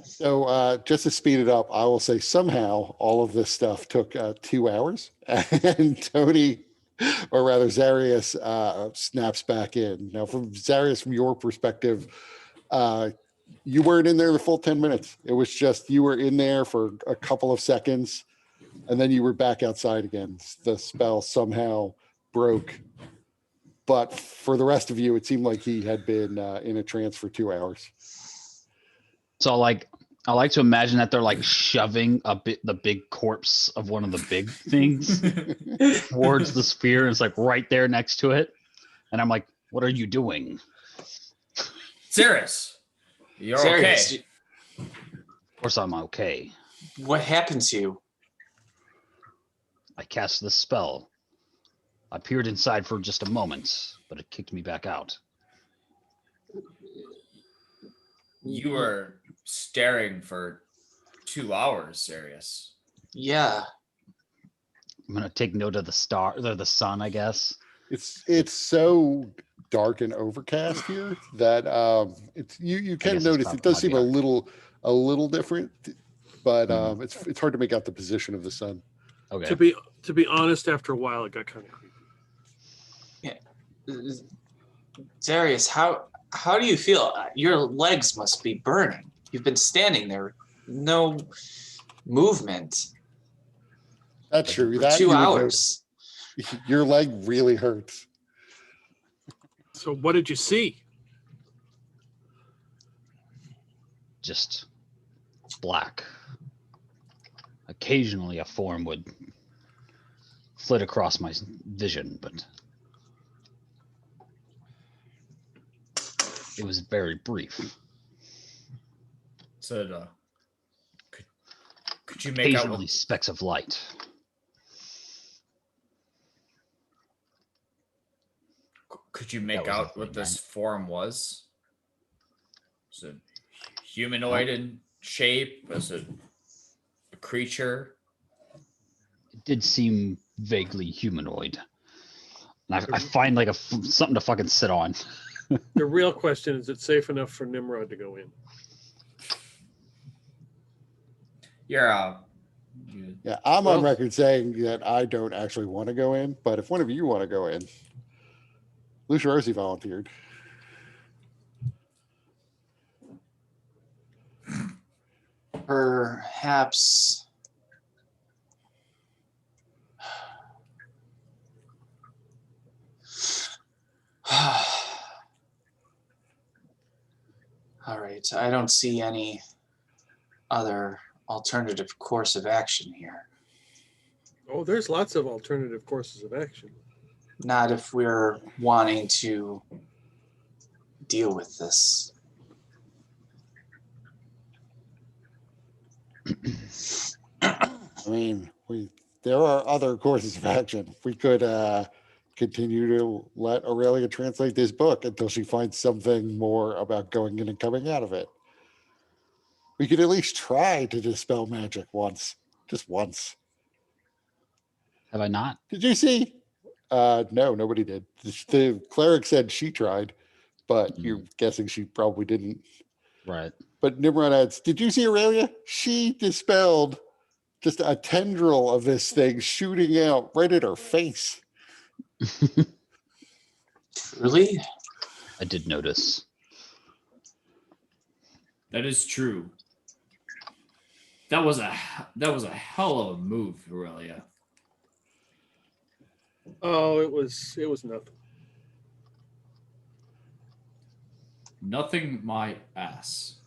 So just to speed it up, I will say somehow all of this stuff took 2 hours, and Tony, or rather Zarius, snaps back in. Now, from Zarius, from your perspective, you weren't in there the full 10 minutes. It was just you were in there for a couple of seconds, and then you were back outside again. The spell somehow broke. But for the rest of you, it seemed like he had been in a trance for 2 hours. So, like, I like to imagine that they're like shoving the big corpse of one of the big things towards the sphere. And it's like right there next to it. And I'm like, what are you doing? Zarius, you're Zarius, okay. Of course I'm okay. What happened to you? I cast the spell. I peered inside for just a moment, but it kicked me back out. You were staring for 2 hours, Zarius. Yeah. I'm gonna take note of the star, the sun, I guess. It's so dark and overcast here that it's you can notice it does seem a little different, but it's hard to make out the position of the sun. Okay. To be honest, after a while it got kind of creepy. Yeah. Zarius, how do you feel? Your legs must be burning. You've been standing there, no movement. That's true. For 2 hours. Your leg really hurts. So what did you see? Just black. Occasionally a form would flit across my vision, but it was very brief. So, could you make out Occasionally specks of light. Could you make out what this form was? Was it humanoid in shape? Was it a creature? It did seem vaguely humanoid. And I find like something to fucking sit on. The real question is, it safe enough for Nimrod to go in? Yeah, I'm on record saying that I don't actually want to go in, but if one of you want to go in, Lucia Rosie volunteered. Perhaps all right, I don't see any other alternative course of action here. Oh, there's lots of alternative courses of action. Not if we're wanting to deal with this. I mean, there are other courses of action. We could continue to let Aurelia translate this book until she finds something more about going in and coming out of it. We could at least try to dispel magic once, just once. Have I not? Did you see? No, nobody did. The cleric said she tried, but you're guessing she probably didn't. Right. But Nimrod adds, did you see Aurelia? She dispelled just a tendril of this thing shooting out right at her face. Really? I did notice. That is true. That was a hell of a move, Aurelia. Oh, it was nothing. Nothing my ass.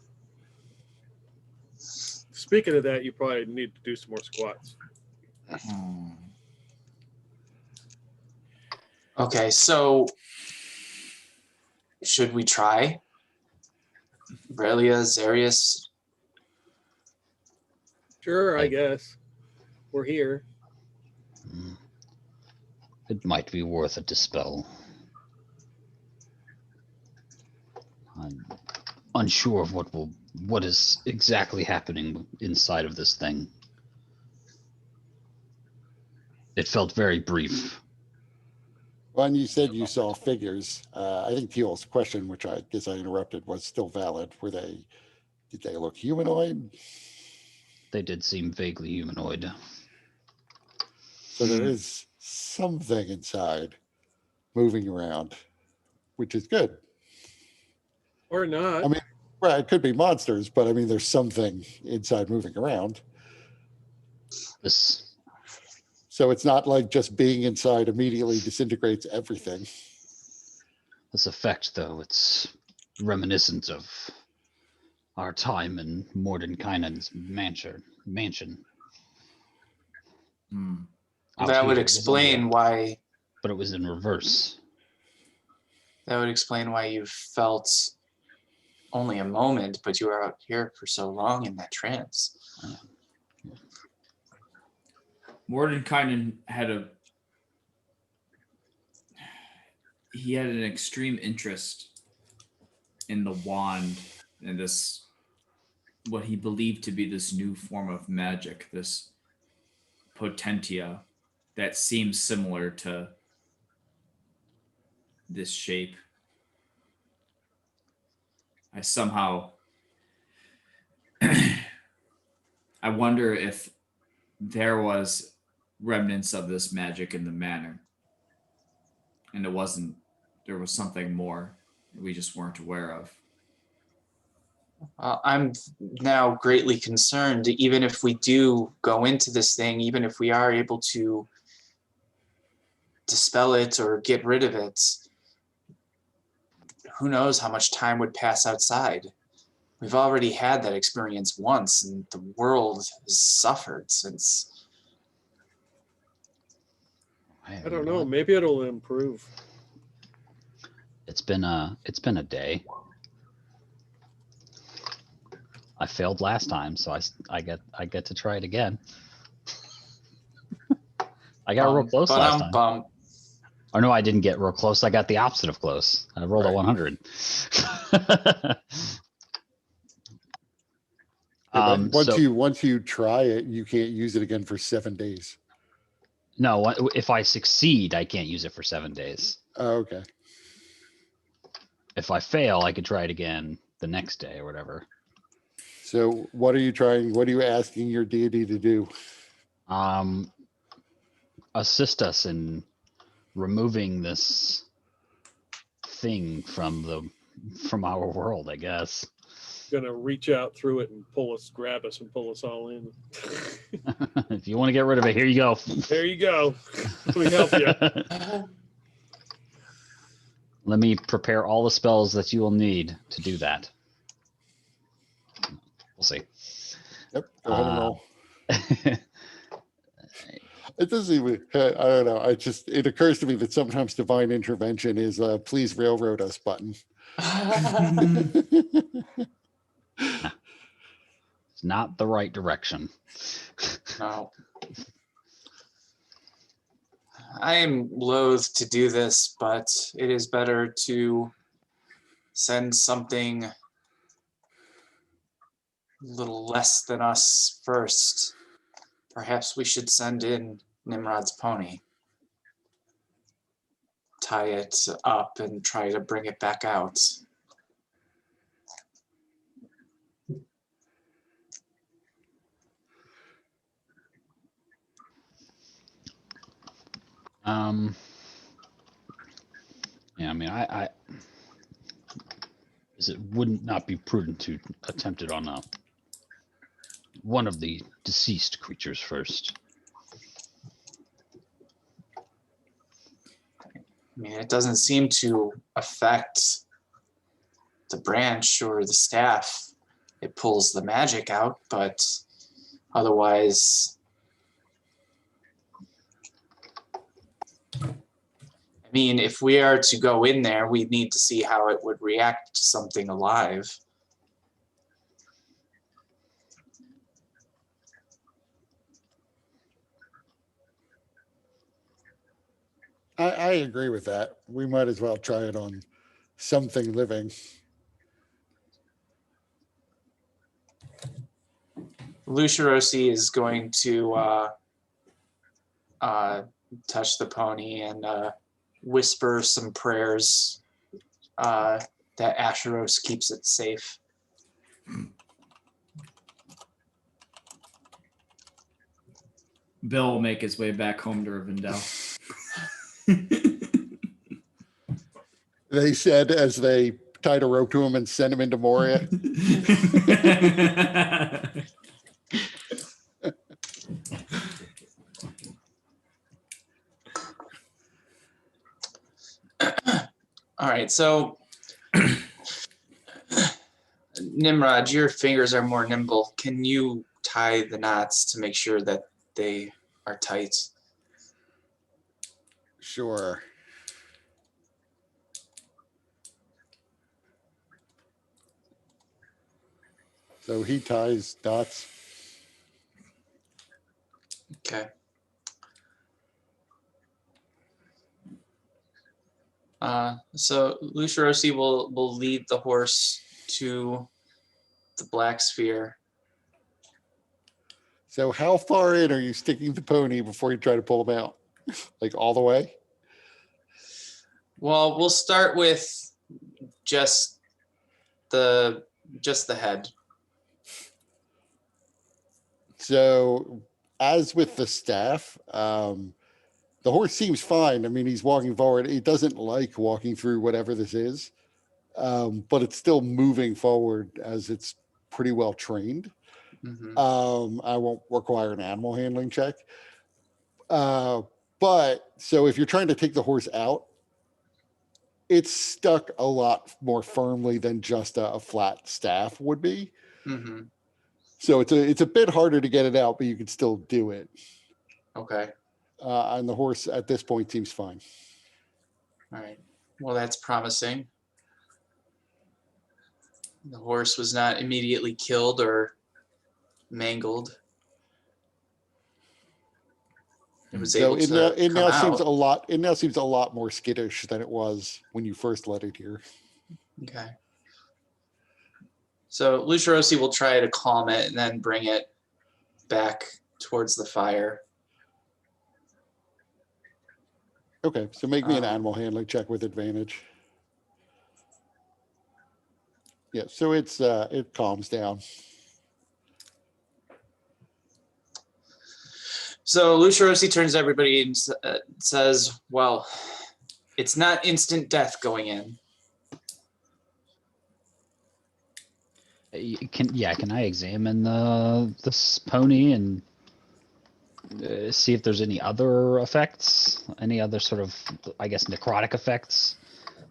Speaking of that, you probably need to do some more squats. Okay, so should we try? Aurelia, Zarius? Sure, I guess. We're here. It might be worth a dispel. I'm unsure of what is exactly happening inside of this thing. It felt very brief. Well, and you said you saw figures. I think Teal's question, which I guess I interrupted, was still valid. Did they look humanoid? They did seem vaguely humanoid. So there is something inside moving around, which is good. Or not. I mean, right, it could be monsters, but I mean, there's something inside moving around. This So it's not like just being inside immediately disintegrates everything. this effect, though, it's reminiscent of our time in Mordenkainen's mansion. Hmm. Out That would here, it was explain all- why. But it was in reverse. That would explain why you felt only a moment, but you were out here for so long in that trance. Mordenkainen had an extreme interest in the wand and this what he believed to be this new form of magic, this potentia that seems similar to this shape. I somehow I wonder if there was remnants of this magic in the manor. And there was something more we just weren't aware of. I'm now greatly concerned, even if we do go into this thing, even if we are able to dispel it or get rid of it, who knows how much time would pass outside. We've already had that experience once, and the world has suffered since. I don't know. Maybe it'll improve. It's been a day. I failed last time, so I get to try it again. I got real close last time. Bum. Or no, I didn't get real close. I got the opposite of close. I rolled a 100. Yeah, but So once you try it, you can't use it again for 7 days. no, if I succeed, I can't use it for 7 days. Oh, okay. If I fail, I could try it again the next day or whatever. So what are you trying? What are you asking your deity to do? Assist us in removing this thing from our world, I guess. Gonna reach out through it and grab us and pull us all in. If you want to get rid of it, here you go. There you go. Let me help you. Let me prepare all the spells that you will need to do that. We'll see. Yep. Go ahead and roll. It doesn't even, I don't know. It occurs to me that sometimes divine intervention is a please railroad us button. It's not the right direction. No. I am loath to do this, but it is better to send something a little less than us first. Perhaps we should send in Nimrod's pony. Tie it up and try to bring it back out. Yeah, I mean, it would not be prudent to attempt it on one of the deceased creatures first. I mean, it doesn't seem to affect the branch or the staff. It pulls the magic out, but otherwise, I mean, if we are to go in there, we need to see how it would react to something alive. I agree with that. We might as well try it on something living. Lucirosi is going to touch the pony and whisper some prayers that Asheros keeps it safe. Bill will make his way back home to Rivendell. They said as they tied a rope to him and sent him into Moria. All right, so Nimrod, your fingers are more nimble. Can you tie the knots to make sure that they are tight? Sure. So he ties knots. Okay. So Lucirosi will lead the horse to the black sphere. So how far in are you sticking the pony before you try to pull him out? Like all the way? Well, we'll start with just the head. So as with the staff, the horse seems fine. I mean, he's walking forward. He doesn't like walking through whatever this is, but it's still moving forward as it's pretty well trained. Mm-hmm. I won't require an animal handling check. But so if you're trying to take the horse out, it's stuck a lot more firmly than just a flat staff would be. Mm-hmm. So it's a bit harder to get it out, but you can still do it. Okay. And the horse at this point seems fine. All right. Well, that's promising. The horse was not immediately killed or mangled. It was So able to it come now out. seems a lot. It now seems a lot more skittish than it was when you first led it here. Okay. So Lucirosi will try to calm it and then bring it back towards the fire. Okay, so make me an animal handling check with advantage. Yeah, so it calms down. So Lucirosi turns to everybody and says, well, it's not instant death going in. Can I examine this pony and see if there's any other effects, any other sort of, I guess, necrotic effects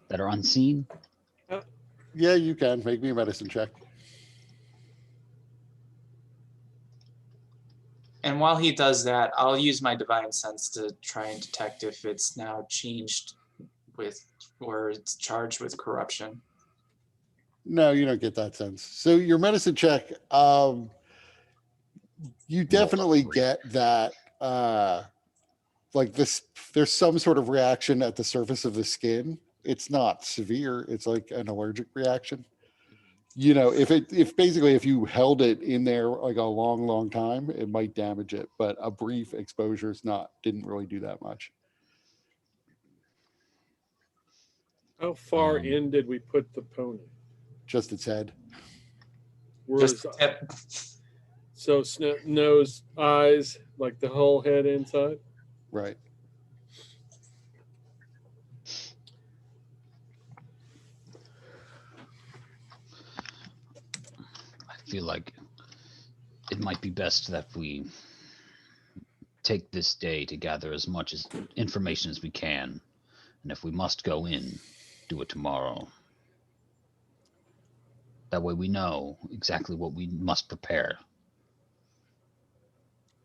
that are unseen? Yeah, you can make me a medicine check. And while he does that, I'll use my divine sense to try and detect if it's now changed with, or it's charged with corruption. No, you don't get that sense. So your medicine check, you definitely get that like this there's some sort of reaction at the surface of the skin. It's not severe, it's like an allergic reaction. You know, if you held it in there like a long time, it might damage it, but a brief exposure didn't really do that much. How far in did we put the pony? Just its head. Just the tip. So nose, eyes, like the whole head inside? Right. I feel like it might be best that we take this day to gather as much information as we can, and if we must go in, do it tomorrow. That way we know exactly what we must prepare.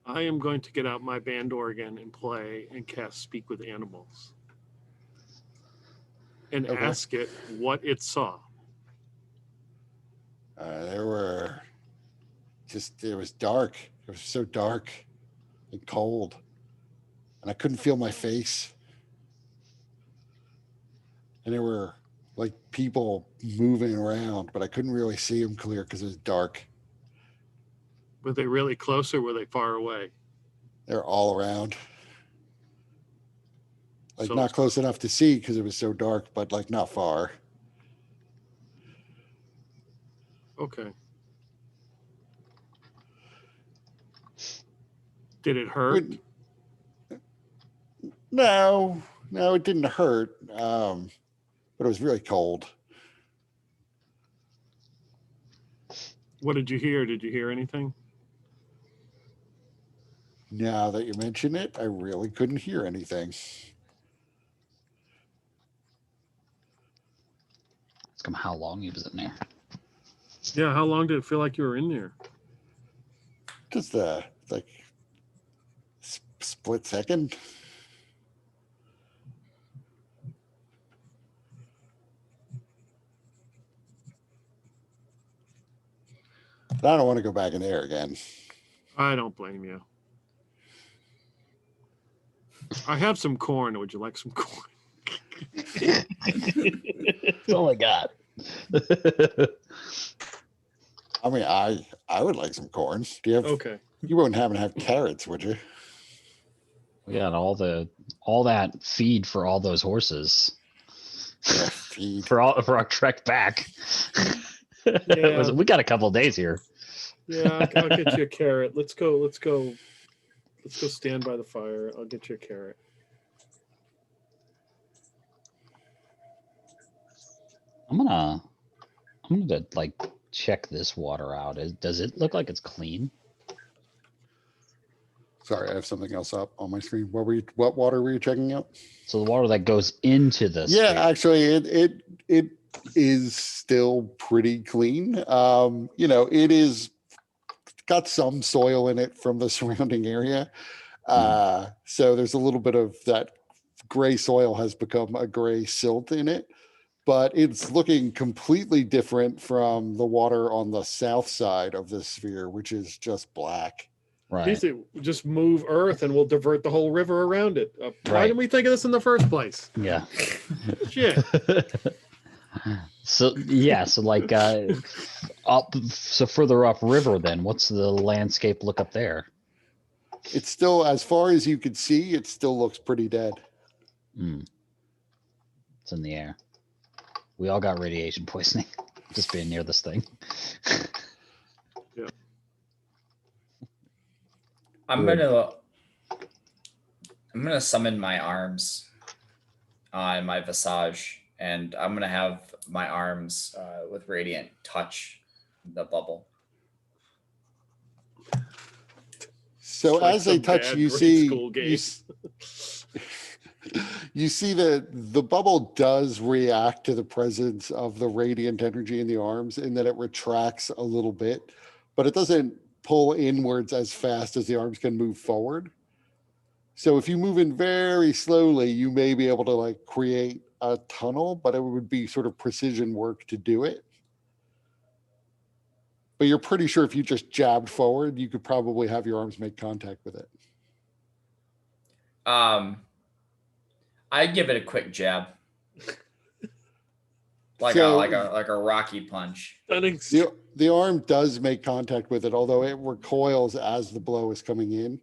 I am going to get out my band organ and play and cast Speak with Animals. And ask it what it saw. It was dark. It was so dark and cold. And I couldn't feel my face. And there were like people moving around, but I couldn't really see them clear because it was dark. Were they really close or were they far away? They're all around. Like So not it's- close enough to see because it was so dark, but like not far. Okay. Did it hurt? No, no, it didn't hurt. But it was really cold. What did you hear? Did you hear anything? Now that you mention it, I really couldn't hear anything. Ask him how long he was in there. Yeah. How long did it feel like you were in there? Just like split second. I don't want to go back in there again. I don't blame you. I have some corn. Would you like some corn? Oh my god. I mean, I would like some corn. Do you have? Okay. You wouldn't happen to have carrots, would you? We got all that feed for all those horses. Yeah, feed. For our trek back. Yeah. We got a couple of days here. Yeah, I'll get you a carrot. Let's go. Let's go stand by the fire. I'll get you a carrot. I'm gonna like check this water out. Does it look like it's clean? Sorry, I have something else up on my screen. What water were you checking out? So the water that goes into the Yeah, sphere. actually, it is still pretty clean. It is got some soil in it from the surrounding area. So there's a little bit of that gray soil has become a gray silt in it, but it's looking completely different from the water on the south side of the sphere, which is just black. Right. He said, just move Earth and we'll divert the whole river around it. Why Right. didn't we think of this in the first place? Yeah. Shit. So like further up river then, what's the landscape look up there? It's still, as far as you can see, it still looks pretty dead. It's in the air. We all got radiation poisoning just being near this thing. I'm gonna summon my arms on my visage, and I'm gonna have my arms with radiant touch the bubble. So It's like as they some touch, bad you grade see school game. you see that the bubble does react to the presence of the radiant energy in the arms, in that it retracts a little bit, but it doesn't pull inwards as fast as the arms can move forward. So if you move in very slowly, you may be able to like create a tunnel, but it would be sort of precision work to do it. But you're pretty sure if you just jabbed forward, you could probably have your arms make contact with it. I'd give it a quick jab, like So- a Rocky punch. The arm does make contact with it, although it recoils as the blow is coming in.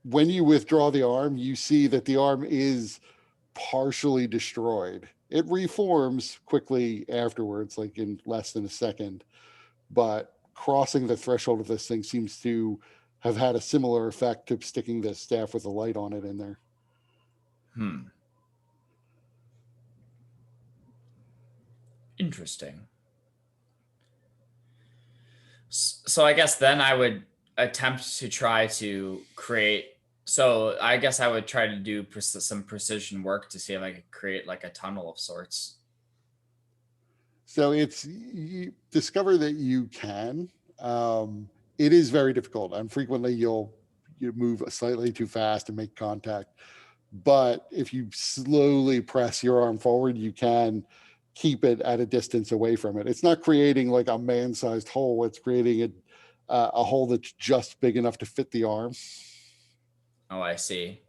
When you withdraw the arm, you see that the arm is partially destroyed. It reforms quickly afterwards, like in less than a second. But crossing the threshold of this thing seems to have had a similar effect to sticking the staff with a light on it in there. Interesting. So I guess then I would attempt to try to create. So I guess I would try to do some precision work to see if I could create like a tunnel of sorts. So you discover that you can. It is very difficult, and frequently you move slightly too fast and make contact. But if you slowly press your arm forward, you can keep it at a distance away from it. It's not creating like a man-sized hole. It's creating a hole that's just big enough to fit the arm. Oh, I see.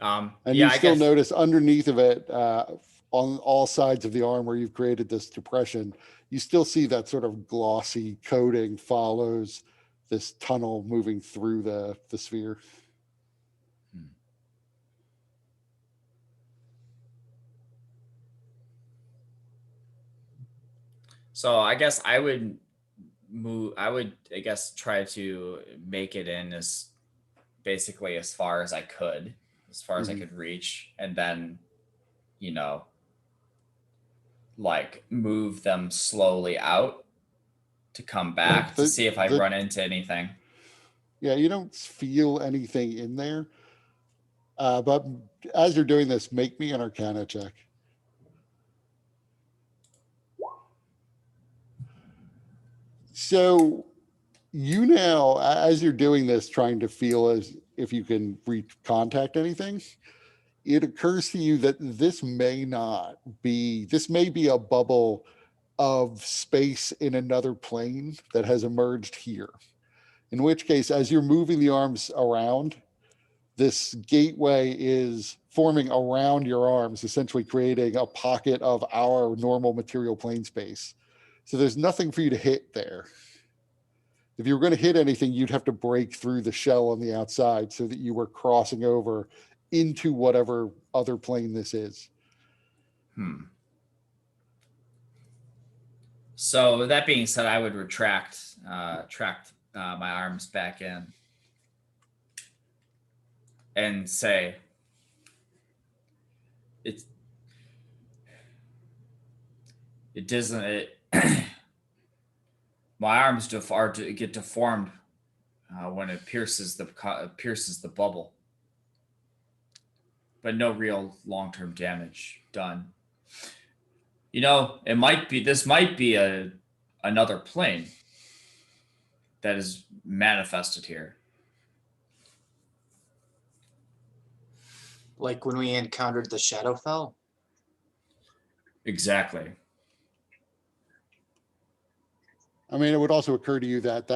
And yeah, you still I guess, notice underneath of it, on all sides of the arm where you've created this depression, you still see that sort of glossy coating follows this tunnel moving through the sphere. So I guess I would move. I guess, try to make it in as basically as far as I could, as far as I could reach, and then, like move them slowly out to come back to see if I run into anything. Yeah, you don't feel anything in there. But as you're doing this, make me an Arcana check. So you now, as you're doing this, trying to feel as if you can contact anything, it occurs to you that this may be a bubble of space in another plane that has emerged here. In which case, as you're moving the arms around, this gateway is forming around your arms, essentially creating a pocket of our normal material plane space. So there's nothing for you to hit there. If you were going to hit anything, you'd have to break through the shell on the outside so that you were crossing over into whatever other plane this is. So with that being said, I would retract my arms back in and say, it doesn't. My arms get deformed when it pierces the bubble, but no real long-term damage done. This might be another plane that is manifested here. Like when we encountered the Shadowfell? Exactly. I mean, it would also occur to you that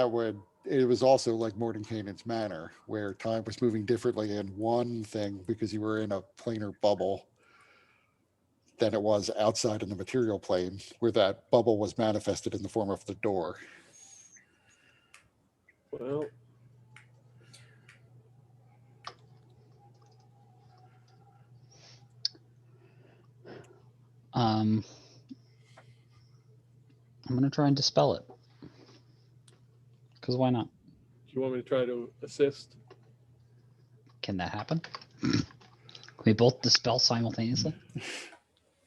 it was also like Mordenkainen's Manor, where time was moving differently in one thing because you were in a planar bubble than it was outside in the material plane, where that bubble was manifested in the form of the door. Well, I'm going to try and dispel it. Because why not? do you want me to try to assist? Can that happen? Can we both dispel simultaneously?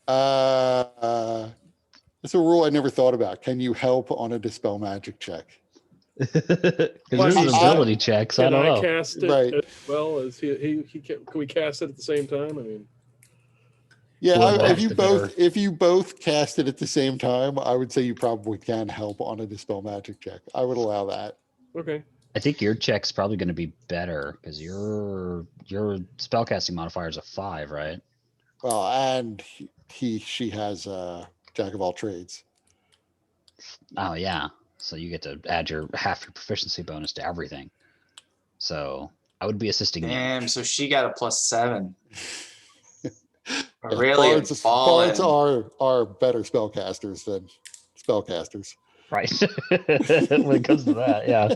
That's a rule I never thought about. Can you help on a dispel magic check? Because there's an ability check, so I Can don't I know. cast it Right. as well as he can we cast it at the same time? I mean, Yeah, Whoever if has you to both cast it at the same time, I would say you probably can help on a dispel magic check. I would allow that. okay. I think your check's probably going to be better because your spellcasting modifier is a 5, right? Well, and she has Jack of all trades. Oh yeah, so you get to add half your proficiency bonus to everything. So I would be assisting you. Damn, so she got a +7. Yeah, Really bards are better spellcasters than spellcasters. Right. When it comes to that, yeah.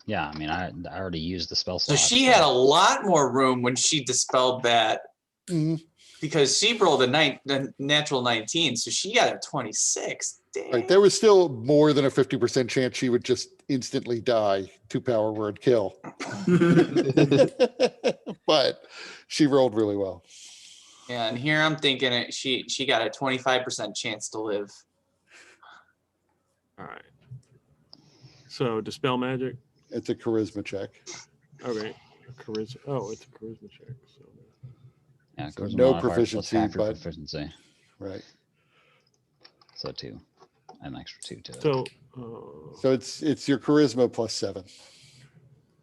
Yeah, I mean, I already used the spell So slot. she had a lot more room when she dispelled that Mhm. because she rolled a natural 19, so she got a 26. Damn. Right, there was still more than a 50% chance she would just instantly die. 2-power word kill. But she rolled really well. Yeah, and here I'm thinking she got a 25% chance to live. All right. So dispel magic. It's a charisma check. Okay. Charisma. Oh, it's a charisma check. So Yeah, So charisma no modifier plus proficiency, half your but- proficiency. Right. So 2. An extra 2 to it. so So it's your charisma plus 7.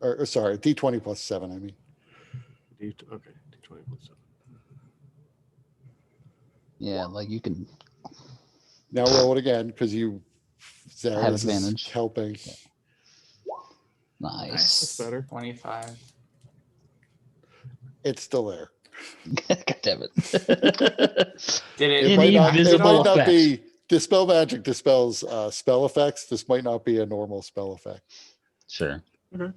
Or sorry, D20 plus 7, I mean. okay, D20 plus 7. Yeah, like you can. Now roll it again because Zarius Have is advantage. helping. Nice. That's better. 25. It's still there. God damn it. Did It it might not, Invisible effect. Dispel magic dispels spell effects. This might not be a normal spell effect. Sure.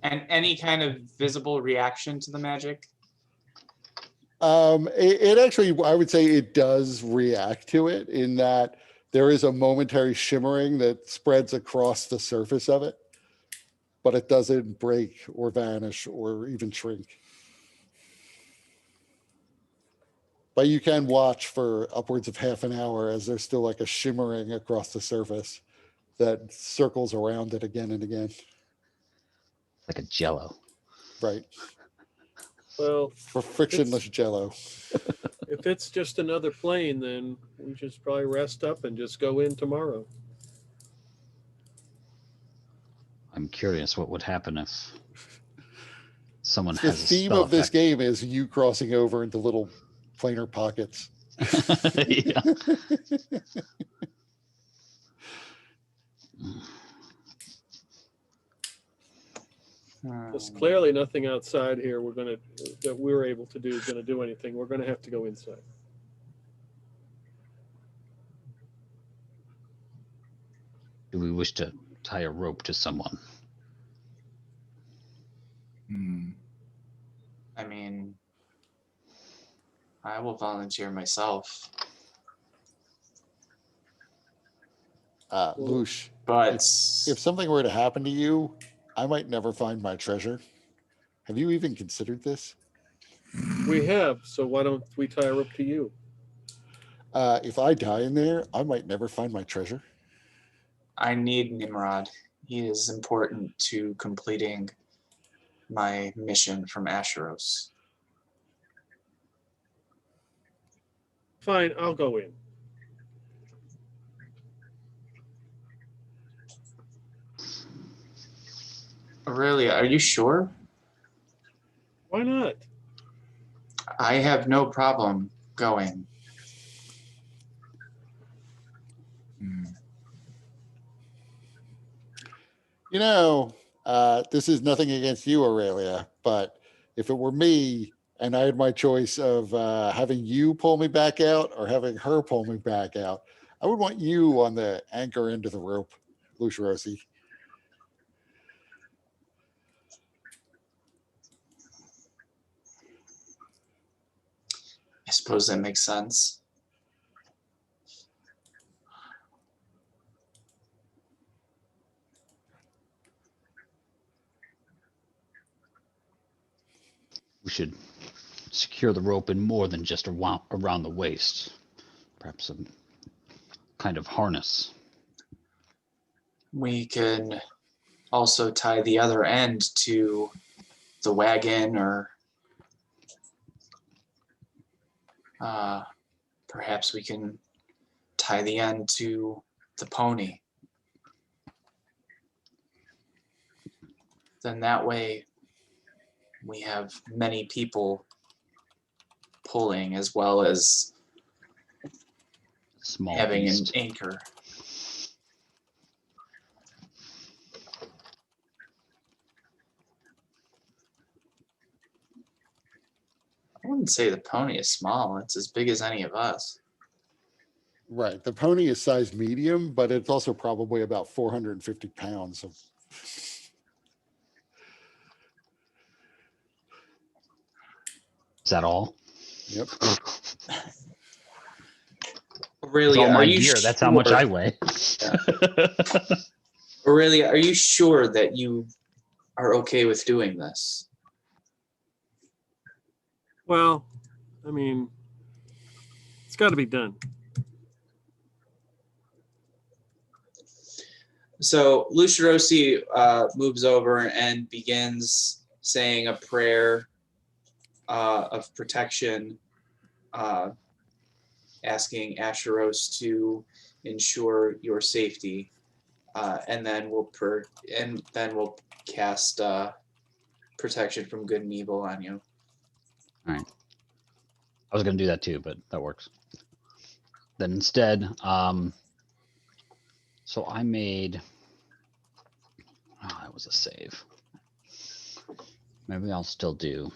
And any kind of visible reaction to the magic? It actually, I would say it does react to it in that there is a momentary shimmering that spreads across the surface of it, but it doesn't break or vanish or even shrink. But you can watch for upwards of half an hour as there's still like a shimmering across the surface that circles around it again and again. Like a jello. Right. Well, For frictionless jello. if it's just another plane, then we just probably rest up and just go in tomorrow. I'm curious what would happen if someone The has a theme spell of this effect. game is you crossing over into little planar pockets. Yeah. There's clearly nothing outside here that we're able to do is gonna do anything. We're gonna have to go inside. Do we wish to tie a rope to someone? I mean, I will volunteer myself, Loosh, but if something were to happen to you, I might never find my treasure. Have you even considered this? We have, so why don't we tie a rope to you? If I die in there, I might never find my treasure. I need Nimrod. He is important to completing my mission from Asheros. Fine, I'll go in. Aurelia, are you sure? Why not? I have no problem going. You know, this is nothing against you, Aurelia, but if it were me and I had my choice of having you pull me back out or having her pull me back out, I would want you on the anchor end of the rope, Lucirosi. I suppose that makes sense. We should secure the rope in more than just around the waist. Perhaps some kind of harness. We can also tie the other end to the wagon, or perhaps we can tie the end to the pony. Then that way we have many people pulling as well as Small having an beast. anchor. I wouldn't say the pony is small. It's as big as any of us. Right. The pony is size medium, but it's also probably about 450 pounds. Is that all? Yep. Aurelia, It's all my are you gear. sure? That's how much I weigh. Aurelia, are you sure that you are okay with doing this? Well, I mean, it's got to be done. So Lucirosi moves over and begins saying a prayer of protection, asking Asheros to ensure your safety, and then we'll cast protection from good and evil on you. All right. I was going to do that too, but that works. Then instead, so I made, that was a save. Maybe I'll still do.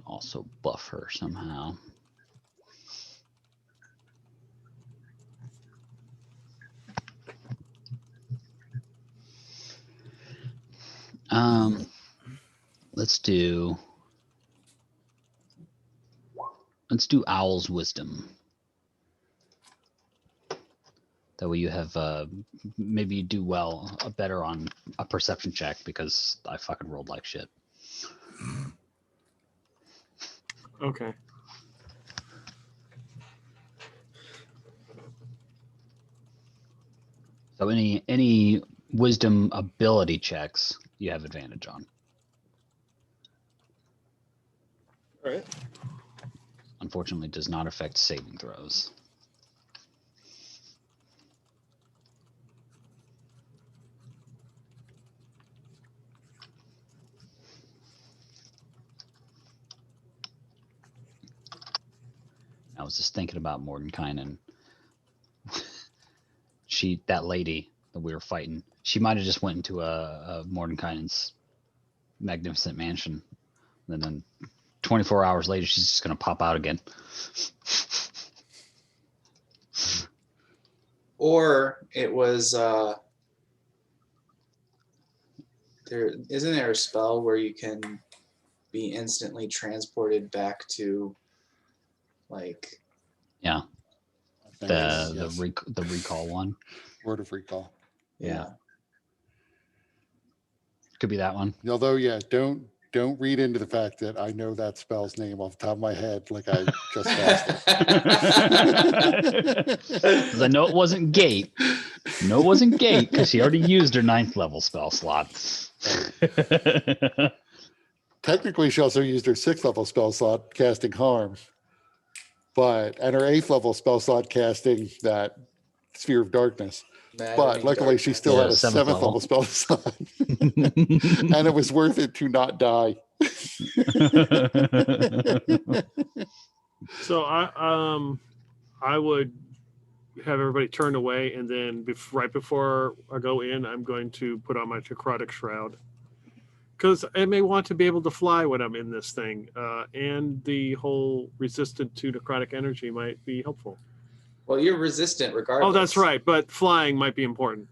I'll also buff her somehow. Let's do Owl's Wisdom. That way you have maybe you do better on a perception check because I fucking rolled like shit. Okay. So any wisdom ability checks you have advantage on. All right. Unfortunately, it does not affect saving throws. I was just thinking about Mordenkainen. That lady that we were fighting, she might have just went into a Mordenkainen's magnificent mansion. And then 24 hours later, she's just going to pop out again. Or it was isn't there a spell where you can be instantly transported back to like Yeah. I think The yes. the recall one. Word of recall. Yeah. Could be that one. Although, yeah, don't read into the fact that I know that spell's name off the top of my head, like I just cast it. Because I know it wasn't Gate. No, it wasn't Gate because she already used her 9th level spell slot. Technically, she also used her 6th level spell slot casting harm, and her 8th level spell slot casting that sphere of darkness. But luckily, she still had a 7th level spell slot, and it was worth it to not die. So I would have everybody turn away, and then right before I go in, I'm going to put on my necrotic shroud because I may want to be able to fly when I'm in this thing, and the whole resistant to necrotic energy might be helpful. Well, you're resistant regardless. Oh, that's right, but flying might be important.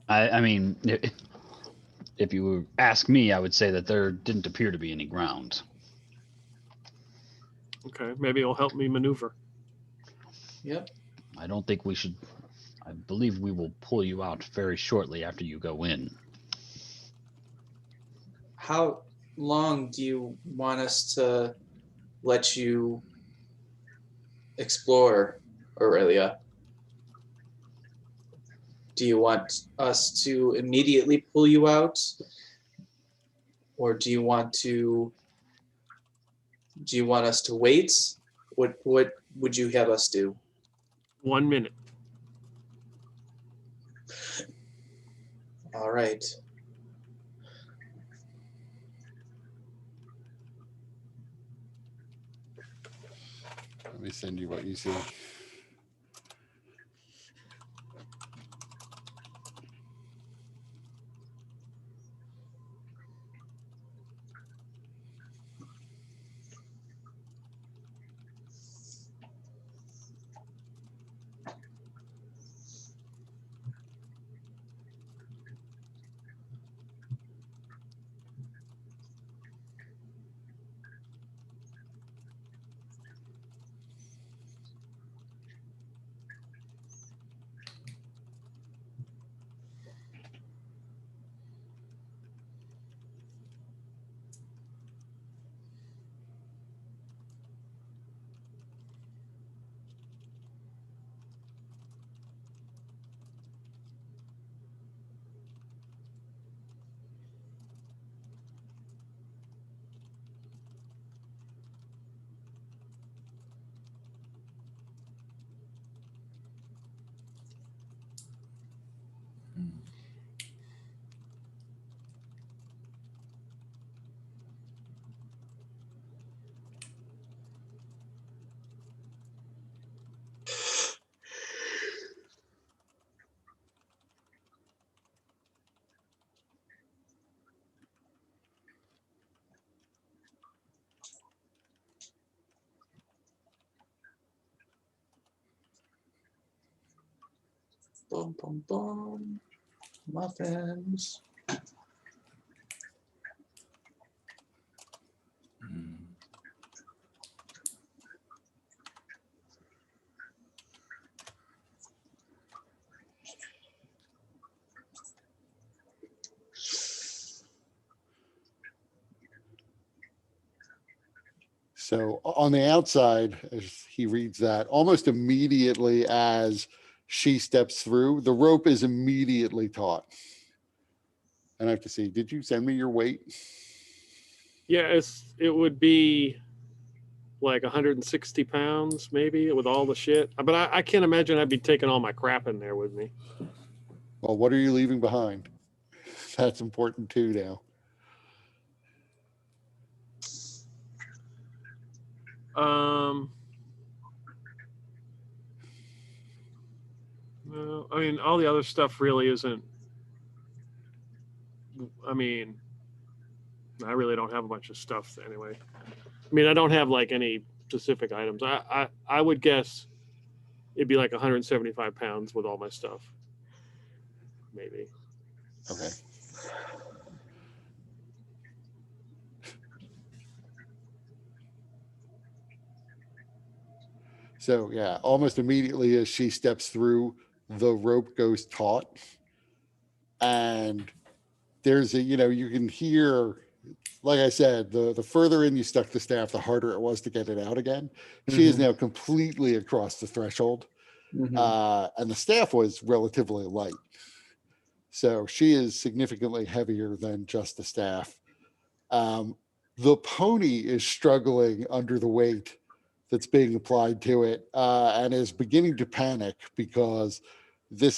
I mean, if you ask me, I would say that there didn't appear to be any ground. Okay, maybe it'll help me maneuver. Yep. I don't think we should. I believe we will pull you out very shortly after you go in. How long do you want us to let you explore Aurelia? Do you want us to immediately pull you out? Or do you want us to wait? What would you have us do? 1 minute. All right. Let me send you what you see. Boom, boom, boom. Muffins. Hmm. So on the outside, as he reads that, almost immediately as she steps through, the rope is immediately taut. And I have to see, did you send me your weight? Yeah, it would be like 160 pounds maybe with all the shit. But I can't imagine I'd be taking all my crap in there with me. Well, what are you leaving behind? That's important too now. Well, I mean, all the other stuff really isn't. I mean, I really don't have a bunch of stuff anyway. I mean, I don't have like any specific items. I would guess it'd be like 175 pounds with all my stuff. Maybe. Okay. So yeah, almost immediately as she steps through, the rope goes taut. And there's a, you can hear, like I said, the further in you stuck the staff, the harder it was to get it out again. She is now completely across the threshold. And the staff was relatively light. So she is significantly heavier than just the staff. The pony is struggling under the weight that's being applied to it and is beginning to panic because the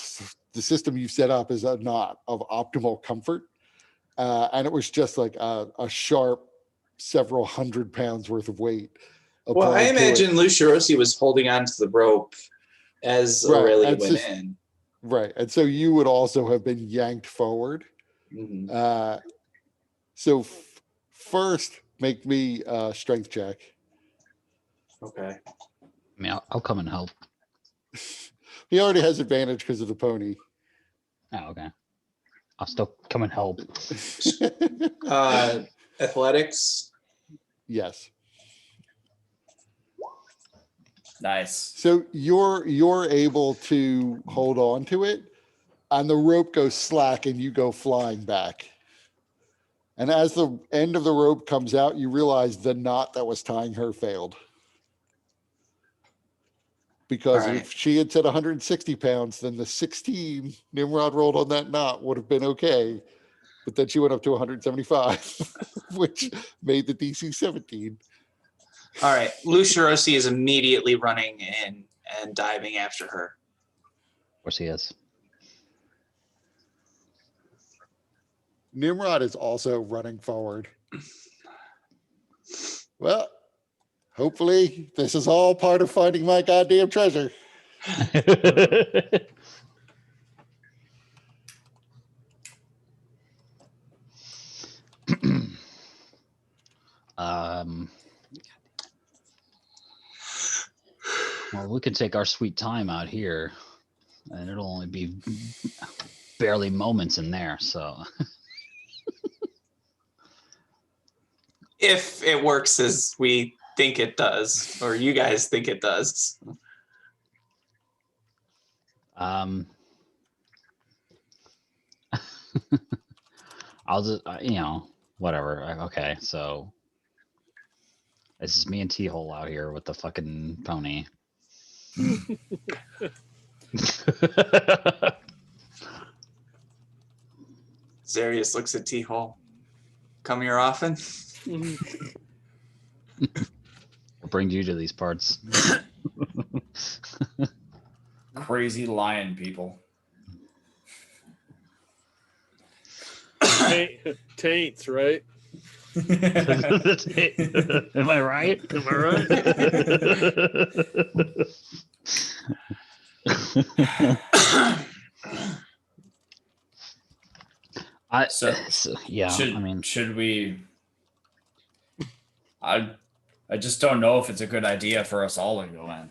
system you've set up is not of optimal comfort. And it was just like a sharp several 100 pounds worth of weight. Well, I applied to it. imagine Lucirosi was holding onto the rope as Right, Aurelia and went so- in. Right. And so you would also have been yanked forward. Mhm. So first, make me a strength check. Okay. I mean, I'll come and help. He already has advantage because of the pony. Oh, okay. I'll still come and help. Athletics. Yes. Nice. So you're able to hold on to it, and the rope goes slack, and you go flying back. And as the end of the rope comes out, you realize the knot that was tying her failed. Because All right. if she had said 160 pounds, then the 16 Nimrod rolled on that knot would have been okay. But then she went up to 175, which made the DC 17. All right. Lucirosi is immediately running in and diving after her. Of course he is. Nimrod is also running forward. Well, hopefully this is all part of finding my goddamn treasure. Well, we can take our sweet time out here, and it'll only be barely moments in there. So, If it works as we think it does, or you guys think it does. I'll just, whatever. Okay, so it's just me and T-Hole out here with the fucking pony. Zarius looks at T-Hole. Come here often? What brings you to these parts? Crazy lion people. Taints, right? Am I right? Am I right? Yeah. Should, I mean, should we? I just don't know if it's a good idea for us all to go in,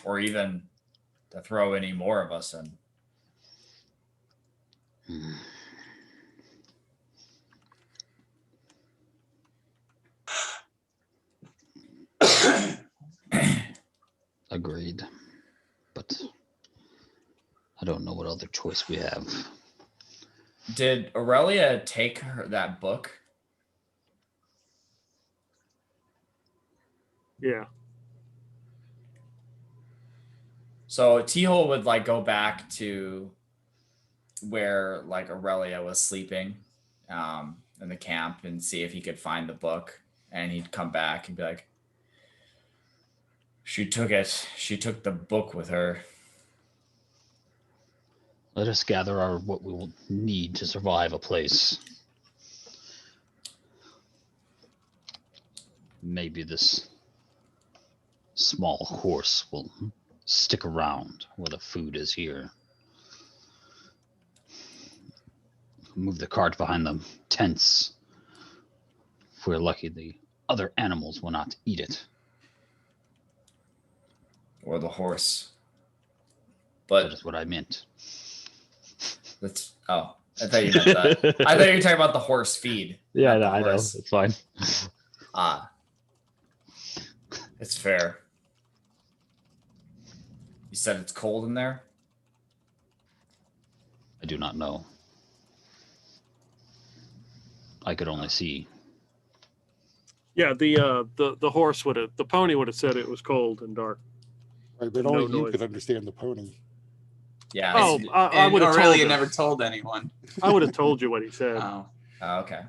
or even to throw any more of us in. Agreed. But I don't know what other choice we have. Did Aurelia take that book? Yeah. So T-Hole would like go back to where like Aurelia was sleeping in the camp and see if he could find the book, and he'd come back and be like, she took it. She took the book with her. Let us gather what we will need to survive a place. Maybe this small horse will stick around where the food is here. Move the cart behind the tents. If we're lucky, the other animals will not eat it. Or the horse. That But is what I meant. that's I thought you meant that. I thought you were talking about the horse feed. Yeah, not the I know. horse. It's fine. It's fair. You said it's cold in there? I do not know. I could only see. Yeah, the horse the pony would have said it was cold and dark. Right, but No only you noise. could understand the pony. Yeah. Oh, I And would have told Aurelia you. never told anyone. I would have told you what he said. Oh, Okay.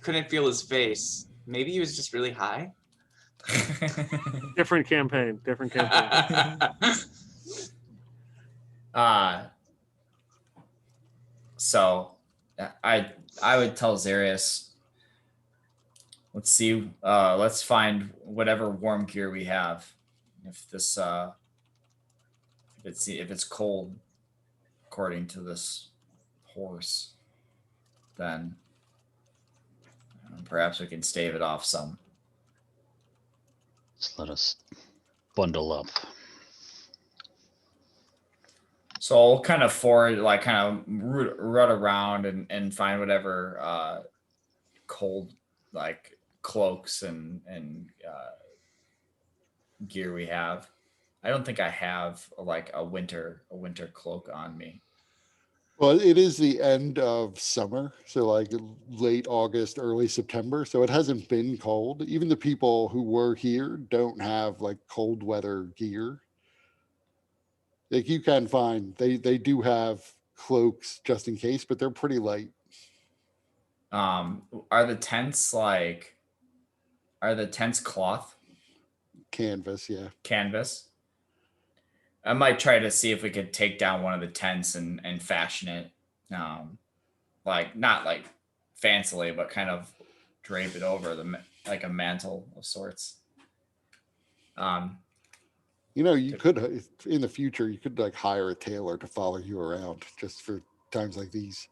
couldn't feel his face. Maybe he was just really high. Different campaign. Different campaign. So I would tell Zarius, let's see, let's find whatever warm gear we have. If this if it's cold according to this horse, then perhaps we can stave it off some. Just let us bundle up. So I'll kind of kind of rut around and find whatever cold like cloaks and gear we have. I don't think I have like a winter cloak on me. Well, it is the end of summer, so like late August, early September. So it hasn't been cold. Even the people who were here don't have like cold weather gear. Like you can find, they do have cloaks just in case, but they're pretty light. Are the tents cloth? Canvas, yeah. Canvas? I might try to see if we could take down one of the tents and fashion it. Like not like fancily, but kind of drape it over like a mantle of sorts. You know, you could in the future you could like hire a tailor to follow you around just for times like these.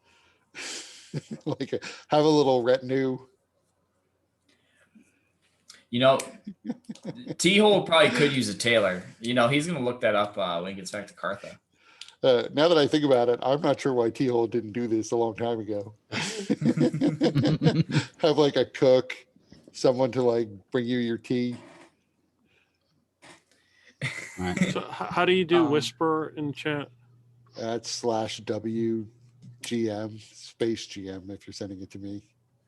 Like have a little retinue. You know, T-Hole probably could use a tailor. You know, he's gonna look that up when he gets back to Cartha. Now that I think about it, I'm not sure why T-Hole didn't do this a long time ago. Have like a cook, someone to like bring you your tea. All right. So how do you do whisper in chat? That's /WGM space GM if you're sending it to me.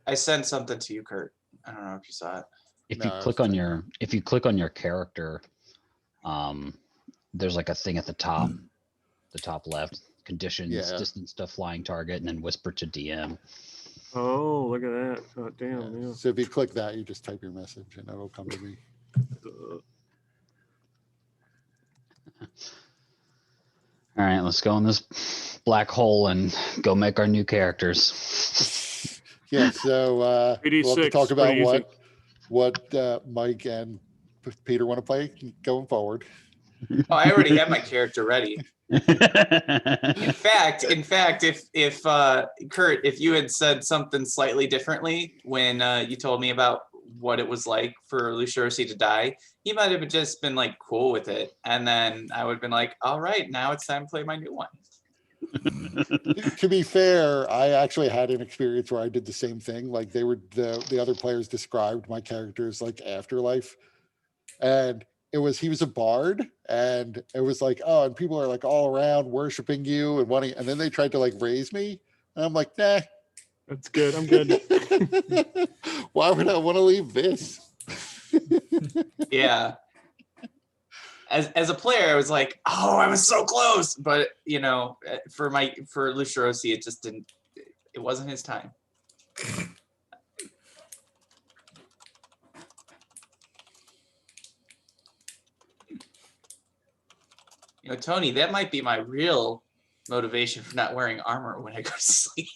I sent something to you, Kurt. I don't know if you saw it. If No, you I click was on thinking- your character, there's like a thing at the top left, conditions, Yeah. distance to flying target, and then whisper to DM. Oh, look at that. Oh, damn. Yeah. Yeah. So if you click that, you just type your message and it'll come to me. All right, let's go in this black hole and go make our new characters. Yeah, so we'll have to 86, talk about pretty easy. what Mike and Peter want to play going forward. Oh, I already have my character ready. In fact, if Kurt, if you had said something slightly differently when you told me about what it was like for Lucirosi to die, he might have just been like cool with it, and then I would have been like, all right, now it's time to play my new one. To be fair, I actually had an experience where I did the same thing. Like they were the other players described my character's like afterlife, and he was a bard, and it was like, oh, and people are like all around worshiping you and wanting, and then they tried to like raise me, and I'm like, nah. That's good. I'm good. Why would I want to leave this? Yeah. As a player, I was like, oh, I was so close. But for Lucirosi, it just didn't. It wasn't his time. Tony, that might be my real motivation for not wearing armor when I go to sleep.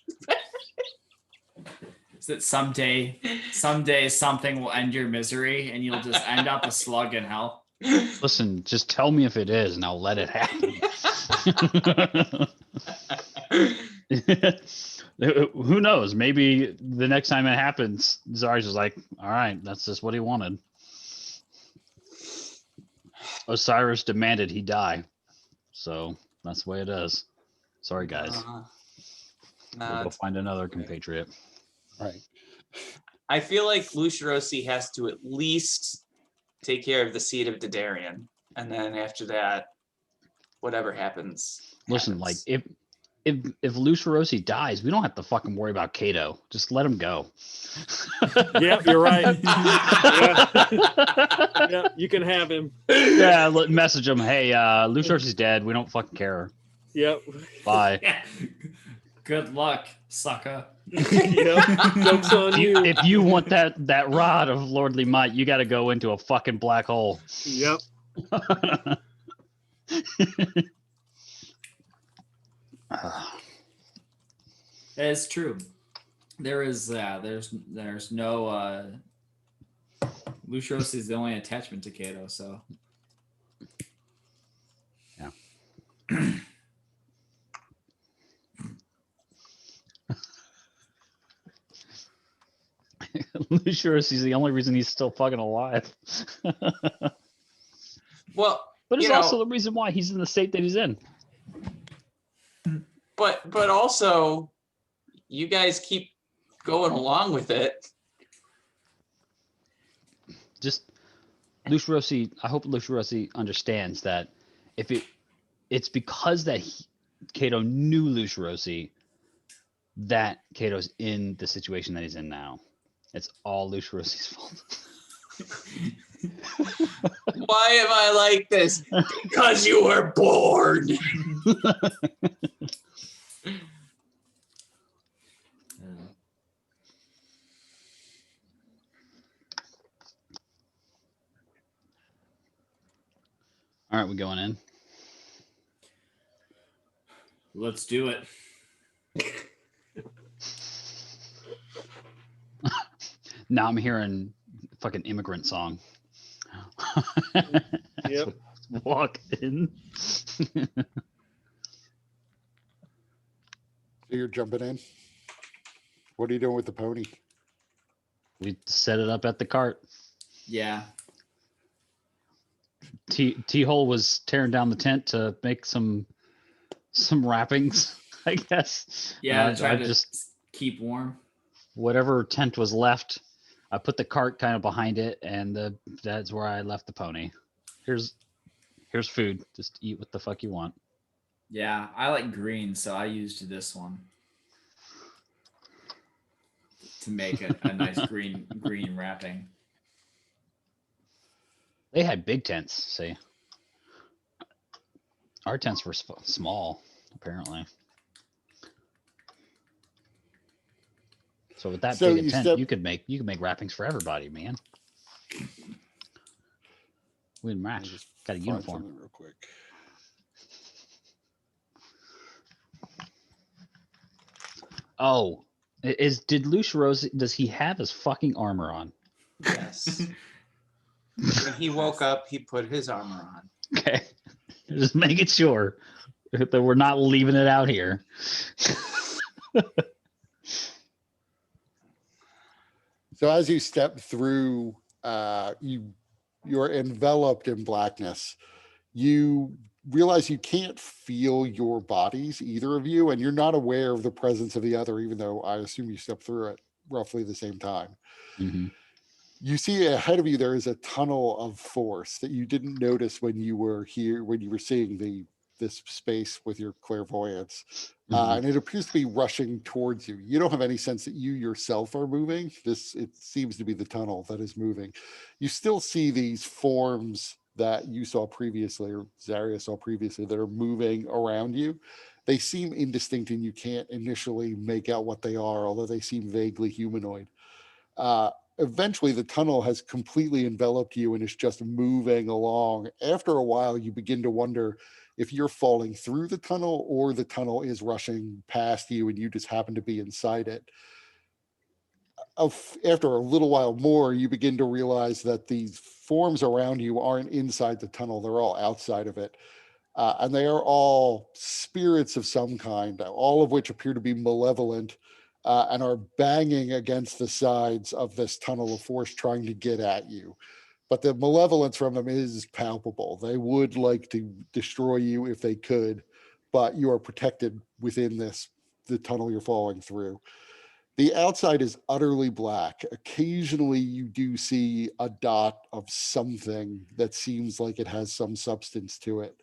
Is that someday something will end your misery and you'll just end up a slug in hell? Listen, just tell me if it is, and I'll let it happen. Who knows? Maybe the next time it happens, Zari's is like, all right, that's just what he wanted. Osiris demanded he die. So that's the way it is. Sorry, guys. We'll go find another compatriot. Right. I feel like Lucirosi has to at least take care of the seed of Dadarian, and then after that, whatever happens. Listen, like if Lucirosi dies, we don't have to fucking worry about Kato. Just let him go. Yeah, you're right. Yeah, you can have him. Yeah, message him. Hey, Luciorosi's dead. We don't fucking care. Yep. Bye. Good luck, sucker. Yep. Joke's on you. If you want that rod of lordly might, you got to go into a fucking black hole. Yep. It's true. There's no Lucirosi is the only attachment to Kato, so yeah. Luciorosi's the only reason he's still fucking alive. Well, but it's also the reason why he's in the state that he's in. But also, you guys keep going along with it. Just Lucirosi. I hope Lucirosi understands that it's because that Kato knew Lucirosi that Kato's in the situation that he's in now. It's all Luciorosi's fault. Why am I like this? Because you were born. All right, we going in? let's do it. Now I'm hearing fucking immigrant song. Yep. Walk in. So you're jumping in? What are you doing with the pony? We set it up at the cart. Yeah. T-Hole was tearing down the tent to make some wrappings, I guess. Yeah, I try to just keep warm. whatever tent was left, I put the cart kind of behind it, and that's where I left the pony. Here's food. Just eat what the fuck you want. Yeah, I like green, so I used this one to make a nice green wrapping. They had big tents. See, our tents were small, apparently. So with that big a tent, you could make wrappings for everybody, man. We didn't match. Got a uniform. Real quick. Oh, did Lucirosi, does he have his fucking armor on? Yes. When he woke up, he put his armor on. Okay. Just making sure that we're not leaving it out here. So as you step through, you're enveloped in blackness. You realize you can't feel your bodies, either of you, and you're not aware of the presence of the other, even though I assume you step through it roughly the same time. Mm-hmm. You see ahead of you there is a tunnel of force that you didn't notice when you were here, when you were seeing this space with your clairvoyance. And it appears to be rushing towards you. You don't have any sense that you yourself are moving. It seems to be the tunnel that is moving. You still see these forms that you saw previously, or Zaria saw previously, that are moving around you. They seem indistinct and you can't initially make out what they are, although they seem vaguely humanoid. Eventually the tunnel has completely enveloped you and is just moving along. After a while, you begin to wonder if you're falling through the tunnel or the tunnel is rushing past you and you just happen to be inside it. After a little while more, you begin to realize that these forms around you aren't inside the tunnel, they're all outside of it. And they are all spirits of some kind, all of which appear to be malevolent, and are banging against the sides of this tunnel of force trying to get at you. But the malevolence from them is palpable. They would like to destroy you if they could, but you are protected within the tunnel you're falling through. The outside is utterly black. Occasionally, you do see a dot of something that seems like it has some substance to it.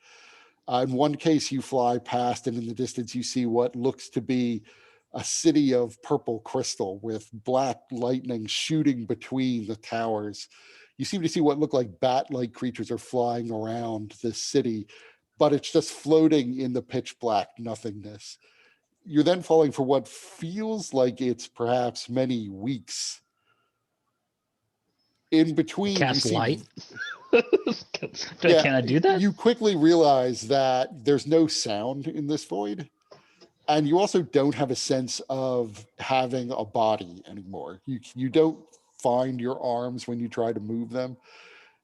In one case, you fly past, and in the distance, you see what looks to be a city of purple crystal with black lightning shooting between the towers. You seem to see what look like bat-like creatures are flying around this city, but it's just floating in the pitch black nothingness. You're then falling for what feels like it's perhaps many weeks. In between, you Cast see light. yeah, Can I do that? you quickly realize that there's no sound in this void. And you also don't have a sense of having a body anymore. You don't find your arms when you try to move them.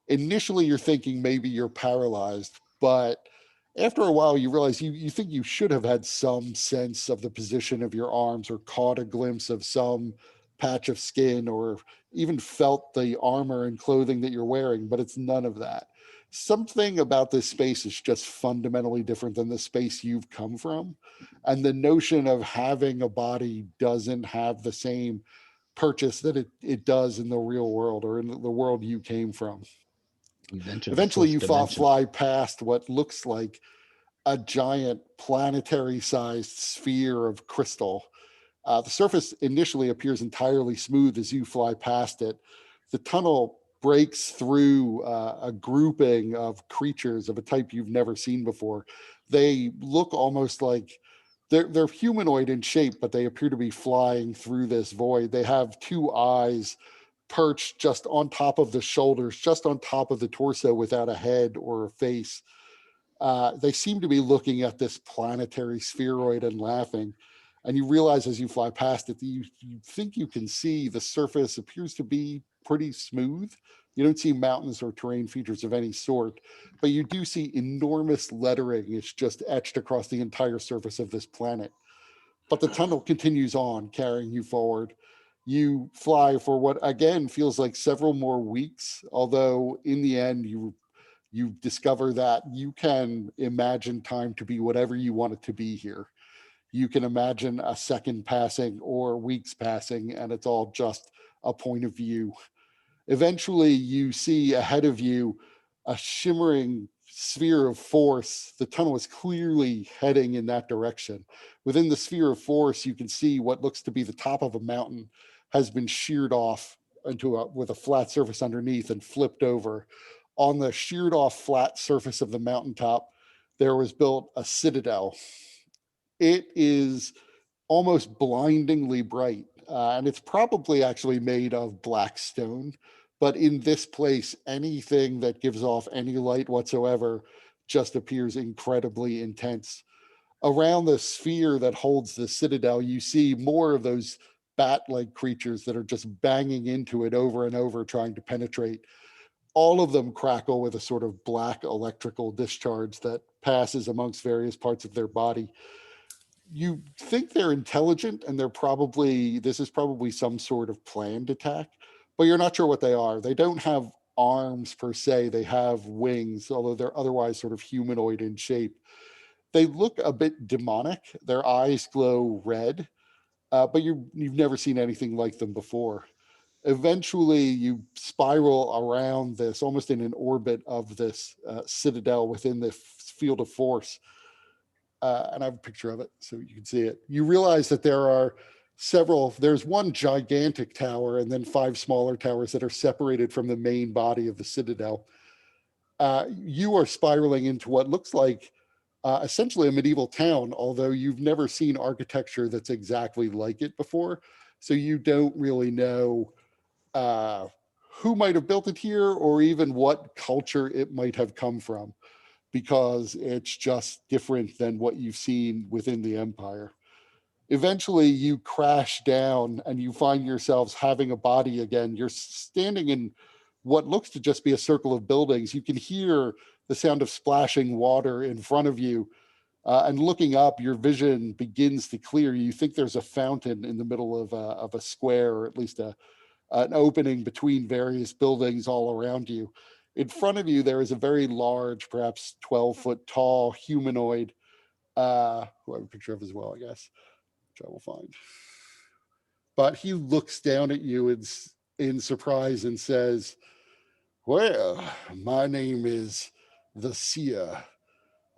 Initially, you're thinking maybe you're paralyzed, but after a while, you realize you think you should have had some sense of the position of your arms or caught a glimpse of some patch of skin or even felt the armor and clothing that you're wearing, but it's none of that. Something about this space is just fundamentally different than the space you've come from. And the notion of having a body doesn't have the same purchase that it does in the real world or in the world you came from. You've entered the Eventually, fourth you dimension. fly past what looks like a giant planetary sized sphere of crystal. The surface initially appears entirely smooth as you fly past it. The tunnel breaks through a grouping of creatures of a type you've never seen before. They look almost like they're humanoid in shape, but they appear to be flying through this void. They have two eyes perched just on top of the shoulders, just on top of the torso without a head or a face. They seem to be looking at this planetary spheroid and laughing. And you realize as you fly past it, you think you can see the surface appears to be pretty smooth. You don't see mountains or terrain features of any sort, but you do see enormous lettering. It's just etched across the entire surface of this planet. But the tunnel continues on, carrying you forward. You fly for what again feels like several more weeks, although in the end you discover that you can imagine time to be whatever you want it to be here. You can imagine a second passing or weeks passing, and it's all just a point of view. Eventually, you see ahead of you a shimmering sphere of force. The tunnel is clearly heading in that direction. Within the sphere of force, you can see what looks to be the top of a mountain has been sheared off with a flat surface underneath and flipped over. On the sheared off flat surface of the mountaintop, there was built a citadel. It is almost blindingly bright, and it's probably actually made of black stone. But in this place, anything that gives off any light whatsoever just appears incredibly intense. Around the sphere that holds the citadel, you see more of those bat-like creatures that are just banging into it over and over, trying to penetrate. All of them crackle with a sort of black electrical discharge that passes amongst various parts of their body. You think they're intelligent and this is probably some sort of planned attack, but you're not sure what they are. They don't have arms per se. They have wings, although they're otherwise sort of humanoid in shape. They look a bit demonic. Their eyes glow red, but you've never seen anything like them before. Eventually, you spiral around this, almost in an orbit of this citadel within the field of force. And I have a picture of it so you can see it. You realize that there's one gigantic tower and then 5 smaller towers that are separated from the main body of the citadel. You are spiraling into what looks like essentially a medieval town, although you've never seen architecture that's exactly like it before. So you don't really know who might have built it here or even what culture it might have come from, because it's just different than what you've seen within the empire. Eventually you crash down and you find yourselves having a body again. You're standing in what looks to just be a circle of buildings. You can hear the sound of splashing water in front of you. And looking up, your vision begins to clear. You think there's a fountain in the middle of a square, or at least an opening between various buildings all around you. In front of you, there is a very large, perhaps 12-foot tall humanoid, who I have a picture of as well, I guess, which I will find. But he looks down at you in surprise and says, "Well, my name is the Seer.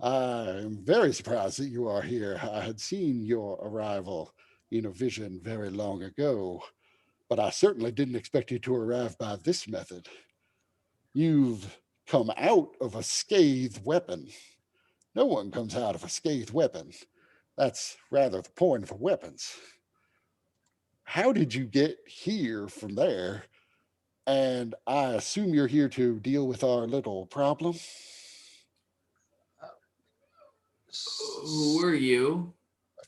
I'm very surprised that you are here. I had seen your arrival in a vision very long ago, but I certainly didn't expect you to arrive by this method. You've come out of a scathed weapon. No one comes out of a scathed weapon. That's rather the point of the weapons. How did you get here from there? And I assume you're here to deal with our little problem." Who are you?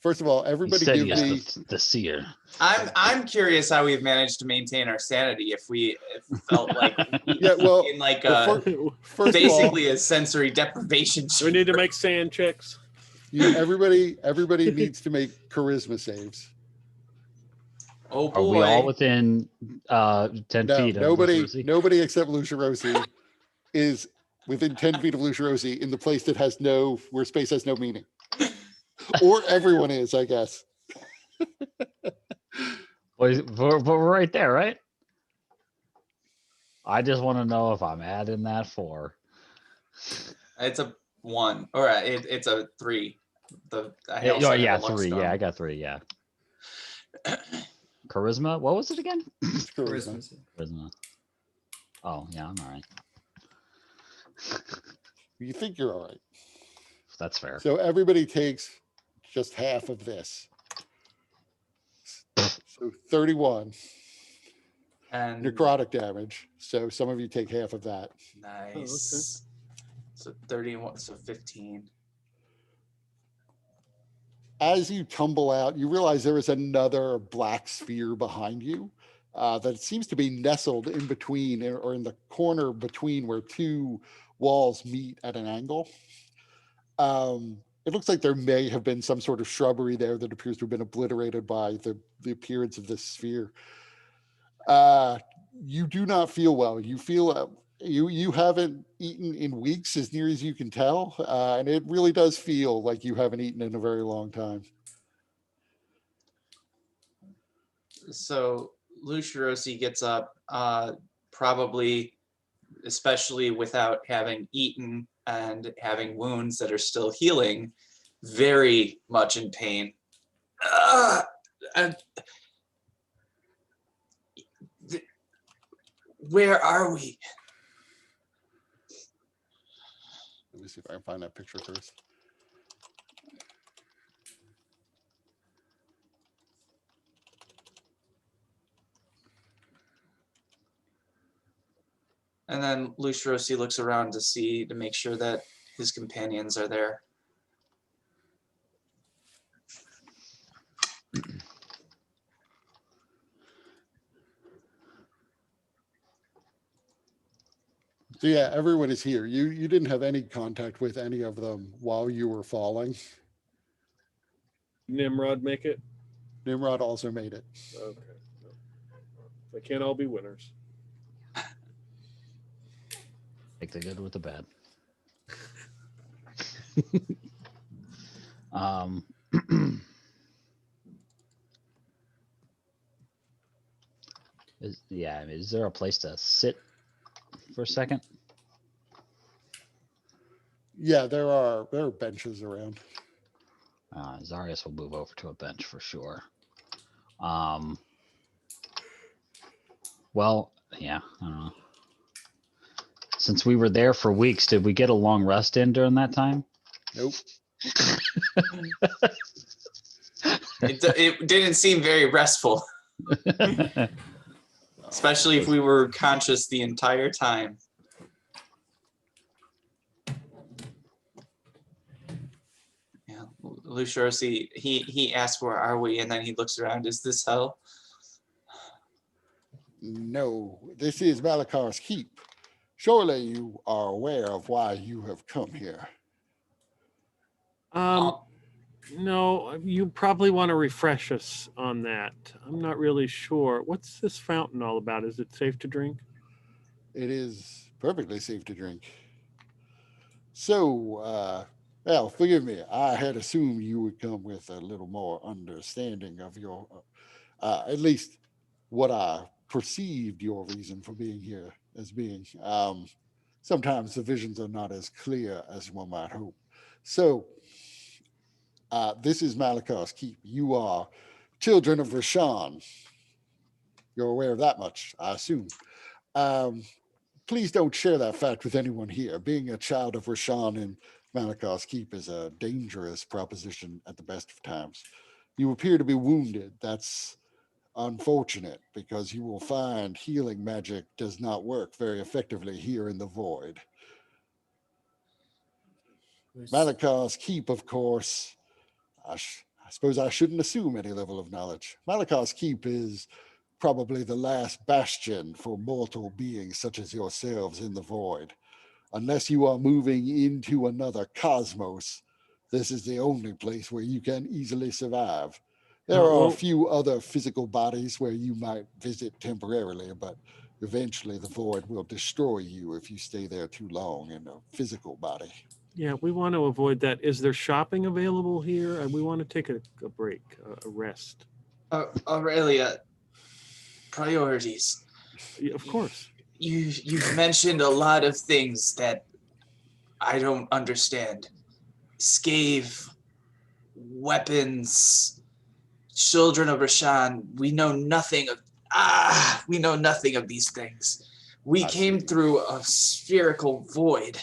First of all, He everybody said give he me. is the seer. I'm curious how we've managed to maintain our sanity if we felt like Yeah, well, in like First basically a sensory deprivation. We need to make sand checks. everybody needs to make charisma saves. Oh Are we all boy. within 10 No, feet of nobody except Lucia Rossi is within 10 feet of Lucia Rossi in the place that has where space has no meaning. Or everyone is, I guess. But we're right there, right? I just want to know if I'm adding that 4. It's a 1 or it's a 3. I Oh also have yeah, a luck 3. stone. Yeah, I got 3. Yeah. Charisma. What was it again? It's charisma. Christmas. Charisma. Oh yeah, I'm all right. You think you're all right. That's fair. So everybody takes just half of this. So 31 And necrotic damage. So some of you take half of that. nice. So 31, so 15. As you tumble out, you realize there is another black sphere behind you that seems to be nestled in between or in the corner between where 2 walls meet at an angle. It looks like there may have been some sort of shrubbery there that appears to have been obliterated by the appearance of this sphere. You do not feel well. You feel you haven't eaten in weeks, as near as you can tell, and it really does feel like you haven't eaten in a very long time. So Lucia Rossi gets up, probably, especially without having eaten and having wounds that are still healing, very much in pain. Where are we? Let me see if I can find that picture first. And then Lucia Rossi looks around to make sure that his companions are there. So yeah, everyone is here. You didn't have any contact with any of them while you were falling. Nimrod make it? Nimrod also made it. Okay. They can't all be winners. Take the good with the bad. um, is there a place to sit for a second? Yeah, there are benches around. Zarius will move over to a bench for sure. Well, yeah, I don't know. Since we were there for weeks, did we get a long rest in during that time? Nope. It didn't seem very restful, especially if we were conscious the entire time. Yeah, Lucius, he asks, "Where are we?" And then he looks around. Is this hell? No, this is Malikar's keep. Surely you are aware of why you have come here. No, you probably want to refresh us on that. I'm not really sure. What's this fountain all about? Is it safe to drink? It is perfectly safe to drink. So, well, forgive me. I had assumed you would come with a little more understanding of your, at least what I perceived your reason for being here as being. Sometimes the visions are not as clear as one might hope. So, this is Malikar's keep. You are children of Rashan. You're aware of that much, I assume. Um, please don't share that fact with anyone here. Being a child of Rashan in Malikar's keep is a dangerous proposition at the best of times. You appear to be wounded. That's unfortunate because you will find healing magic does not work very effectively here in the void. Malikar's keep, of course, I suppose I shouldn't assume any level of knowledge. Malakar's Keep is probably the last bastion for mortal beings such as yourselves in the void. Unless you are moving into another cosmos, this is the only place where you can easily survive. There are a few other physical bodies where you might visit temporarily, but eventually the void will destroy you if you stay there too long in a physical body. Yeah, we want to avoid that. Is there shopping available here? And we want to take a break, a rest. Aurelia, priorities. Yeah, of course. You've mentioned a lot of things that I don't understand. Scave, weapons, children of Rashan. We know nothing of these things. We came through a spherical void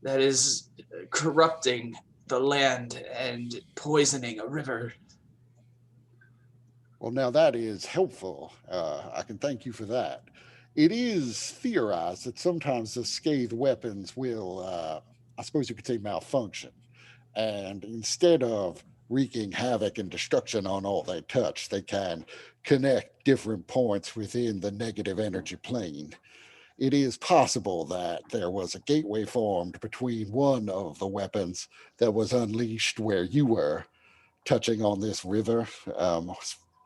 that is corrupting the land and poisoning a river. Well, now that is helpful. I can thank you for that. It is theorized that sometimes the scathed weapons will, I suppose you could say, malfunction. And instead of wreaking havoc and destruction on all they touch, they can connect different points within the negative energy plane. It is possible that there was a gateway formed between one of the weapons that was unleashed where you were, touching on this river,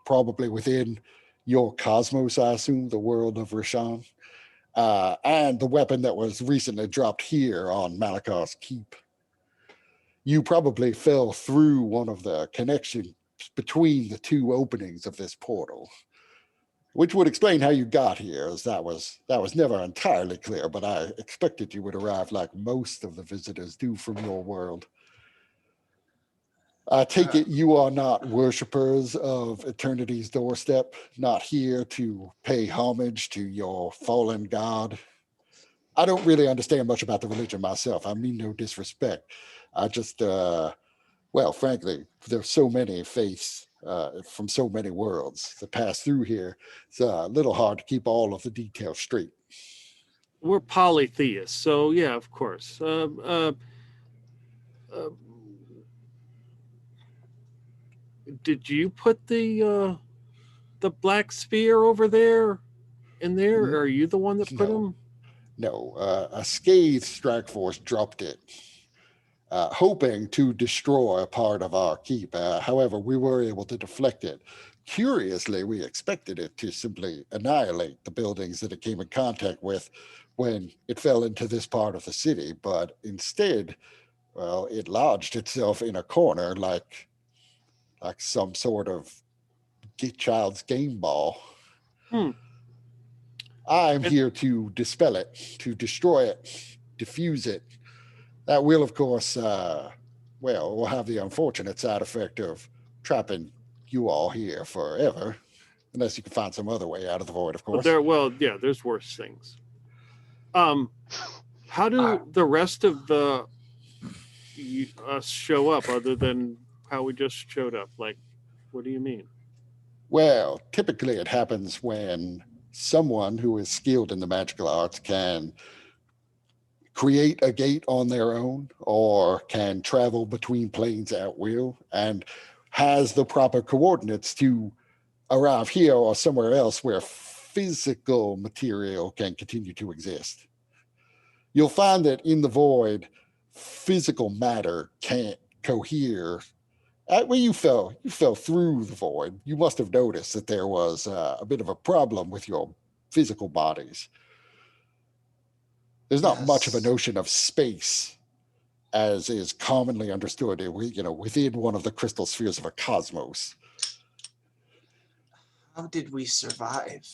probably within your cosmos, I assume, the world of Rashan, and the weapon that was recently dropped here on Malakar's Keep. You probably fell through one of the connections between the two openings of this portal, which would explain how you got here, as that was never entirely clear, but I expected you would arrive like most of the visitors do from your world. I take it you are not worshippers of eternity's doorstep, not here to pay homage to your fallen god. I don't really understand much about the religion myself. I mean no disrespect. I just, well, frankly, there's so many faiths from so many worlds that pass through here. It's a little hard to keep all of the details straight. We're polytheists, so yeah, of course. Did you put the black spear over there in there? Or are you the one that put him? No, a scathed strike force dropped it, hoping to destroy a part of our keep. However, we were able to deflect it. Curiously, we expected it to simply annihilate the buildings that it came in contact with, when it fell into this part of the city, but instead, well, it lodged itself in a corner like some sort of child's game ball. Hmm. I'm here to dispel it, to destroy it, diffuse it. That will, of course, will have the unfortunate side effect of trapping you all here forever, unless you can find some other way out of the void, of But course. there's worse things. How do the rest of the us show up other than how we just showed up? Like, what do you mean? Well, typically it happens when someone who is skilled in the magical arts can create a gate on their own or can travel between planes at will and has the proper coordinates to arrive here or somewhere else where physical material can continue to exist. You'll find that in the void, physical matter can't cohere. When you fell through the void, you must have noticed that there was a bit of a problem with your physical bodies. There's not much of a Yes. notion of space as is commonly understood, within one of the crystal spheres of a cosmos. How did we survive?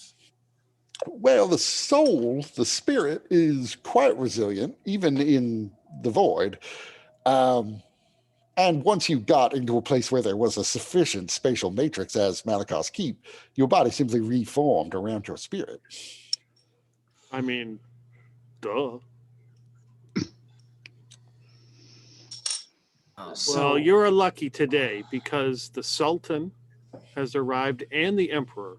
Well, the soul, the spirit, is quite resilient, even in the void. And once you got into a place where there was a sufficient spatial matrix as Malakar's Keep, your body simply reformed around your spirit. I mean, duh. So- Well, you're lucky today because the Sultan has arrived and the Emperor,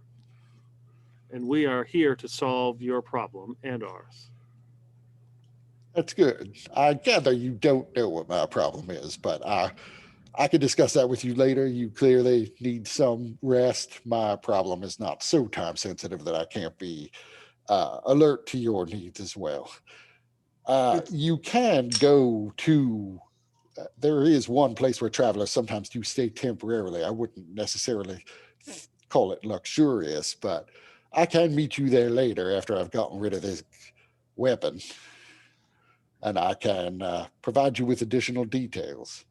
and we are here to solve your problem and ours. That's good. I gather you don't know what my problem is, but I can discuss that with you later. You clearly need some rest. My problem is not so time sensitive that I can't be alert to your needs as well. You can go to, there is one place where travelers sometimes do stay temporarily. I wouldn't necessarily call it luxurious, but I can meet you there later after I've gotten rid of this weapon. And I can provide you with additional details.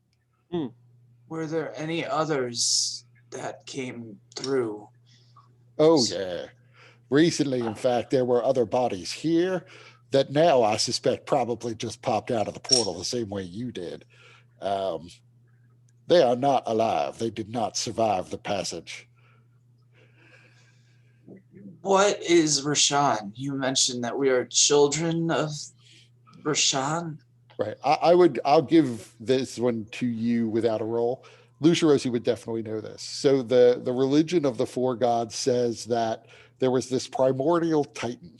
Were there any others that came through? Oh, yeah. Recently, in fact, there were other bodies here that now I suspect probably just popped out of the portal the same way you did. They are not alive. They did not survive the passage. What is Rashan? You mentioned that we are children of Rashan. Right. I'll give this one to you without a roll. Lucirosi would definitely know this. So the religion of the four gods says that there was this primordial titan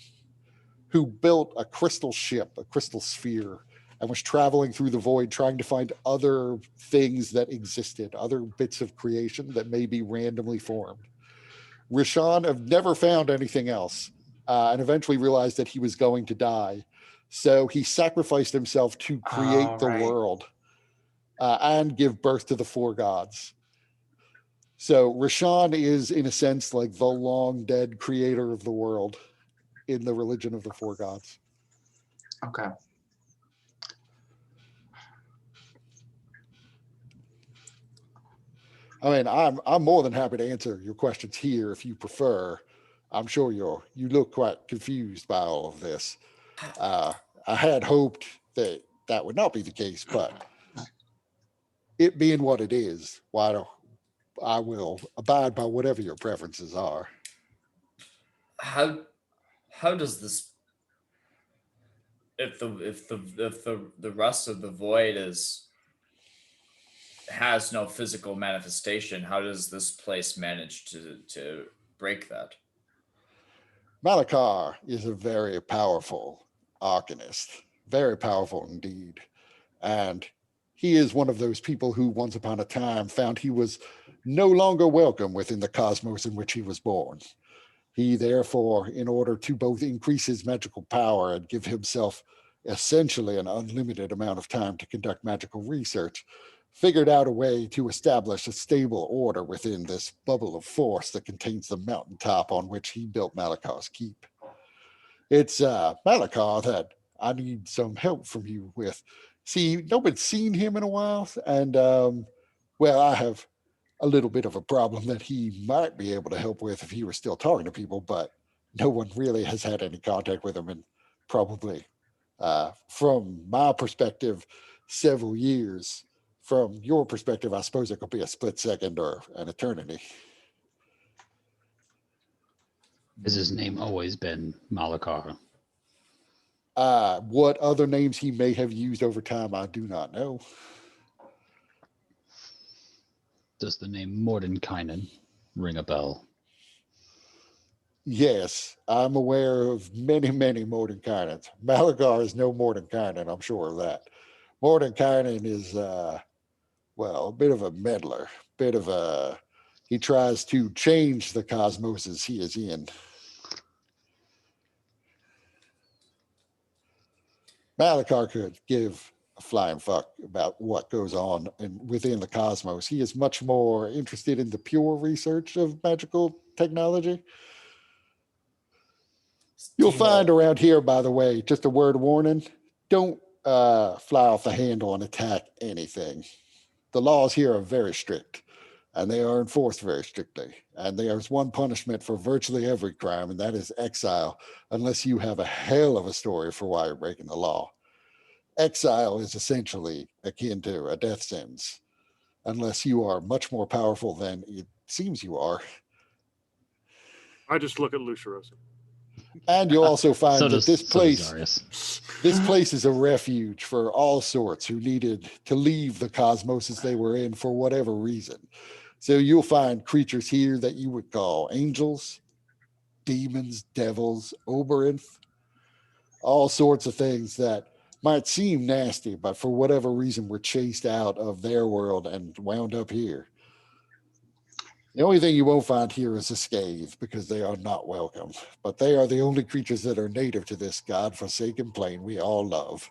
who built a crystal ship, a crystal sphere, and was traveling through the void trying to find other things that existed, other bits of creation that may be randomly formed. Rishan have never found anything else and eventually realized that he was going to die. So he sacrificed himself to create the right. world and give birth to the four gods. So Rashan is, in a sense, like the long dead creator of the world in the religion of the four gods. Okay. I mean, I'm more than happy to answer your questions here if you prefer. I'm sure you look quite confused by all of this. I had hoped that that would not be the case, but it being what it is, I will abide by whatever your preferences are. How does this, if the rest of the void has no physical manifestation, how does this place manage to break that? Malikar is a very powerful arcanist, very powerful indeed. And he is one of those people who once upon a time found he was no longer welcome within the cosmos in which he was born. He therefore, in order to both increase his magical power and give himself essentially an unlimited amount of time to conduct magical research, figured out a way to establish a stable order within this bubble of force that contains the mountaintop on which he built Malakar's Keep. It's Malikar that I need some help from you with. See, nobody's seen him in a while, and well, I have a little bit of a problem that he might be able to help with if he were still talking to people, but no one really has had any contact with him in probably, from my perspective, several years. From your perspective, I suppose it could be a split second or an eternity. Has his name always been Malikar? What other names he may have used over time, I do not know. Does the name Mordenkainen ring a bell? Yes, I'm aware of many, many Mordenkainens. Malagar is no Mordenkainen, I'm sure of that. Mordenkainen is, well, a bit of a meddler, bit of a, he tries to change the cosmoses he is in. Malikar could give a flying fuck about what goes on within the cosmos. He is much more interested in the pure research of magical technology. You'll find around here, by the way, just a word of warning, don't fly off the handle and attack anything. The laws here are very strict, and they are enforced very strictly. And there's one punishment for virtually every crime, and that is exile, unless you have a hell of a story for why you're breaking the law. Exile is essentially akin to a death sentence, unless you are much more powerful than it seems you are. I just look at Lucharosa. And you'll also find So that does this so does place, Darius. this place is a refuge for all sorts who needed to leave the cosmos as they were in for whatever reason. So you'll find creatures here that you would call angels, demons, devils, Oberonth, all sorts of things that might seem nasty, but for whatever reason were chased out of their world and wound up here. The only thing you won't find here is a scathe because they are not welcome, but they are the only creatures that are native to this god-forsaken plane we all love.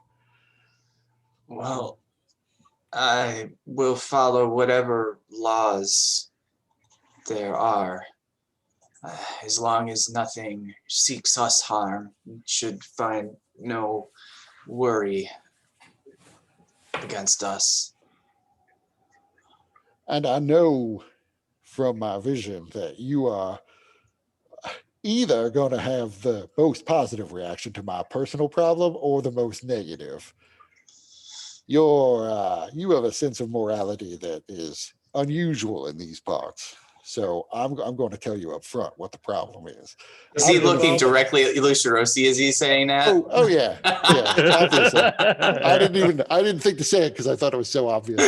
Well, I will follow whatever laws there are. As long as nothing seeks us harm, should find no worry against us. And I know from my vision that you are either going to have the most positive reaction to my personal problem or the most negative. You have a sense of morality that is unusual in these parts. So I'm going to tell you up front what the problem is. Is he I'm gonna- looking directly at Lucharosi? Is he saying that? Oh yeah, obviously. I didn't think to say it because I thought it was so obvious.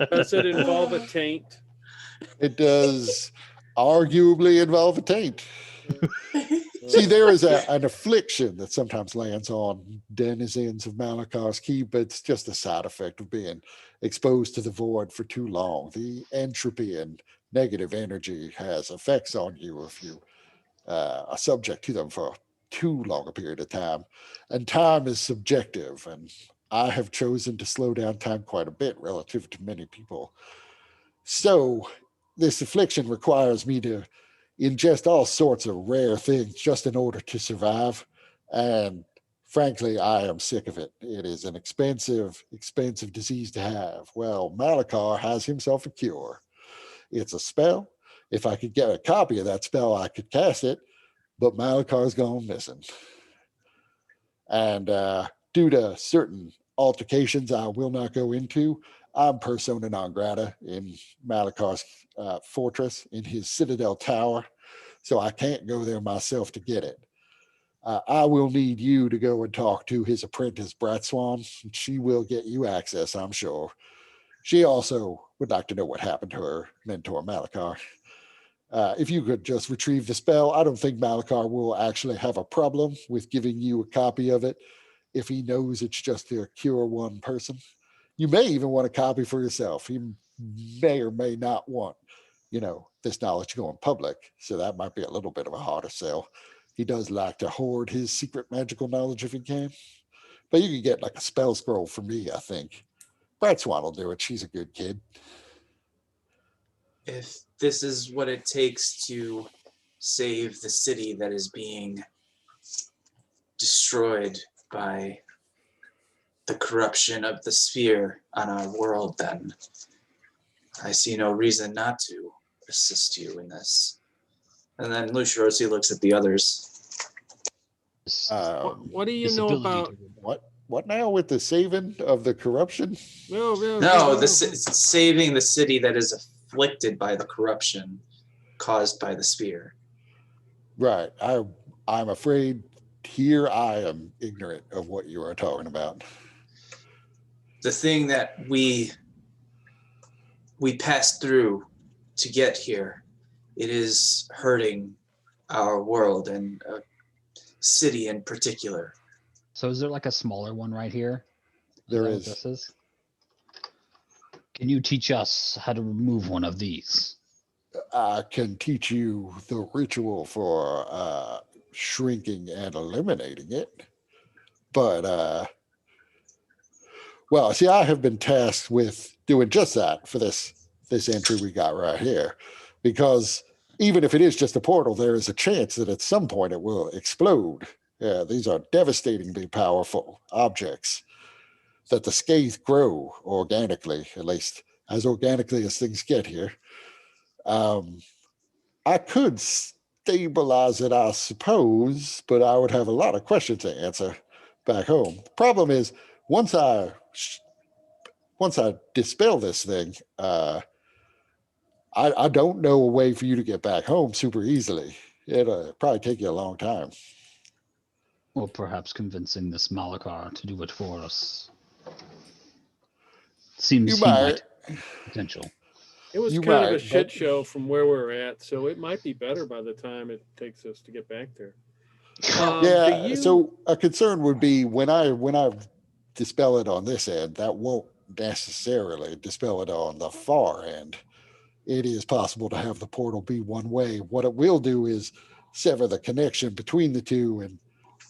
Does it involve a taint? It does arguably involve a taint. See, there is an affliction that sometimes lands on denizens of Malakar's Keep, but it's just a side effect of being exposed to the void for too long. The entropy and negative energy has effects on you if you are subject to them for too long a period of time. And time is subjective, and I have chosen to slow down time quite a bit relative to many people. So this affliction requires me to ingest all sorts of rare things just in order to survive. And frankly, I am sick of it. It is an expensive, expensive disease to have. Well, Malikar has himself a cure. It's a spell. If I could get a copy of that spell, I could cast it, but Malikar's gone missing. And due to certain altercations I will not go into, I'm persona non grata in Malikar's fortress, in his citadel tower, so I can't go there myself to get it. I will need you to go and talk to his apprentice, Bratswan. She will get you access, I'm sure. She also would like to know what happened to her mentor, Malikar. If you could just retrieve the spell, I don't think Malikar will actually have a problem with giving you a copy of it if he knows it's just to cure one person. You may even want a copy for yourself. You may or may not want, this knowledge going public. So that might be a little bit of a harder sell. He does like to hoard his secret magical knowledge if he can. But you can get like a spell scroll from me, I think. Bratswan will do it. She's a good kid. If this is what it takes to save the city that is being destroyed by the corruption of the sphere on our world, then I see no reason not to assist you in this. And then Lucirosi looks at the others. This- What do you this know ability about? to- What now with the saving of the corruption? No, saving the city that is afflicted by the corruption caused by the sphere. Right. I'm afraid here I am ignorant of what you are talking about. The thing that we passed through to get here, it is hurting our world and a city in particular. So is there like a smaller one right here? There that what is. this is? Can you teach us how to remove one of these? I can teach you the ritual for shrinking and eliminating it. But well, see, I have been tasked with doing just that for this entry we got right here, because even if it is just a portal, there is a chance that at some point it will explode. Yeah, these are devastatingly powerful objects that the scathe grow organically, at least as organically as things get here. I could stabilize it, I suppose, but I would have a lot of questions to answer back home. The problem is, once I dispel this thing, I don't know a way for you to get back home super easily. It'll probably take you a long time. Or perhaps convincing this Malikar to do it for us. Seems You he might might. have potential. It was You kind of a might, shit but- show from where we're at, so it might be better by the time it takes us to get back there. Yeah. do you- So a concern would be when I dispel it on this end, that won't necessarily dispel it on the far end. It is possible to have the portal be one way. What it will do is sever the connection between the two, and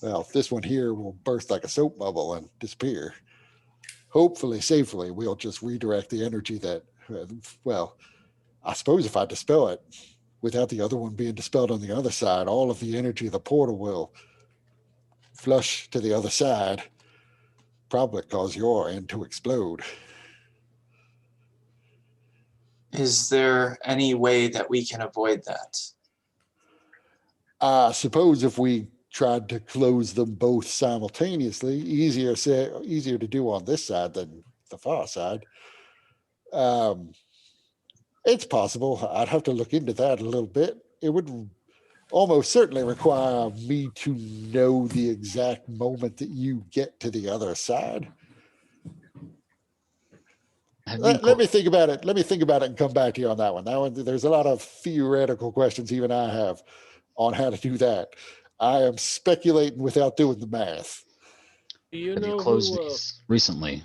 well, this one here will burst like a soap bubble and disappear. Hopefully, safely, we'll just redirect the energy that, well, I suppose if I dispel it without the other one being dispelled on the other side, all of the energy of the portal will flush to the other side, probably cause your end to explode. Is there any way that we can avoid that? I suppose if we tried to close them both simultaneously, easier to do on this side than the far side. It's possible. I'd have to look into that a little bit. It would almost certainly require me to know the exact moment that you get to the other side. Let me think about it. Let me think about it and come back to you on that one. That one, there's a lot of theoretical questions even I have on how to do that. I am speculating without doing the math. Do you Have know you closed who? these recently?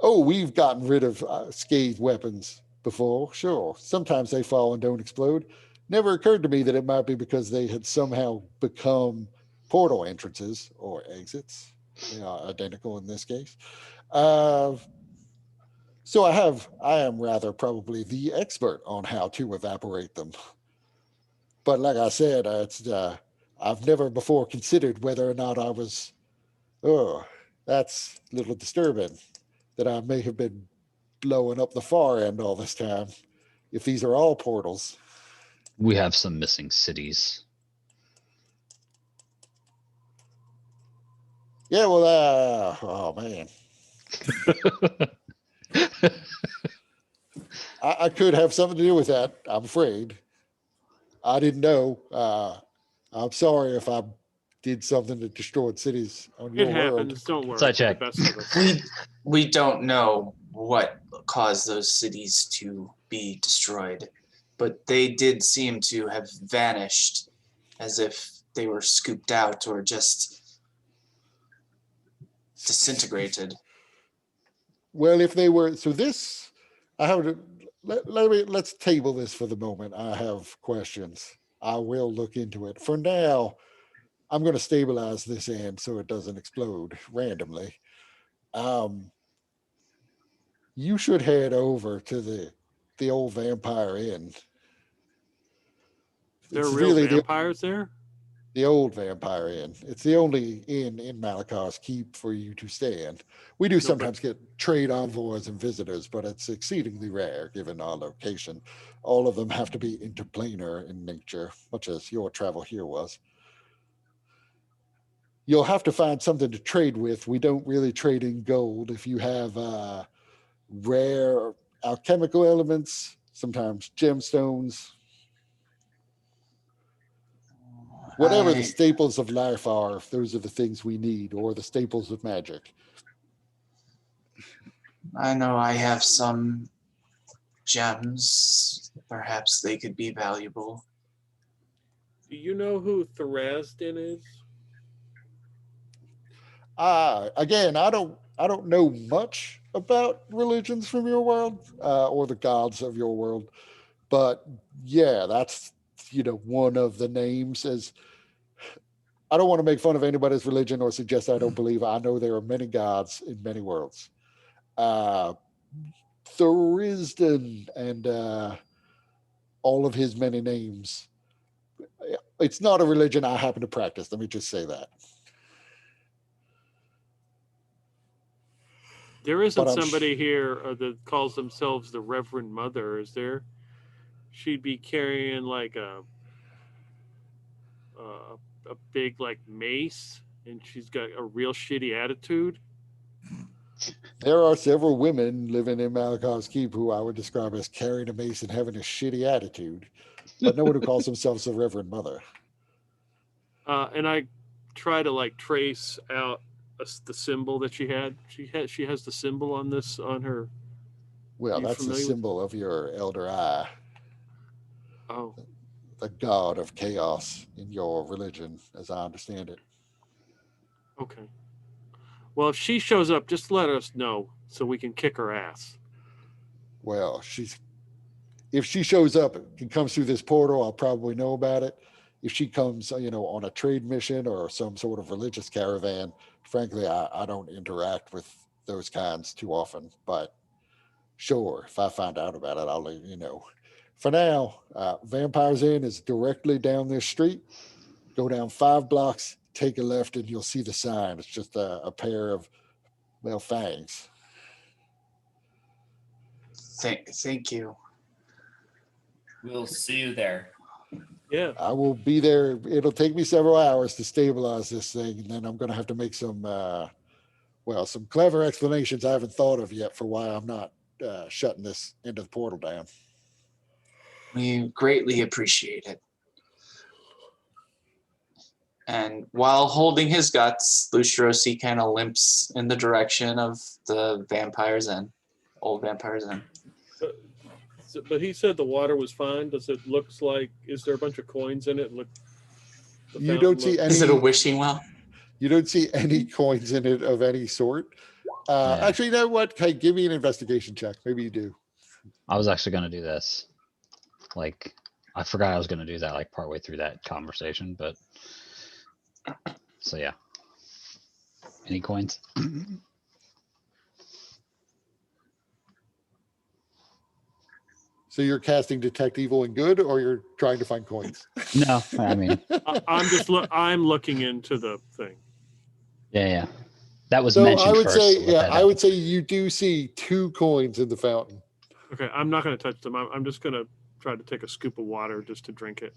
Oh, we've gotten rid of scathed weapons before. Sure. Sometimes they fall and don't explode. Never occurred to me that it might be because they had somehow become portal entrances or exits. They are identical in this case. So I am rather probably the expert on how to evaporate them. But like I said, I've never before considered whether or not I was, oh, that's a little disturbing that I may have been blowing up the far end all this time. If these are all portals. We have some missing cities. Yeah, well, oh man. I could have something to do with that, I'm afraid. I didn't know. I'm sorry if I did something that destroyed cities on your It world. happens. Don't worry. Side for the check. best of us. We don't know what caused those cities to be destroyed, but they did seem to have vanished as if they were scooped out or just disintegrated. Well, if they were, so this, I have to, let's table this for the moment. I have questions. I will look into it. For now, I'm going to stabilize this end so it doesn't explode randomly. You should head over to the old Vampire Inn. There are It's real really vampires there? the old vampire inn. It's the only inn in Malakar's keep for you to stay in. We do sometimes get trade envoys and visitors, but it's exceedingly rare given our location. All of them have to be interplanar in nature, much as your travel here was. You'll have to find something to trade with. We don't really trade in gold. If you have rare alchemical elements, sometimes gemstones, whatever the I, staples of life are, if those are the things we need, or the staples of magic. I know I have some gems. Perhaps they could be valuable. Do you know who Thrasden is? Again, I don't know much about religions from your world or the gods of your world, but yeah, that's one of the names. As I don't want to make fun of anybody's religion or suggest I don't believe. I know there are many gods in many worlds. Uh, Thurisden and all of his many names. It's not a religion I happen to practice. Let me just say that. There isn't But somebody here that calls themselves the Reverend Mother, is there? She'd be carrying like a big like mace, and she's got a real shitty attitude. There are several women living in Malachi's Keep who I would describe as carrying a mace and having a shitty attitude, but no one who calls themselves the Reverend Mother. And I try to like trace out the symbol that she had. She has the symbol on her. Well, You that's the familiar with symbol of your elder eye, Oh, the god of chaos in your religion, as I understand it. okay. Well, if she shows up, just let us know so we can kick her ass. Well, if she shows up and comes through this portal, I'll probably know about it. If she comes, on a trade mission or some sort of religious caravan, frankly, I don't interact with those kinds too often. But sure, if I find out about it, I'll let you know. For now, Vampires Inn is directly down this street. Go down 5 blocks, take a left, and you'll see the sign. It's just a pair of, fangs. Thank you. We'll see you there. Yeah. I will be there. It'll take me several hours to stabilize this thing, and then I'm going to have to make some clever explanations I haven't thought of yet for why I'm not shutting this end of the portal down. We greatly appreciate it. And while holding his guts, Lucirosi kind of limps in the direction of the Vampires Inn, old Vampires Inn. But he said the water was fine. Does it looks like? Is there a bunch of coins in it? You don't see any. Is it a wishing well? You don't see any coins in it of any sort. Actually, you know what? Hey, give me an investigation check. Maybe you do. I was actually going to do this. Like, I forgot I was going to do that like partway through that conversation, but so yeah. Any coins? So you're casting detect evil and good, or you're trying to find coins? No, I mean, I'm looking into the thing. yeah. That was So mentioned I would first. say, so let that I would happen. say you do see 2 coins in the fountain. Okay, I'm not going to touch them. I'm just going to try to take a scoop of water just to drink it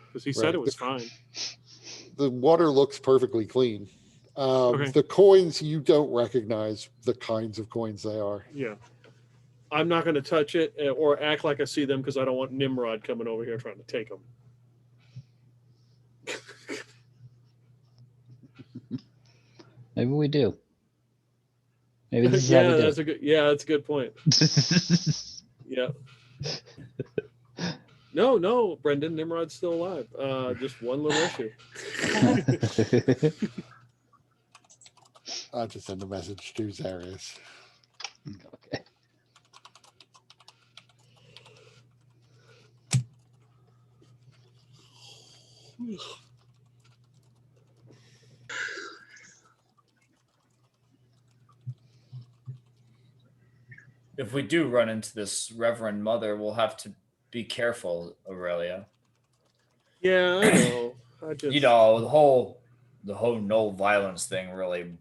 because he said Right. it was fine. The water looks perfectly clean. Okay. The coins, you don't recognize the kinds of coins they are. Yeah. I'm not going to touch it or act like I see them because I don't want Nimrod coming over here trying to take them. Maybe we do. Maybe this is how we do that's a good point. Yeah. No, Brendan, Nimrod's still alive. Just one little issue. it. I'll just send a message to Zarius. Okay. If we do run into this Reverend Mother, we'll have to be careful, Aurelia. Yeah, I know. I just You know, the whole no violence thing really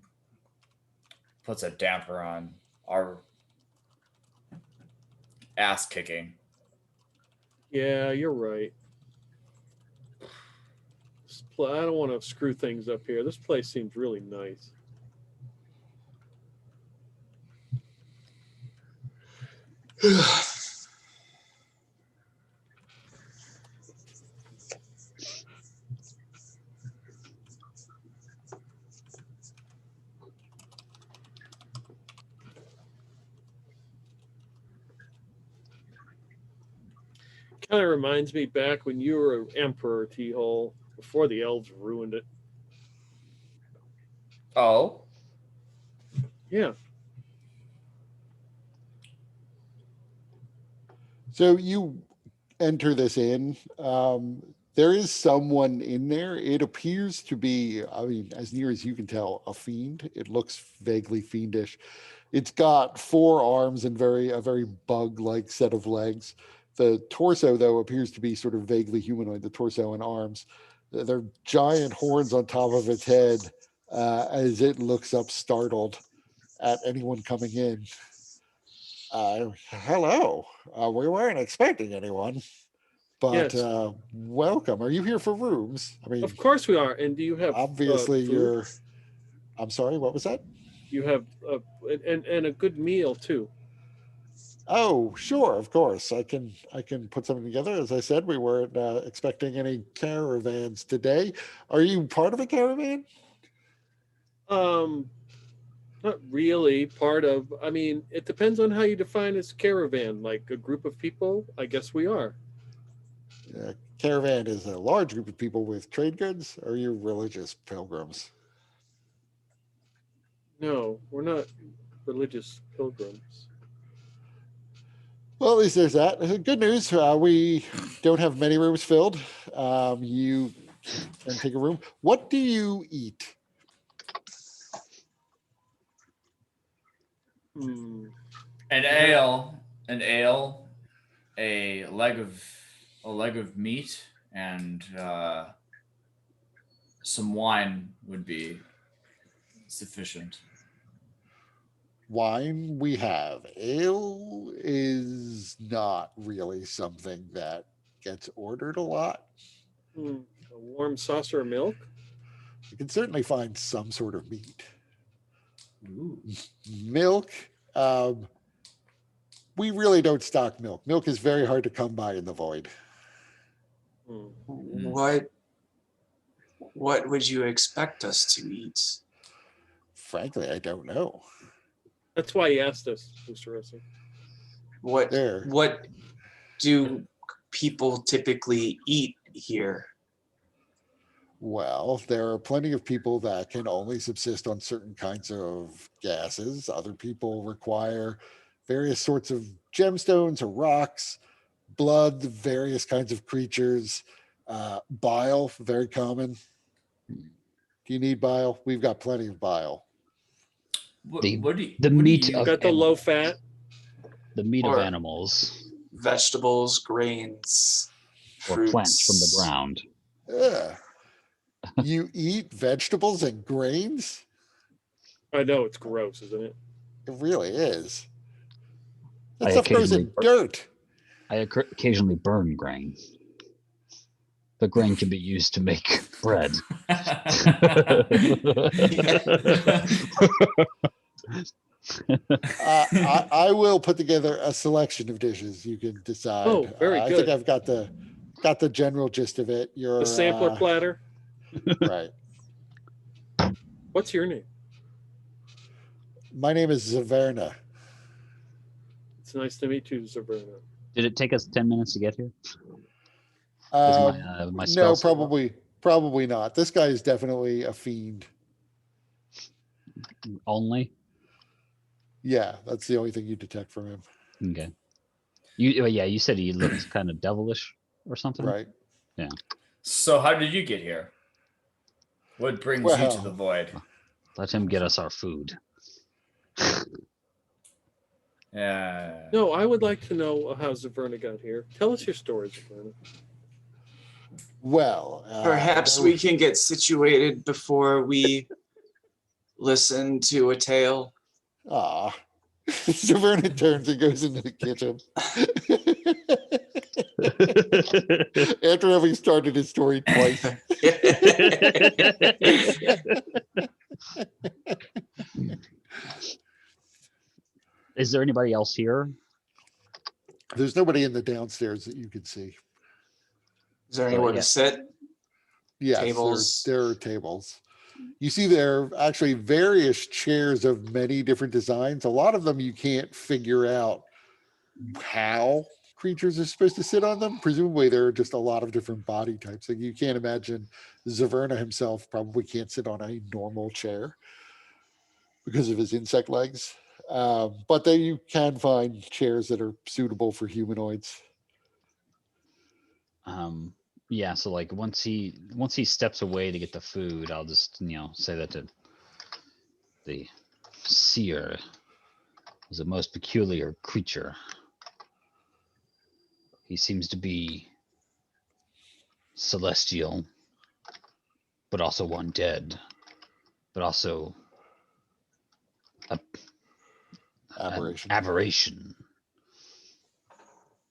puts a damper on our ass kicking. yeah, you're right. I don't want to screw things up here. This place seems really nice. Kind of reminds me back when you were emperor, T-Hole, before the elves ruined it. Oh, Yeah. So you enter this inn. There is someone in there. It appears to be, I mean, as near as you can tell, a fiend. It looks vaguely fiendish. It's got 4 arms and a very bug-like set of legs. The torso, though, appears to be sort of vaguely humanoid. The torso and arms. They're giant horns on top of its head, as it looks up startled at anyone coming in. Hello. We weren't expecting anyone, but Yes. welcome. Are you here for rooms? I mean, Of course we are. And do you have obviously food? I'm sorry, what was that? You have and a good meal too. Oh, sure, of course. I can put something together. As I said, we weren't expecting any caravans today. Are you part of a caravan? Um, Not really part of. I mean, it depends on how you define as caravan. Like a group of people, I guess we are. Caravan is a large group of people with trade goods. Or are you religious pilgrims? No, we're not religious pilgrims. Well, at least there's that. Good news. We don't have many rooms filled. You can take a room. What do you eat? Hmm. an ale, an ale, a leg of meat, and some wine would be sufficient. Wine we have. Ale is not really something that gets ordered a lot. Hmm. A warm saucer of milk. You can certainly find some sort of meat. Ooh. Milk, um, we really don't stock milk. Milk is very hard to come by in the void. Hmm. What would you expect us to eat? Frankly, I don't know. That's why he asked us, Mr. Russell. There. What do people typically eat here? Well, there are plenty of people that can only subsist on certain kinds of gases. Other people require various sorts of gemstones or rocks, blood, various kinds of creatures, bile, very common. Do you need bile? We've got plenty of bile. The What do you, the what do meat you of Got the low fat. the meat of Or- animals Vegetables, grains, or fruits. plants from the ground. Ugh. You eat vegetables and grains? I know it's gross, isn't it? It really is. That I stuff grows in dirt. I occasionally burn grain. The grain can be used to make bread. I will put together a selection of dishes. You can decide. Oh, very I think good. I've got the general gist of it. You're The sampler platter. right. What's your name? My name is Zaverna. It's nice to meet you, Zaberna. Did it take us 10 minutes to get here? My No, spell still up? probably not. This guy is definitely a fiend. Only? Yeah, that's the only thing you detect from him. Okay. You said he looked kind of devilish or something? Right. So how did you get here? What brings you to the Well, void? Let him get us our food. Yeah. No, I would like to know how Zaverna got here. Tell us your story, Zaverna. Well, Perhaps we can get situated before we listen to a tale. Ah, so Vernon turns and goes into the kitchen. After having started his story twice. Is there anybody else here? There's nobody in the downstairs that you can see. Is there anywhere yeah. to sit? Yes, Tables. there are tables. You see there are actually various chairs of many different designs. A lot of them you can't figure out how creatures are supposed to sit on them. Presumably there are just a lot of different body types. Like you can't imagine Zaverna himself probably can't sit on a normal chair because of his insect legs. But then you can find chairs that are suitable for humanoids. Yeah, so like once he steps away to get the food, I'll just say that to the seer is a most peculiar creature. He seems to be celestial, but also undead, but also a Aberration. aberration.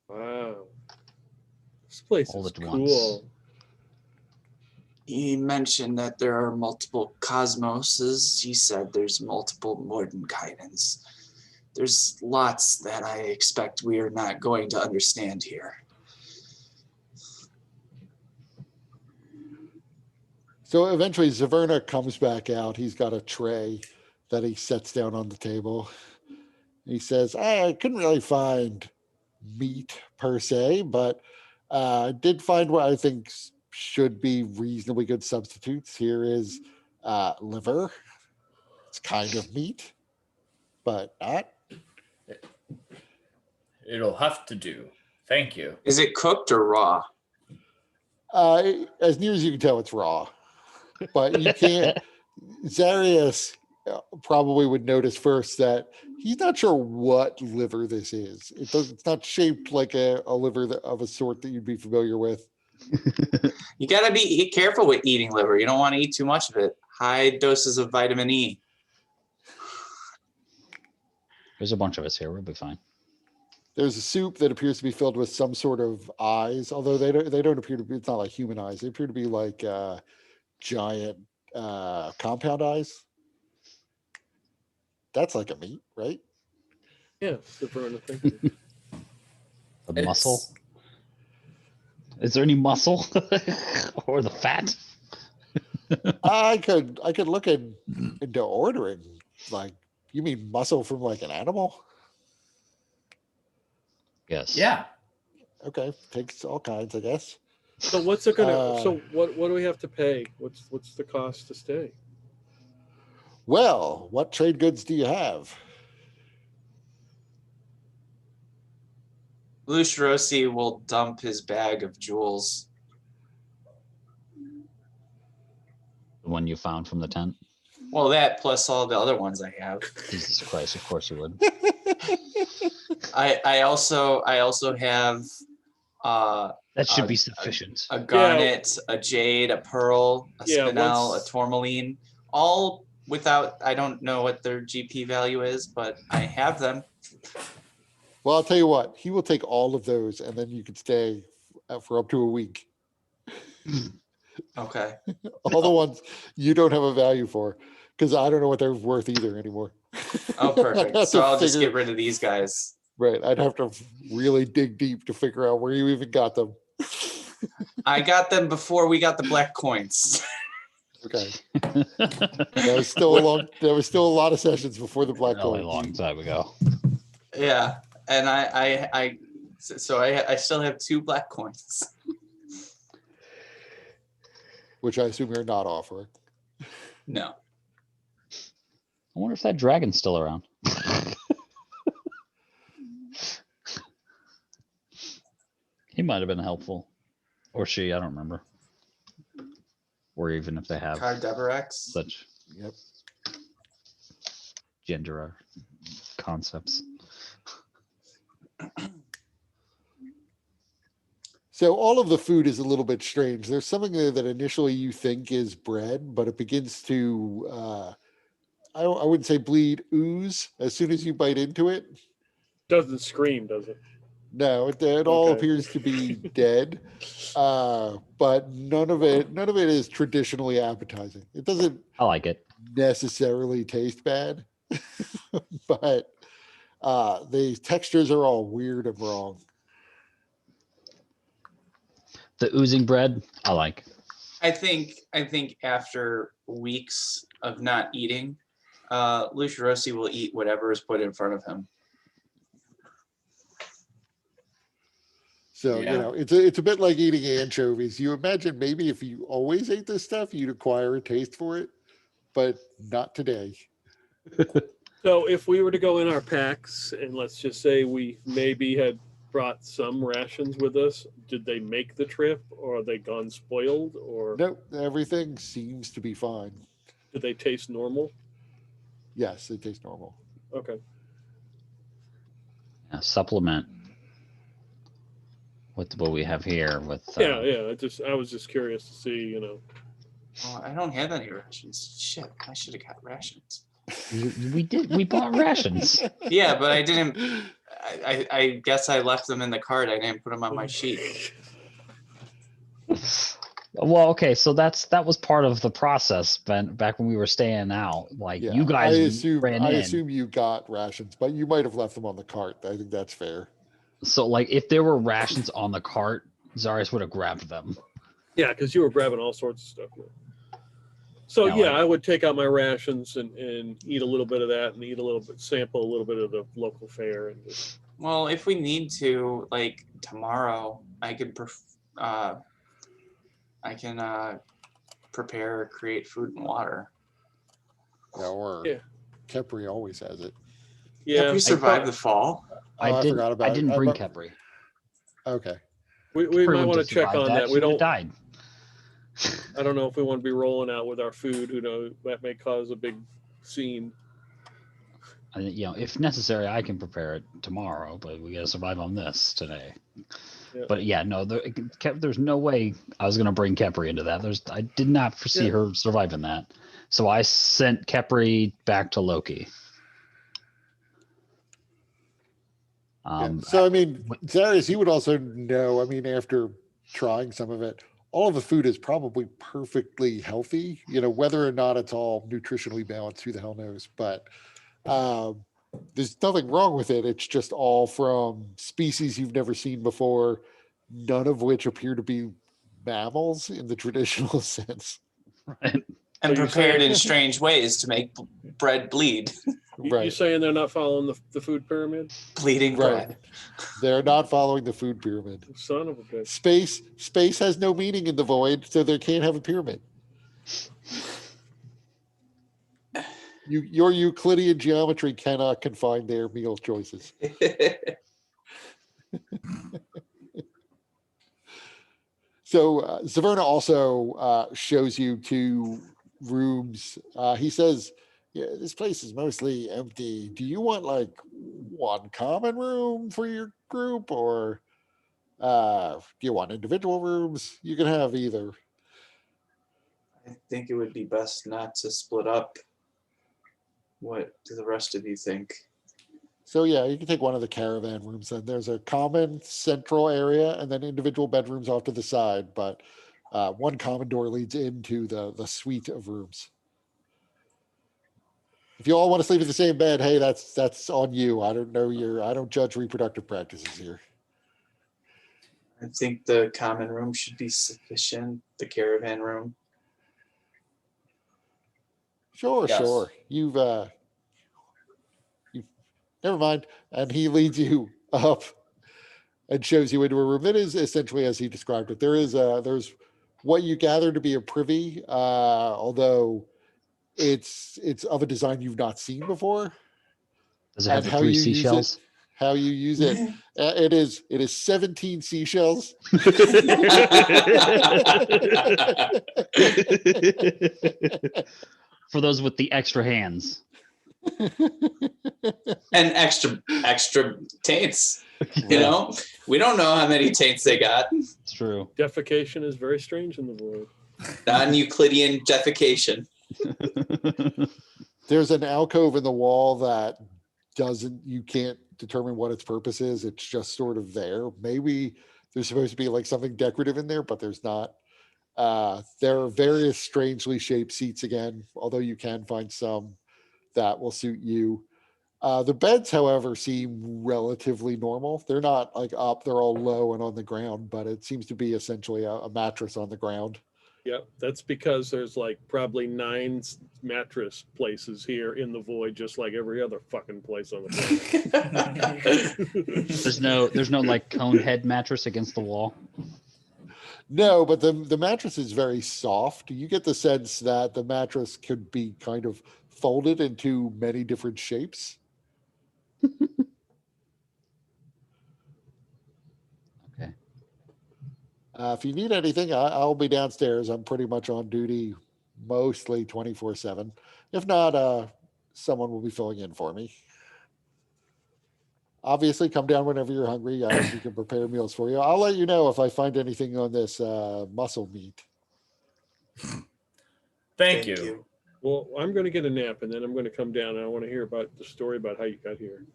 Wow. This place All is at once. cool. He mentioned that there are multiple cosmoses. He said there's multiple Mordenkainens. There's lots that I expect we are not going to understand here. So eventually Zaverna comes back out. He's got a tray that he sets down on the table. He says, I couldn't really find meat per se, but I did find what I think should be reasonably good substitutes. Here is liver. It's kind of meat, but not. It'll have to do. Thank you. Is it cooked or raw? As near as you can tell, it's raw. But you can't. Zarius probably would notice first that he's not sure what liver this is. It's not shaped like a liver of a sort that you'd be familiar with. You gotta be careful with eating liver. You don't want to eat too much of it. High doses of vitamin E. There's a bunch of us here. We'll be fine. There's a soup that appears to be filled with some sort of eyes, although they don't appear to be. It's not like human eyes. They appear to be like giant compound eyes. That's like a meat, right? Yeah, the Verona thing. The muscle. Is there any muscle or the fat? I could look into ordering. Like, you mean muscle from like an animal? Yes. Yeah. Okay, takes all kinds, I guess. So what's it gonna? So what do we have to pay? What's the cost to stay? Well, what trade goods do you have? Lustrosi will dump his bag of jewels. The one you found from the tent. Well, that plus all the other ones I have. Jesus Christ! Of course you would. I also have That should be sufficient. a garnet, a jade, a pearl, a Yeah, spinel, a what's- tourmaline, all without, I don't know what their GP value is, but I have them. Well, I'll tell you what. He will take all of those, and then you could stay for up to a week. Okay. All the ones you don't have a value for, because I don't know what they're worth either anymore. Oh, I'd perfect. have So to I'll just figure- get rid of these guys. Right, I'd have to really dig deep to figure out where you even got them. I got them before we got the black coins. Okay, there was still a lot of sessions before the black Really gold. long time ago. Yeah. And I still have 2 black coins. Which I assume you're not offering. No. I wonder if that dragon's still around. He might have been helpful, or she. I don't remember. Or even if they have Cardeberex. such Yep. gender concepts. So all of the food is a little bit strange. There's something there that initially you think is bread, but it begins to, I wouldn't say bleed, ooze as soon as you bite into it. Doesn't scream, does it? No, it all Okay. appears to be dead, but none of it is traditionally appetizing. It doesn't I like it. necessarily taste bad, but the textures are all weird and wrong. The oozing bread, I like. I think after weeks of not eating, Lucirosi will eat whatever is put in front of him. So Yeah. it's a bit like eating anchovies. You imagine maybe if you always ate this stuff, you'd acquire a taste for it, but not today. So if we were to go in our packs, and let's just say we maybe had brought some rations with us, did they make the trip, or are they gone spoiled, or Nope, everything seems to be fine. did they taste normal? Yes, it tastes normal. Okay. Supplement with what we have here with Yeah. I was just curious to see, Oh, I don't have any rations. Shit, I should have got rations. we bought rations. Yeah, but I didn't. I guess I left them in the cart. I didn't put them on my sheet. Well, okay, so that was part of the process back when we were staying out. Like Yeah, you guys I ran in. assume you got rations, but you might have left them on the cart. I think that's fair. So like if there were rations on the cart, Zarius would have grabbed them. Yeah, because you were grabbing all sorts of stuff. So Yeah, yeah, like- I would take out my rations and eat a little bit of that, and sample a little bit of the local fare, and just Well, if we need to, like tomorrow, I can prepare, create food and water. Yeah, or Yeah. Kepri always has it. yeah, Have we survived the fall? Oh, I forgot about I it. didn't bring Kepri. Okay. we Kepri might wouldn't want have to check survived on that. She We would've don't. died. I don't know if we want to be rolling out with our food. Who knows? That may cause a big scene. If necessary, I can prepare it tomorrow, but we gotta survive on this today. Yeah. But yeah, no, there's no way I was gonna bring Kepri into that. I did not foresee Yeah. her surviving that, so I sent Kepri back to Loki. Yeah. So I mean, Zarius, you would also know. I mean, after trying some of it, all of the food is probably perfectly healthy. Whether or not it's all nutritionally balanced, who the hell knows? But there's nothing wrong with it. It's just all from species you've never seen before, none of which appear to be mammals in the traditional sense. Right. And So you're prepared saying- in strange ways to make bread bleed. You Right. saying they're not following the food pyramid? Bleeding Right. bread. They're not following the food pyramid. Son of a bitch. Space has no meaning in the void, so they can't have a pyramid. Your Euclidean geometry cannot confine their meal choices. So Zaverna also shows you two rooms. He says, "Yeah, this place is mostly empty. Do you want like one common room for your group, or do you want individual rooms? You can have either." I think it would be best not to split up. What do the rest of you think? So yeah, you can take one of the caravan rooms. And there's a common central area, and then individual bedrooms off to the side. But one common door leads into the suite of rooms. If you all want to sleep in the same bed, hey, that's on you. I don't judge reproductive practices here. I think the common room should be sufficient. The caravan room. Sure, Yes. sure. You've never mind. And he leads you up and shows you into a room that is essentially as he described it. There's what you gather to be a privy, although it's of a design you've not seen before. Does it have And the how 3 you use it. seashells? How you use it. It is 17 seashells. For those with the extra hands. And extra taints. You know, we don't know how many taints they got. It's true. Defecation is very strange in the void. Non-Euclidean defecation. There's an alcove in the wall that you can't determine what its purpose is. It's just sort of there. Maybe there's supposed to be like something decorative in there, but there's not. There are various strangely shaped seats again, although you can find some that will suit you. The beds, however, seem relatively normal. They're not like up, they're all low and on the ground, but it seems to be essentially a mattress on the ground. Yep, that's because there's like probably 9 mattress places here in the void, just like every other fucking place on the planet. There's no like cone head mattress against the wall. No, but the mattress is very soft. You get the sense that the mattress could be kind of folded into many different shapes. Okay. If you need anything, I'll be downstairs. I'm pretty much on duty mostly 24/7. If not, someone will be filling in for me. Obviously, come down whenever you're hungry. We can prepare meals for you. I'll let you know if I find anything on this muscle meat. Thank you. Well, I'm going to get a nap, and then I'm going to come down, and I want to hear about the story about how you got here.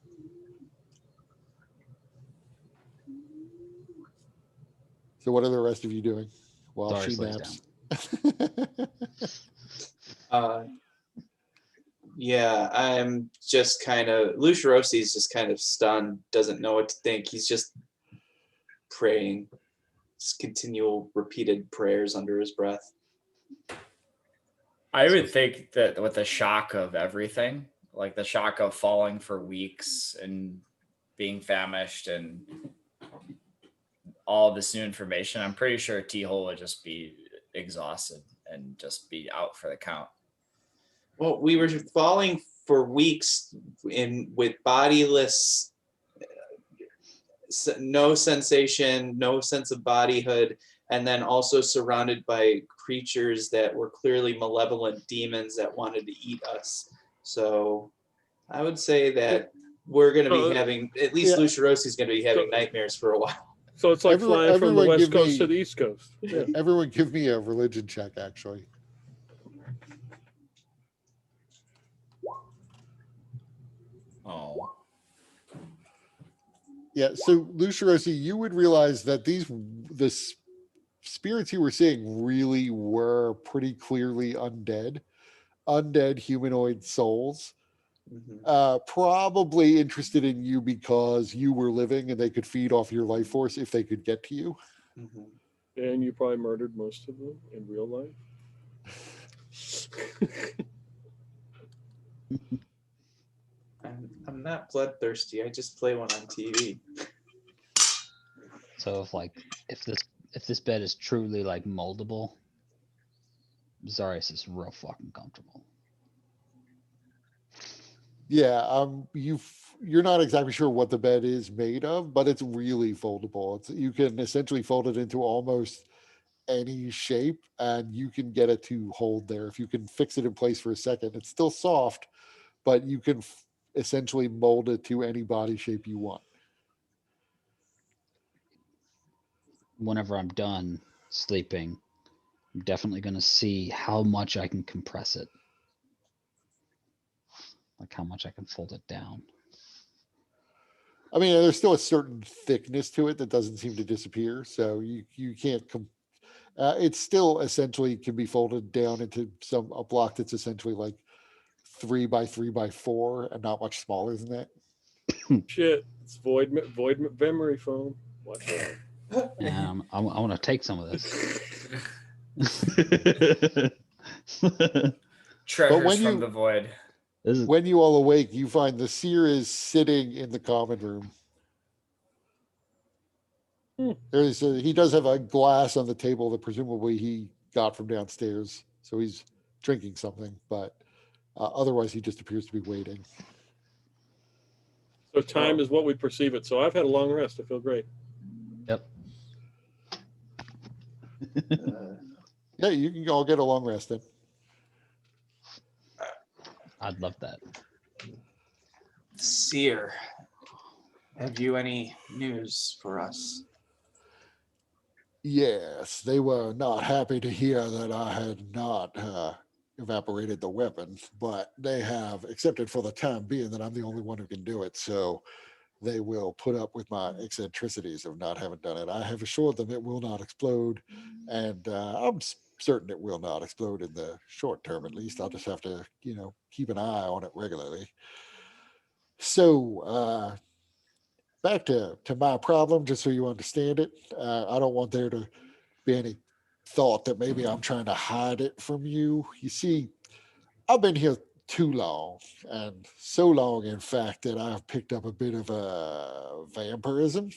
So what are the rest of you doing while Doris she lays naps? Yeah, I'm just kind of, Luciorosi's just kind of stunned, doesn't know what to think. He's just praying, just continual repeated prayers under his breath. I would think that with the shock of everything, like the shock of falling for weeks and being famished and all this new information, I'm pretty sure T-Hole would just be exhausted and just be out for the count. Well, we were falling for weeks with bodiless, no sensation, no sense of bodyhood, and then also surrounded by creatures that were clearly malevolent demons that wanted to eat us. So I would say that we're going to be having, at least Luciorosi's going to be having nightmares for a while. So it's like flying from the West Coast to the East Coast. Yeah. Everyone give me a religion check, actually. Oh. Yeah, so Luciorosi, you would realize that the spirits you were seeing really were pretty clearly undead humanoid souls. Probably interested in you because you were living and they could feed off your life force if they could get to you. And you probably murdered most of them in real life. I'm not bloodthirsty. I just play one on TV. So if this bed is truly like moldable, Zarius is real fucking comfortable. Yeah, you're not exactly sure what the bed is made of, but it's really foldable. You can essentially fold it into almost any shape, and you can get it to hold there. If you can fix it in place for a second, it's still soft, but you can essentially mold it to any body shape you want. Whenever I'm done sleeping, I'm definitely going to see how much I can compress it. Like how much I can fold it down. I mean, there's still a certain thickness to it that doesn't seem to disappear. So you can't, it still essentially can be folded down into a block that's essentially like 3 by 3 by 4 and not much smaller than that. Shit, it's void memory foam. Watch out. And I want to take some of this. Treasures from the void. When you all awake, you find the seer is sitting in the common room. He does have a glass on the table that presumably he got from downstairs, so he's drinking something, but otherwise he just appears to be waiting. So time is what we perceive it. So I've had a long rest. I feel great. Yep. Yeah, you can all get a long rest then. I'd love that. Seer. Have you any news for us? Yes, they were not happy to hear that I had not evaporated the weapons, but they have accepted for the time being that I'm the only one who can do it. So they will put up with my eccentricities of not having done it. I have assured them it will not explode, and I'm certain it will not explode in the short term, at least. I'll just have to, keep an eye on it regularly. So, back to my problem, just so you understand it. I don't want there to be any thought that maybe I'm trying to hide it from you. You see, I've been here too long, and so long, in fact, that I've picked up a bit of a vampirism,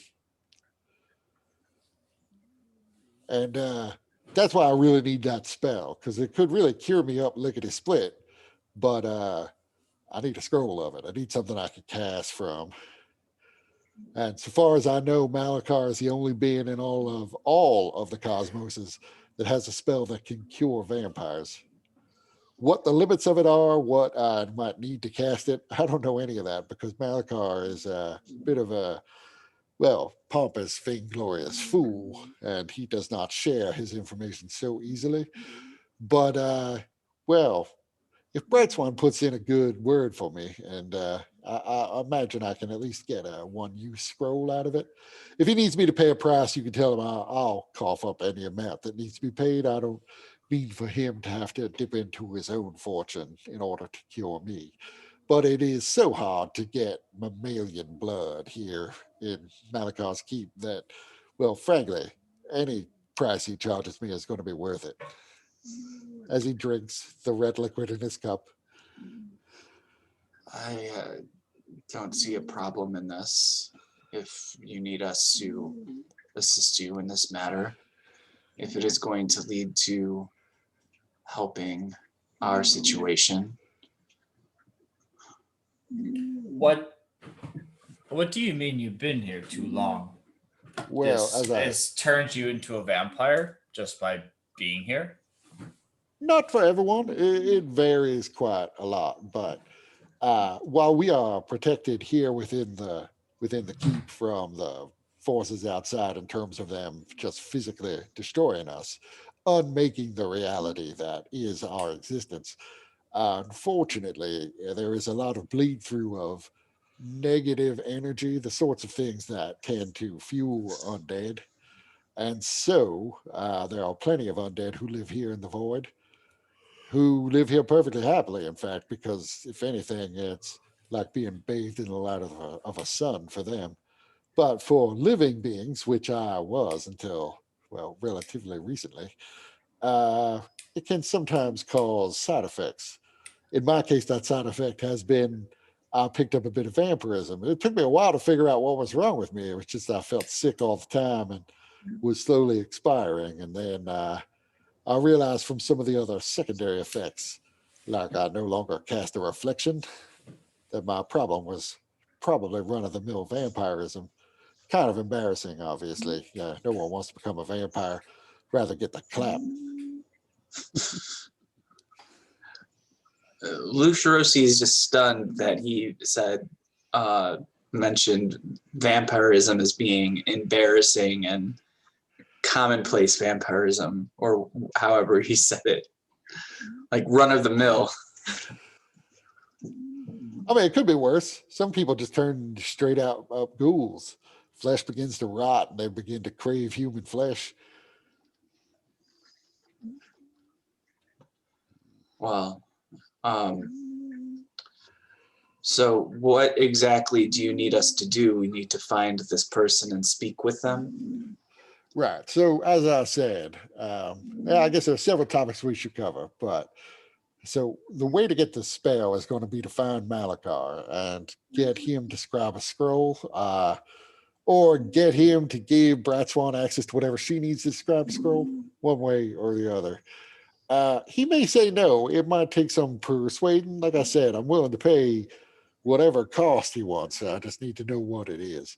and that's why I really need that spell because it could really cure me up lickety split. But I need a scroll of it. I need something I can cast from. And so far as I know, Malikar is the only being in all of the cosmoses that has a spell that can cure vampires. What the limits of it are, what I might need to cast it, I don't know any of that because Malikar is a bit of a, well, pompous, vainglorious fool, and he does not share his information so easily. But, well, if Bright's one puts in a good word for me, and I imagine I can at least get a one-use scroll out of it. If he needs me to pay a price, you can tell him I'll cough up any amount that needs to be paid. I don't mean for him to have to dip into his own fortune in order to cure me. But it is so hard to get mammalian blood here in Malakar's Keep that, well, frankly, any price he charges me is going to be worth it. As he drinks the red liquid in his cup. I don't see a problem in this. If you need us to assist you in this matter, if it is going to lead to helping our situation. What do you mean you've been here too long? Well, This turned you into a vampire just by being here? not for everyone, it varies quite a lot. But while we are protected here within the keep from the forces outside in terms of them just physically destroying us, unmaking the reality that is our existence, unfortunately, there is a lot of bleed through of negative energy, the sorts of things that tend to fuel undead. And so there are plenty of undead who live here in the void, who live here perfectly happily, in fact, because if anything, it's like being bathed in the light of a sun for them. But for living beings, which I was until, well, relatively recently, uh, it can sometimes cause side effects. In my case, that side effect has been I picked up a bit of vampirism. It took me a while to figure out what was wrong with me. It was just I felt sick all the time and was slowly expiring. And then I realized from some of the other secondary effects, like I no longer cast a reflection, that my problem was probably run of the mill vampirism. Kind of embarrassing, obviously. Yeah, no one wants to become a vampire, rather get the clap. Lucirosi is just stunned that he said, mentioned vampirism as being embarrassing and commonplace vampirism, or however he said it, like run of the mill. I mean, it could be worse. Some people just turn straight out up ghouls. Flesh begins to rot and they begin to crave human flesh. Well, so what exactly do you need us to do? We need to find this person and speak with them? Right. So, as I said, I guess there are several topics we should cover, but so the way to get the spell is going to be to find Malikar and get him to scribe a scroll, or get him to give Bratswan access to whatever she needs to scribe a scroll, one way or the other. He may say no. It might take some persuading. Like I said, I'm willing to pay whatever cost he wants. I just need to know what it is.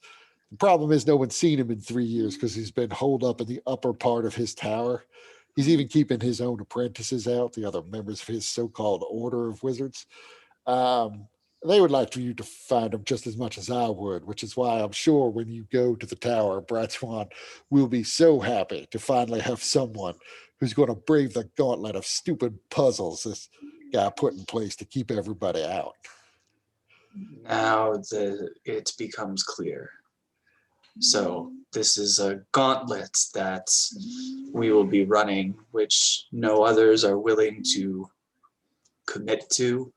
The problem is no one's seen him in 3 years because he's been holed up in the upper part of his tower. He's even keeping his own apprentices out, the other members of his so-called order of wizards. Um, they would like for you to find them just as much as I would, which is why I'm sure when you go to the tower, Bright Swan will be so happy to finally have someone who's going to brave the gauntlet of stupid puzzles this guy put in place to keep everybody out. Now it becomes clear. So this is a gauntlet that we will be running, which no others are willing to commit to.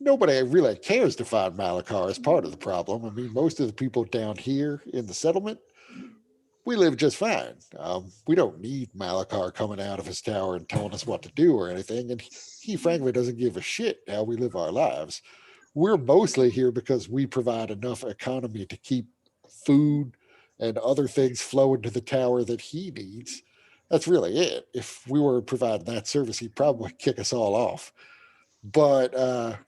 Nobody really cares to find Malikar as part of the problem. I mean, most of the people down here in the settlement, we live just fine. We don't need Malikar coming out of his tower and telling us what to do or anything. And he frankly doesn't give a shit how we live our lives. We're mostly here because we provide enough economy to keep food and other things flowing to the tower that he needs. That's really it. If we were providing that service, he'd probably kick us all off. But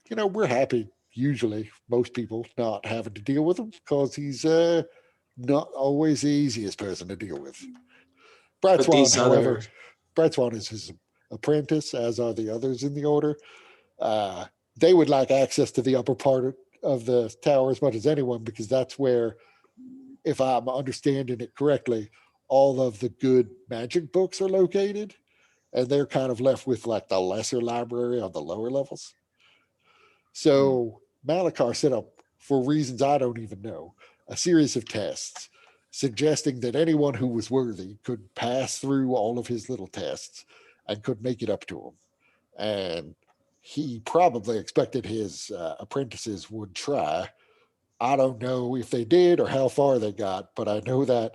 we're happy usually, most people not having to deal with him because he's not always the easiest person to deal with. Bright But Swan, these however, other Bright Swan is his apprentice, as are the others in the order. They would like access to the upper part of the tower as much as anyone because that's where, if I'm understanding it correctly, all of the good magic books are located, and they're kind of left with like the lesser library on the lower levels. So Malikar set up, for reasons I don't even know, a series of tests suggesting that anyone who was worthy could pass through all of his little tests and could make it up to him. And he probably expected his apprentices would try. I don't know if they did or how far they got, but I know that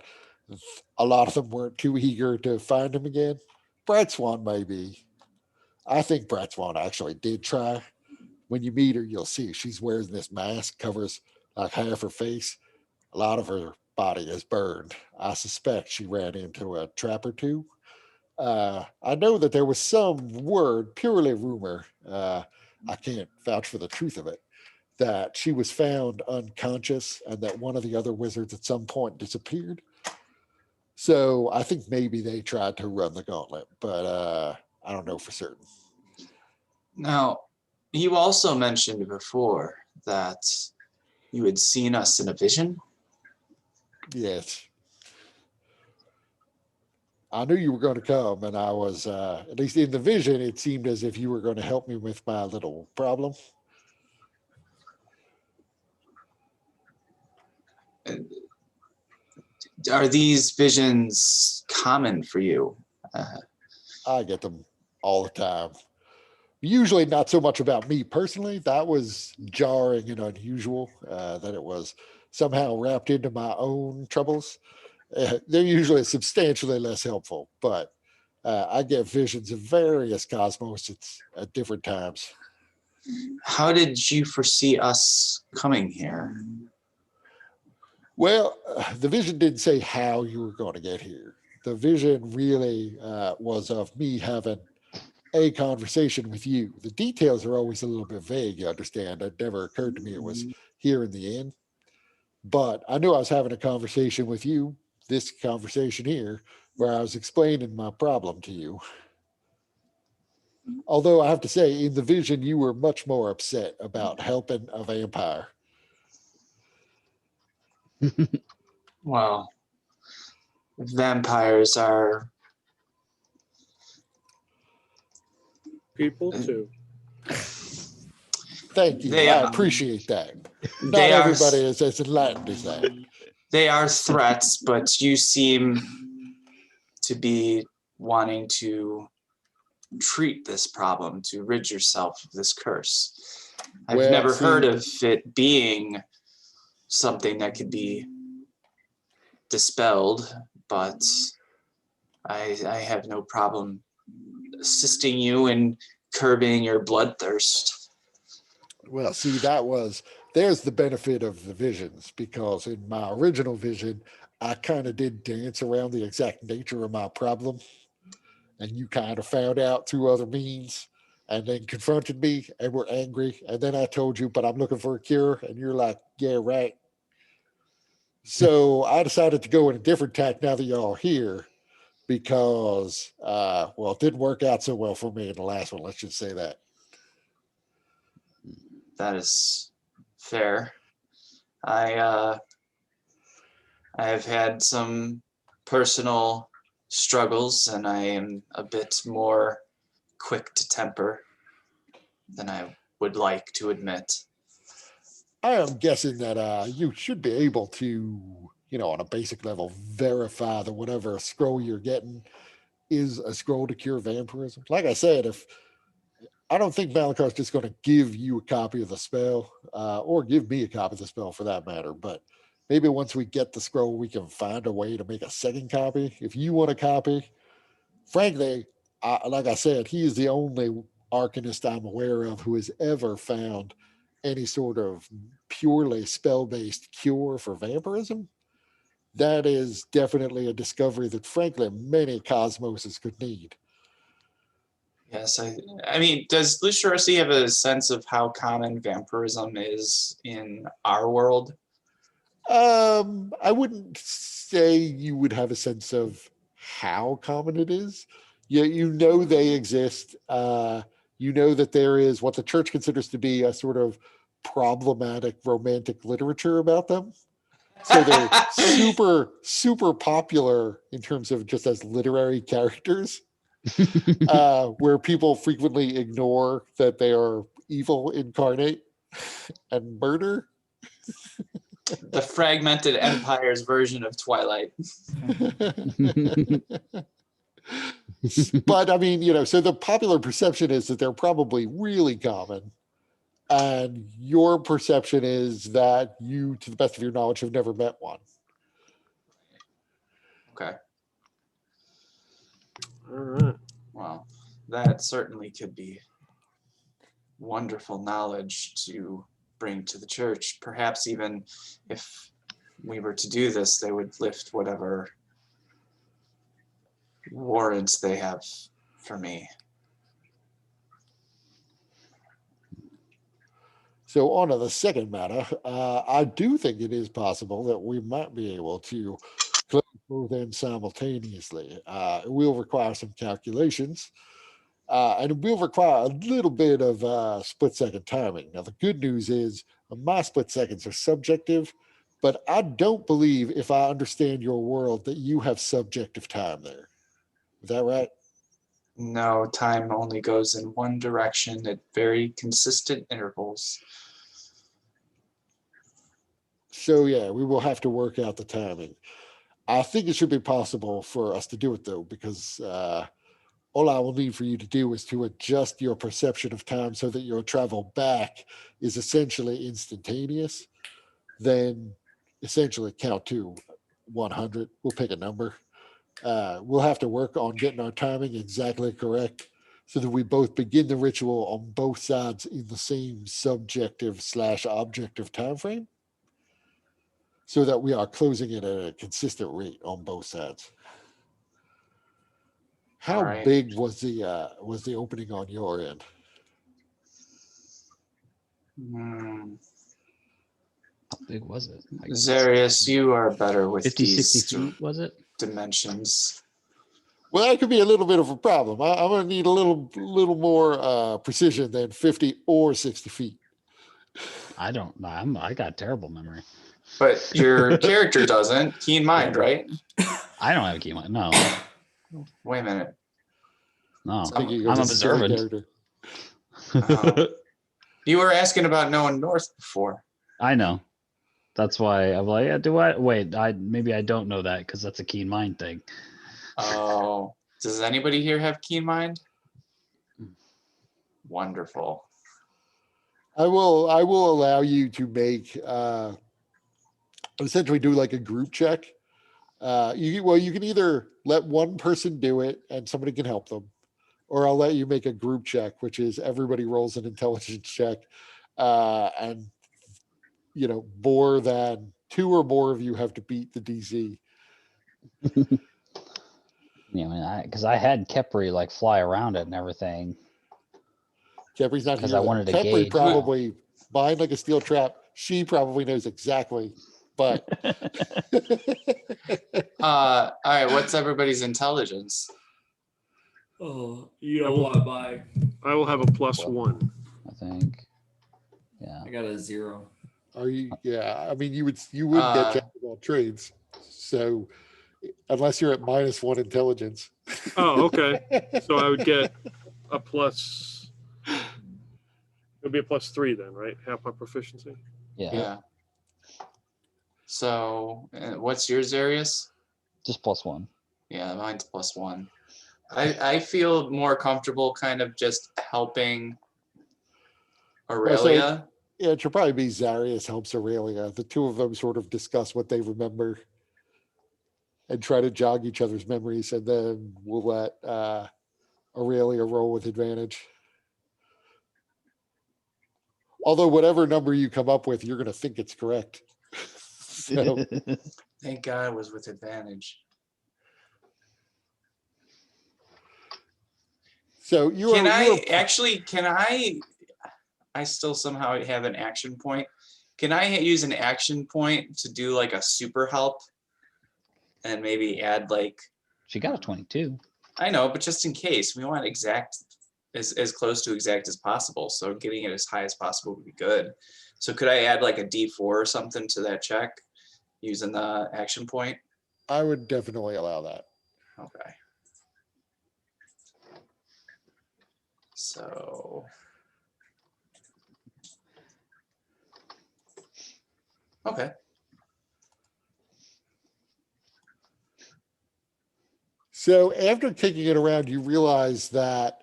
a lot of them weren't too eager to find him again. Bright Swan, maybe. I think Bright Swan actually did try. When you meet her, you'll see she's wearing this mask, covers like half her face. A lot of her body is burned. I suspect she ran into a trap or two. I know that there was some word, purely rumor. I can't vouch for the truth of it, that she was found unconscious and that one of the other wizards at some point disappeared. So I think maybe they tried to run the gauntlet, but I don't know for certain. Now, you also mentioned before that you had seen us in a vision. Yes. I knew you were going to come, and I was, at least in the vision, it seemed as if you were going to help me with my little problem. Are these visions common for you? I get them all the time. Usually not so much about me personally. That was jarring and unusual, that it was somehow wrapped into my own troubles. They're usually substantially less helpful, but I get visions of various cosmos at different times. How did you foresee us coming here? Well, the vision didn't say how you were going to get here. The vision really was of me having a conversation with you. The details are always a little bit vague, you understand. It never occurred to me it was here in the end. But I knew I was having a conversation with you, this conversation here, where I was explaining my problem to you. Although I have to say, in the vision, you were much more upset about helping a vampire. Well, vampires are People too. Thank you. They I are- appreciate that. Not they are everybody is as enlightened as that. they are threats, but you seem to be wanting to treat this problem, to rid yourself of this curse. I've Well, never see- heard of it being something that could be dispelled, but I have no problem assisting you in curbing your bloodthirst. Well, see, there's the benefit of the visions, because in my original vision, I kind of did dance around the exact nature of my problem. And you kind of found out through other means and then confronted me and were angry. And then I told you, but I'm looking for a cure. And you're like, yeah, right. So I decided to go in a different tack now that y'all are here because, it didn't work out so well for me in the last one. Let's just say that. That is fair. I have had some personal struggles, and I am a bit more quick to temper than I would like to admit. I am guessing that you should be able to, on a basic level, verify that whatever scroll you're getting is a scroll to cure vampirism. Like I said, if I don't think Malikar is just going to give you a copy of the spell, or give me a copy of the spell for that matter. But maybe once we get the scroll, we can find a way to make a second copy. If you want a copy, frankly, like I said, he is the only arcanist I'm aware of who has ever found any sort of purely spell-based cure for vampirism. That is definitely a discovery that, frankly, many cosmoses could need. Yes, I mean, does Lucia Rossi have a sense of how common vampirism is in our world? I wouldn't say you would have a sense of how common it is. You know they exist. You know that there is what the church considers to be a sort of problematic romantic literature about them. So they're super, super popular in terms of just as literary characters, where people frequently ignore that they are evil incarnate and murder. The fragmented empire's version of Twilight. But I mean, so the popular perception is that they're probably really common. And your perception is that you, to the best of your knowledge, have never met one. Okay. All right. Well, that certainly could be wonderful knowledge to bring to the church. Perhaps even if we were to do this, they would lift whatever warrants they have for me. So on to the second matter, I do think it is possible that we might be able to close both ends simultaneously. It will require some calculations, and it will require a little bit of split-second timing. Now, the good news is my split seconds are subjective, but I don't believe, if I understand your world, that you have subjective time there. Is that right? No, time only goes in one direction at very consistent intervals. So yeah, we will have to work out the timing. I think it should be possible for us to do it though, because all I will need for you to do is to adjust your perception of time so that your travel back is essentially instantaneous. Then essentially count to 100. We'll pick a number. We'll have to work on getting our timing exactly correct so that we both begin the ritual on both sides in the same subjective/objective time frame, so that we are closing it at a consistent rate on both sides. How All right. big was the opening on your end? How big was it? Like Zarius, you are better with 50, these 60 feet, was it? dimensions. Well, that could be a little bit of a problem. I'm going to need a little more precision than 50 or 60 feet. I don't know. I got terrible memory. But your character doesn't. Keen mind, right? I don't have a key line. No, Wait a minute. no. Thinking I'm you're just a silly observant. character. Oh. You were asking about knowing North before. I know. That's why I'm like, yeah, do I? Wait, maybe I don't know that because that's a keen mind thing. Oh, does anybody here have keen mind? Wonderful. I will allow you to make essentially do like a group check. You can either let one person do it and somebody can help them, or I'll let you make a group check, which is everybody rolls an intelligence check, and more than 2 or more of you have to beat the DC. Yeah, because I had Kepri like fly around it and everything. Kepri's not 'Cause here. I wanted to Kepri gauge. probably behind like a steel trap. She probably knows exactly, but All right, what's everybody's intelligence? Oh, you know what? I will have a +1. I think. Yeah. I got a 0. Are you? Yeah. I mean, you would get jack of all trades. So unless you're at -1 intelligence. Oh, okay. So I would get a plus. It would be a +3 then, right? Half my proficiency. Yeah. Yeah. So what's yours, Arius? Just +1. Yeah, mine's +1. I feel more comfortable kind of just helping Well, so Aurelia. yeah, it should probably be Zarius helps Aurelia. The two of them sort of discuss what they remember and try to jog each other's memories, and then we'll let Aurelia roll with advantage. Although whatever number you come up with, you're going to think it's correct. So Thank God it was with advantage. so you Can are I still somehow have an action point. Can I use an action point to do like a super help and maybe add like, She got a 22. I know, but just in case, we want exact as close to exact as possible. So getting it as high as possible would be good. So could I add like a D4 or something to that check using the action point? I would definitely allow that. Okay. So. Okay. So after kicking it around, you realize that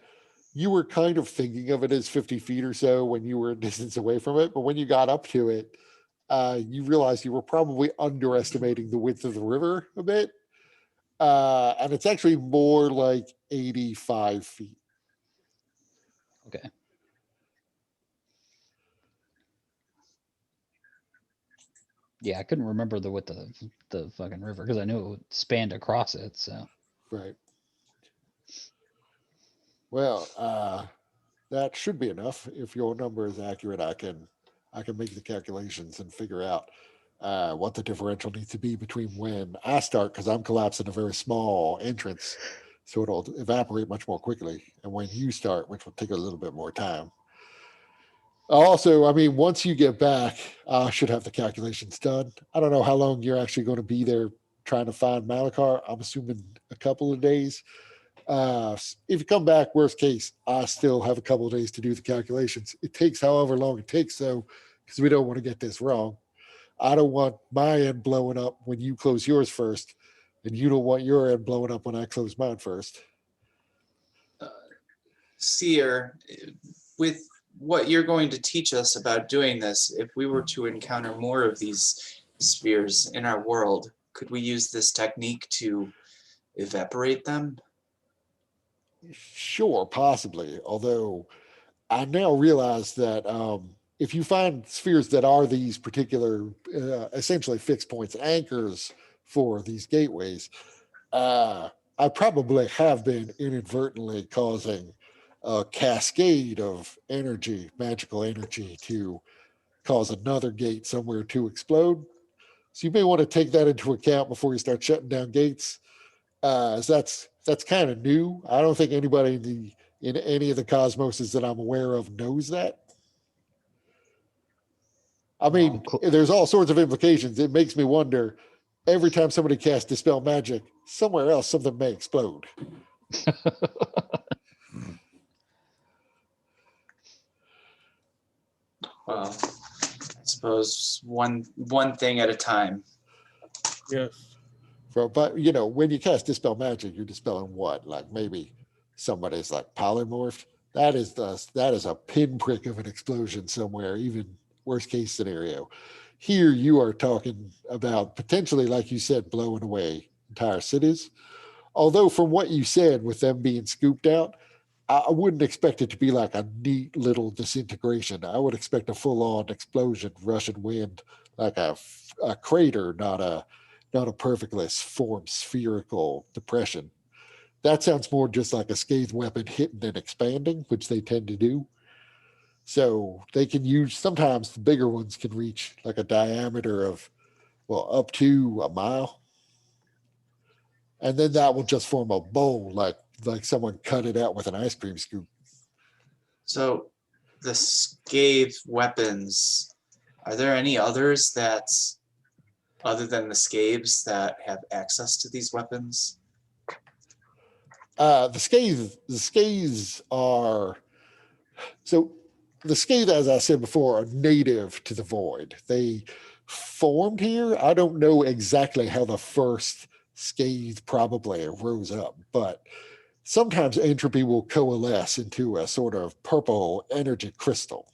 you were kind of thinking of it as 50 feet or so when you were a distance away from it. But when you got up to it, you realized you were probably underestimating the width of the river a bit. And it's actually more like 85 feet. Okay. Yeah, I couldn't remember the width of the fucking river because I knew it spanned across it. So Right. Well, that should be enough. If your number is accurate, I can make the calculations and figure out what the differential needs to be between when I start, because I'm collapsing a very small entrance, so it'll evaporate much more quickly, and when you start, which will take a little bit more time. Also, I mean, once you get back, I should have the calculations done. I don't know how long you're actually going to be there trying to find Malikar. I'm assuming a couple of days. If you come back, worst case, I still have a couple of days to do the calculations. It takes however long it takes, though, because we don't want to get this wrong. I don't want my end blowing up when you close yours first, and you don't want your end blowing up when I close mine first. Seer, with what you're going to teach us about doing this, if we were to encounter more of these spheres in our world, could we use this technique to evaporate them? Sure, possibly. Although I now realize that if you find spheres that are these particular, essentially fixed points, anchors for these gateways, I probably have been inadvertently causing a cascade of energy, magical energy, to cause another gate somewhere to explode. So you may want to take that into account before you start shutting down gates. As that's kind of new. I don't think anybody in any of the cosmoses that I'm aware of knows that. I mean, there's all sorts of implications. It makes me wonder. Every time somebody casts dispel magic, somewhere else something may explode. Well, I suppose one thing at a time. Yes. But you know, when you cast dispel magic, you're dispelling what? Like maybe somebody's like polymorphed. That is a pinprick of an explosion somewhere, even worst case scenario. Here you are talking about potentially, like you said, blowing away entire cities. Although from what you said, with them being scooped out, I wouldn't expect it to be like a neat little disintegration. I would expect a full-on explosion, Russian wind, like a crater, not a perfectly formed spherical depression. That sounds more just like a scathed weapon hitting and expanding, which they tend to do. So they can use, sometimes the bigger ones can reach like a diameter of, well, up to a mile. And then that will just form a bowl, like someone cut it out with an ice cream scoop. So the scathe weapons, are there any others that, other than the scaves, that have access to these weapons? The scathes are so the scathe, as I said before, are native to the void. They formed here. I don't know exactly how the first scathe probably rose up, but sometimes entropy will coalesce into a sort of purple energy crystal.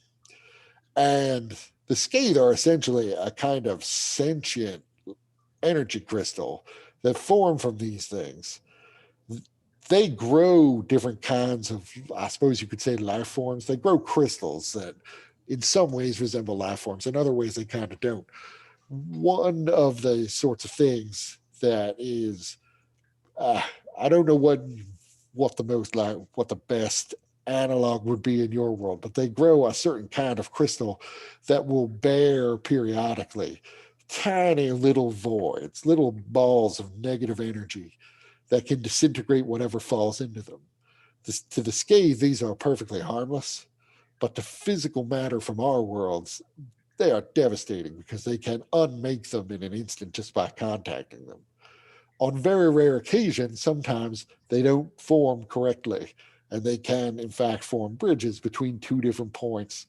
And the scathe are essentially a kind of sentient energy crystal that form from these things. They grow different kinds of, I suppose you could say, life forms. They grow crystals that in some ways resemble life forms. In other ways, they kind of don't. One of the sorts of things that is, uh, I don't know what the most like, what the best analog would be in your world, but they grow a certain kind of crystal that will bear periodically tiny little voids, little balls of negative energy that can disintegrate whatever falls into them. To the scathe, these are perfectly harmless, but to physical matter from our worlds, they are devastating because they can unmake them in an instant just by contacting them. On very rare occasions, sometimes they don't form correctly, and they can, in fact, form bridges between two different points,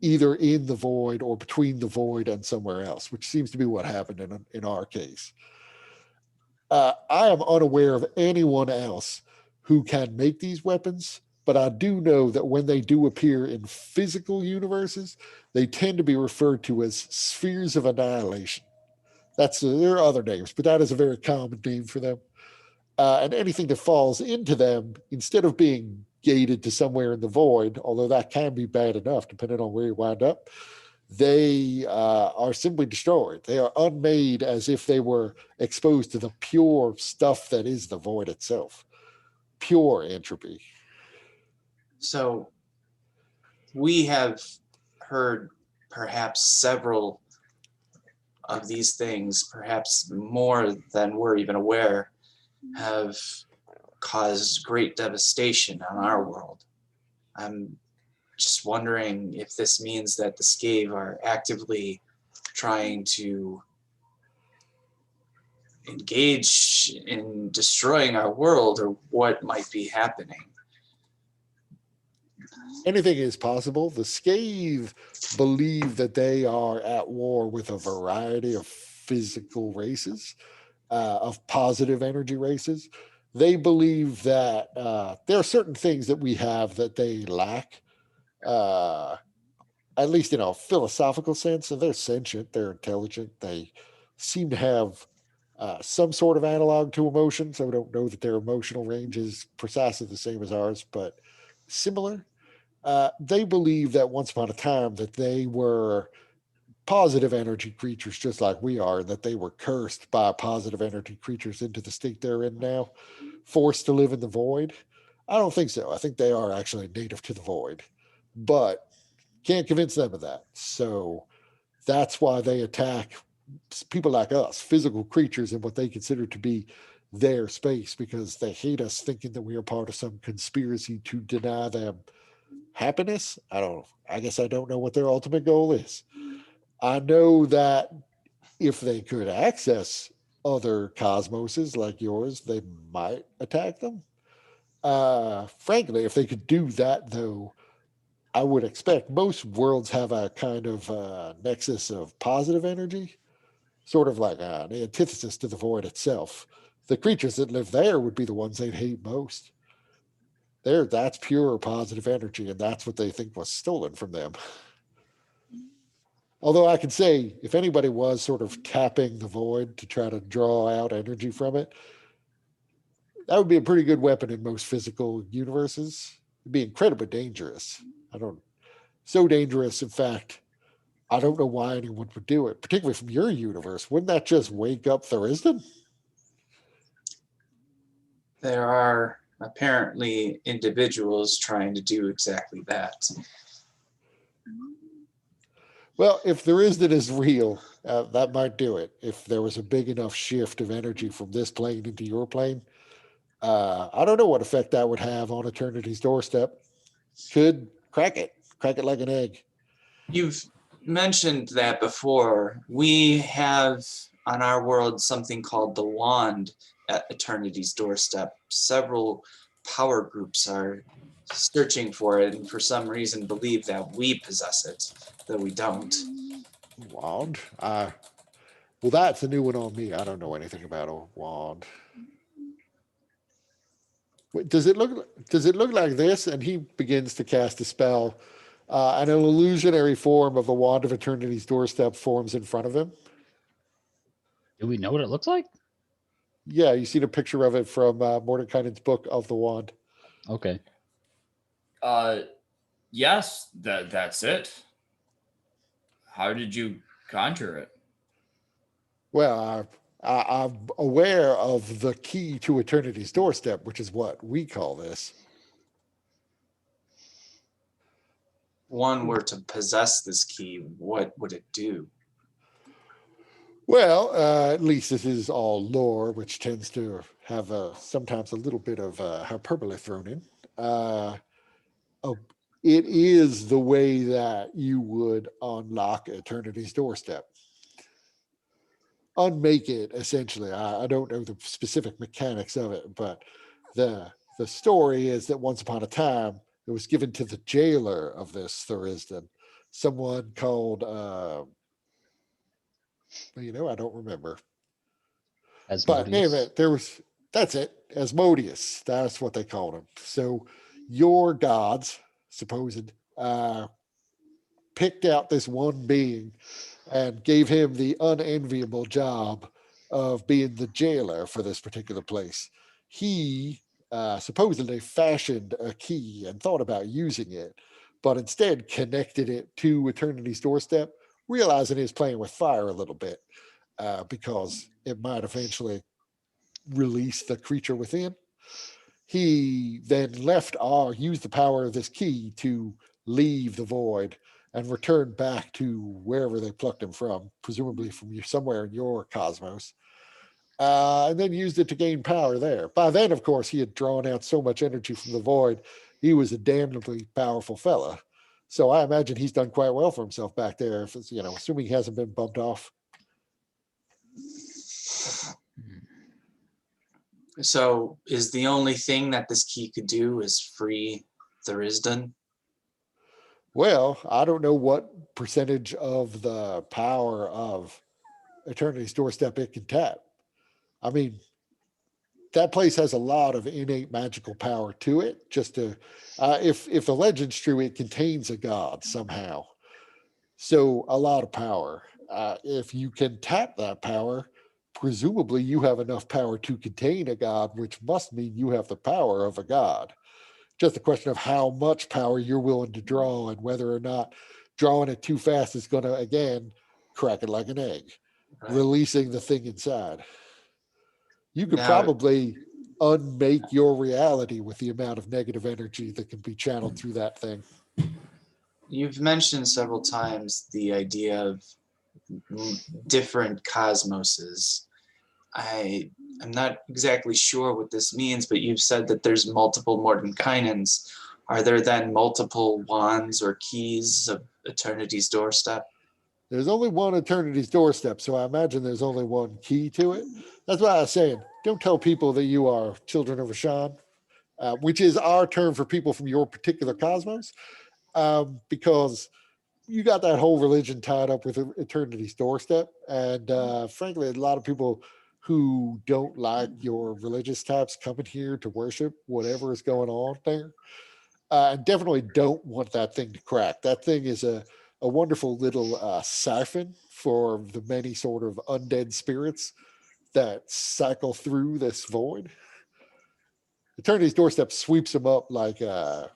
either in the void or between the void and somewhere else, which seems to be what happened in our case. I am unaware of anyone else who can make these weapons, but I do know that when they do appear in physical universes, they tend to be referred to as spheres of annihilation. There are other names, but that is a very common name for them. And anything that falls into them, instead of being gated to somewhere in the void, although that can be bad enough depending on where you wind up, they are simply destroyed. They are unmade as if they were exposed to the pure stuff that is the void itself, pure entropy. So we have heard perhaps several of these things, perhaps more than we're even aware, have caused great devastation on our world. I'm just wondering if this means that the Scave are actively trying to engage in destroying our world, or what might be happening. Anything is possible. The Scathe believe that they are at war with a variety of physical races, of positive energy races. They believe that there are certain things that we have that they lack, uh, at least in a philosophical sense. So they're sentient, they're intelligent, they seem to have some sort of analog to emotions. I don't know that their emotional range is precisely the same as ours, but similar. They believe that once upon a time that they were positive energy creatures just like we are, that they were cursed by positive energy creatures into the state they're in now, forced to live in the void. I don't think so. I think they are actually native to the void, but can't convince them of that. So that's why they attack people like us, physical creatures, in what they consider to be their space, because they hate us, thinking that we are part of some conspiracy to deny them happiness. I guess I don't know what their ultimate goal is. I know that if they could access other cosmoses like yours, they might attack them. Frankly, if they could do that, though, I would expect most worlds have a kind of nexus of positive energy, sort of like an antithesis to the void itself. The creatures that live there would be the ones they'd hate most. That's pure positive energy, and that's what they think was stolen from them. Although I could say, if anybody was sort of tapping the void to try to draw out energy from it, that would be a pretty good weapon in most physical universes. It'd be incredibly dangerous. So dangerous, in fact, I don't know why anyone would do it, particularly from your universe. Wouldn't that just wake up Thuriston? There are apparently individuals trying to do exactly that. Well, if Thuriston is real, that might do it. If there was a big enough shift of energy from this plane into your plane, I don't know what effect that would have on Eternity's doorstep. Could crack it, Crack it like an egg. You've mentioned that before. We have on our world something called the wand at Eternity's doorstep. Several power groups are searching for it and for some reason believe that we possess it, though we don't. Wand. Well, that's a new one on me. I don't know anything about a wand. Wait, does it look like this? And he begins to cast a spell, and an illusionary form of the wand of eternity's doorstep forms in front of him. Do we know what it looks like? Yeah, you see the picture of it from Mordekainen's book of the wand. Okay. Yes, that's it. How did you conjure it? Well, I'm aware of the key to eternity's doorstep, which is what we call this. One were to possess this key, what would it do? Well, at least this is all lore, which tends to have sometimes a little bit of hyperbole thrown in. It is the way that you would unlock eternity's doorstep. Unmake it, essentially. I don't know the specific mechanics of it, but the story is that once upon a time, it was given to the jailer of this Thurisdan, someone called, I don't remember. But name it, that's it, Asmodeus. That's what they called him. So your gods, supposed, picked out this one being and gave him the unenviable job of being the jailer for this particular place. He supposedly fashioned a key and thought about using it, but instead connected it to Eternity's doorstep, realizing he was playing with fire a little bit because it might eventually release the creature within. He then used the power of this key to leave the void and return back to wherever they plucked him from, presumably from somewhere in your cosmos, and then used it to gain power there. By then, of course, he had drawn out so much energy from the void, he was a damnably powerful fella. So I imagine he's done quite well for himself back there, if it's, assuming he hasn't been bumped off. So is the only thing that this key could do is free Thurisdan? Well, I don't know what percentage of the power of Eternity's doorstep it can tap. I mean, that place has a lot of innate magical power to it. Just to, if the legend's true, it contains a god somehow. So a lot of power. If you can tap that power, presumably you have enough power to contain a god, which must mean you have the power of a god. Just a question of how much power you're willing to draw and whether or not drawing it too fast is going to, again, crack it like an egg, releasing the thing inside. You could probably unmake your reality with the amount of negative energy that can be channeled through that thing. You've mentioned several times the idea of different cosmoses. I'm not exactly sure what this means, but you've said that there's multiple Mordenkainens. Are there then multiple wands or keys of Eternity's doorstep? There's only one Eternity's doorstep, so I imagine there's only one key to it. That's why I was saying, don't tell people that you are children of Ashan, which is our term for people from your particular cosmos, because you got that whole religion tied up with Eternity's doorstep. And frankly, a lot of people who don't like your religious types coming here to worship whatever is going on there, and definitely don't want that thing to crack. That thing is a wonderful little siphon for the many sort of undead spirits that cycle through this void. Eternity's doorstep sweeps them up like I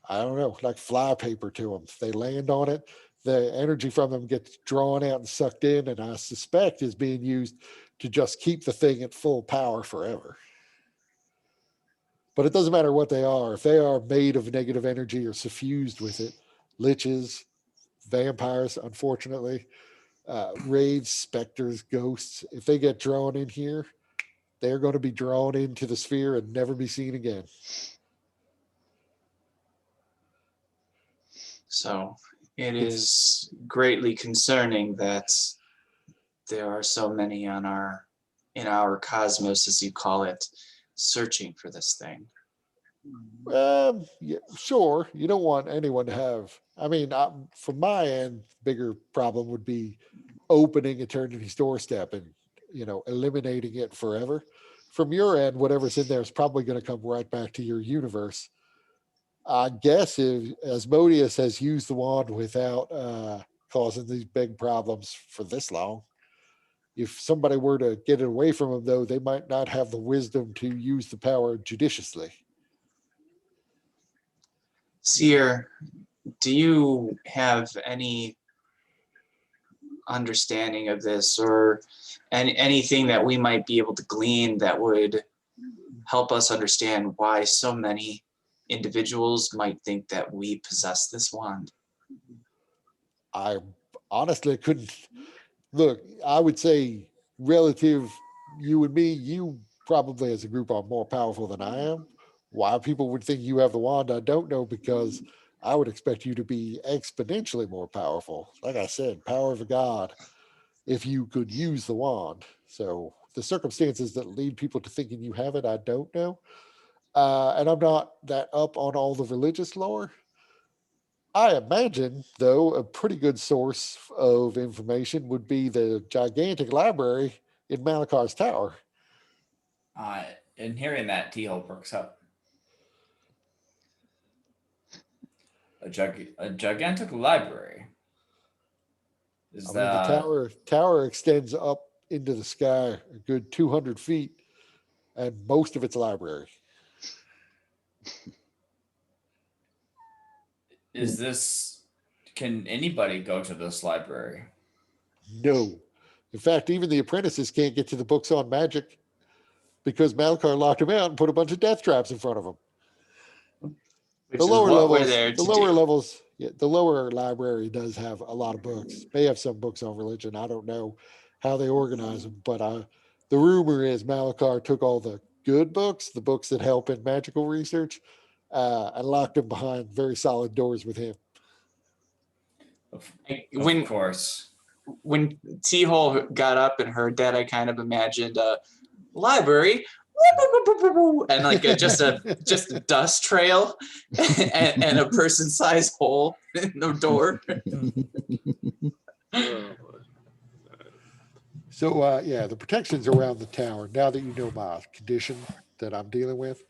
don't know, like fly paper to them. They land on it, the energy from them gets drawn out and sucked in, and I suspect is being used to just keep the thing at full power forever. But it doesn't matter what they are. If they are made of negative energy or suffused with it, liches, vampires, unfortunately, wraiths, specters, ghosts, if they get drawn in here, they're going to be drawn into the sphere and never be seen again. So it is greatly concerning that there are so many in our cosmos, as you call it, searching for this thing. Yeah, sure. You don't want anyone to have. I mean, from my end, bigger problem would be opening Eternity's doorstep and eliminating it forever. From your end, whatever's in there is probably going to come right back to your universe. I guess if Asmodeus has used the wand without causing these big problems for this long, if somebody were to get it away from him, though, they might not have the wisdom to use the power judiciously. Seer, do you have any understanding of this, or anything that we might be able to glean that would help us understand why so many individuals might think that we possess this wand? I honestly couldn't look. I would say, relative you and me, you probably as a group are more powerful than I am. Why people would think you have the wand, I don't know, because I would expect you to be exponentially more powerful. Like I said, power of a god, if you could use the wand. So the circumstances that lead people to thinking you have it, I don't know. And I'm not that up on all the religious lore. I imagine, though, a pretty good source of information would be the gigantic library in Malakar's tower. And hearing that, T-Hole perks up. A gigantic library. Is I mean, the that tower extends up into the sky a good 200 feet, and most of it's library. is this? Can anybody go to this library? No. In fact, even the apprentices can't get to the books on magic because Malikar locked them out and put a bunch of death traps in front of them. Which is what we're there the to lower do. levels, yeah, the lower library does have a lot of books. They have some books on religion. I don't know how they organize them, but the rumor is Malikar took all the good books, the books that help in magical research, and locked them behind very solid doors with him. Of When course. when T-Hole got up and heard that, I kind of imagined a library and like just a dust trail and a person-sized hole in the door. So yeah, the protections around the tower. Now that you know my condition that I'm dealing with,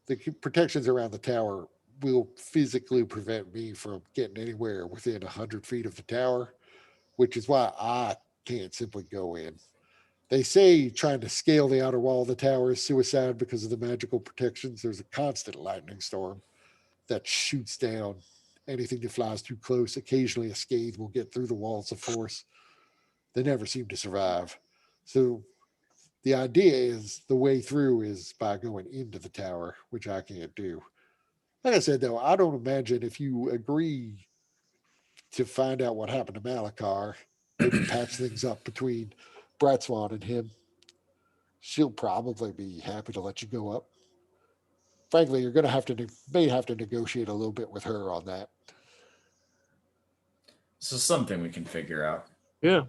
the protections around the tower will physically prevent me from getting anywhere within 100 feet of the tower, which is why I can't simply go in. They say trying to scale the outer wall of the tower is suicide because of the magical protections. There's a constant lightning storm that shoots down anything that flies too close. Occasionally, a scathe will get through the walls of force. They never seem to survive. So the idea is the way through is by going into the tower, which I can't do. Like I said, though, I don't imagine if you agree to find out what happened to Malikar, maybe patch things up between Bratswan and him, she'll probably be happy to let you go up. Frankly, you're going to may have to negotiate a little bit with her on that. This is something we can figure out. Yeah.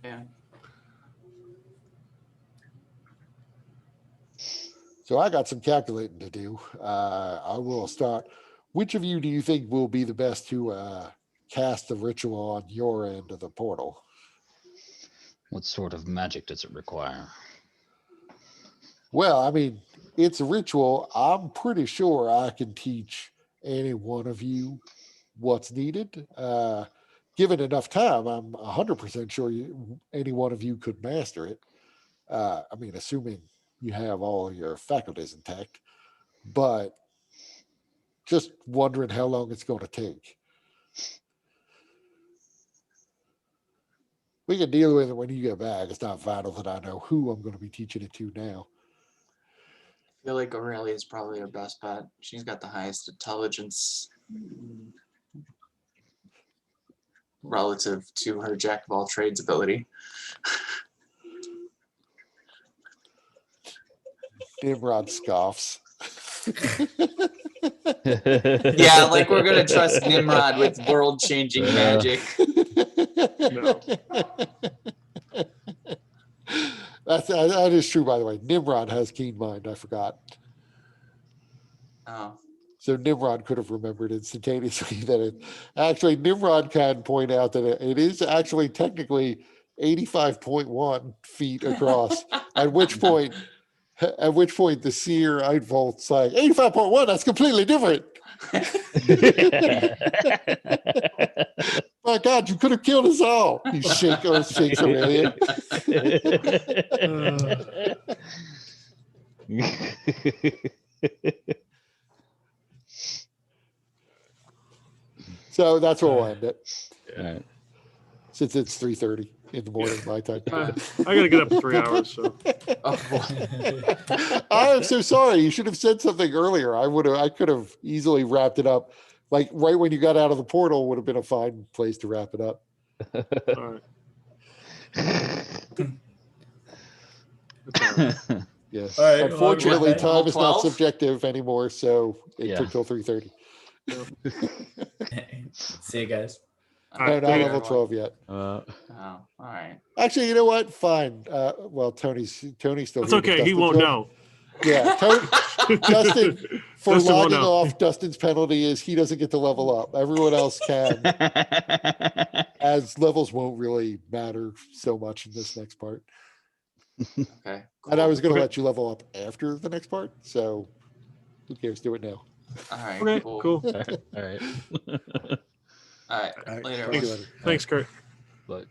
Yeah. So I got some calculating to do. I will start. Which of you do you think will be the best to cast the ritual on your end of the portal? What sort of magic does it require? Well, I mean, it's a ritual. I'm pretty sure I can teach any one of you what's needed. Given enough time, I'm 100% sure any one of you could master it. I mean, assuming you have all your faculties intact, but just wondering how long it's going to take. We can deal with it when you get back. It's not vital that I know who I'm going to be teaching it to now. I feel like Aurelia is probably our best bet. She's got the highest intelligence relative to her jack of all trades ability. Nimrod scoffs. Yeah, like we're gonna trust Nimrod with world-changing magic. No. That is true, by the way. Nimrod has keen mind. I forgot. Oh, So Nimrod could have remembered instantaneously that it actually Nimrod can point out that it is actually technically 85.1 feet across. At which point the seer Eidvolt's like 85.1. That's completely different. My God, you could have killed us all. He shakes Aurelian. So that's where we'll end it. All right. Since it's 3:30 in the morning my time. I gotta get up in 3 hours, so oh boy. I'm so sorry. You should have said something earlier. I could have easily wrapped it up. Like right when you got out of the portal would have been a fine place to wrap it up. all right. That's all right. Yes. All right, well, Unfortunately, yeah, time is not 12? subjective anymore, so it Yeah. took till 3:30. See you guys. All No, right, not thank you. level 12 yet. Oh, all right. Actually, you know what? Fine. Well, Tony's still That's here. but okay. He Dustin's won't not. know. Yeah, Dustin, for Dustin won't logging know. off, Dustin's penalty is he doesn't get to level up. Everyone else can, as levels won't really matter so much in this next part. Okay. And I was going to Okay. let you level up after the next part, so who cares? Do it now. All right. Okay, Cool. cool. All right. All right. All right, Later. talk to you later. Thanks, Kurt. But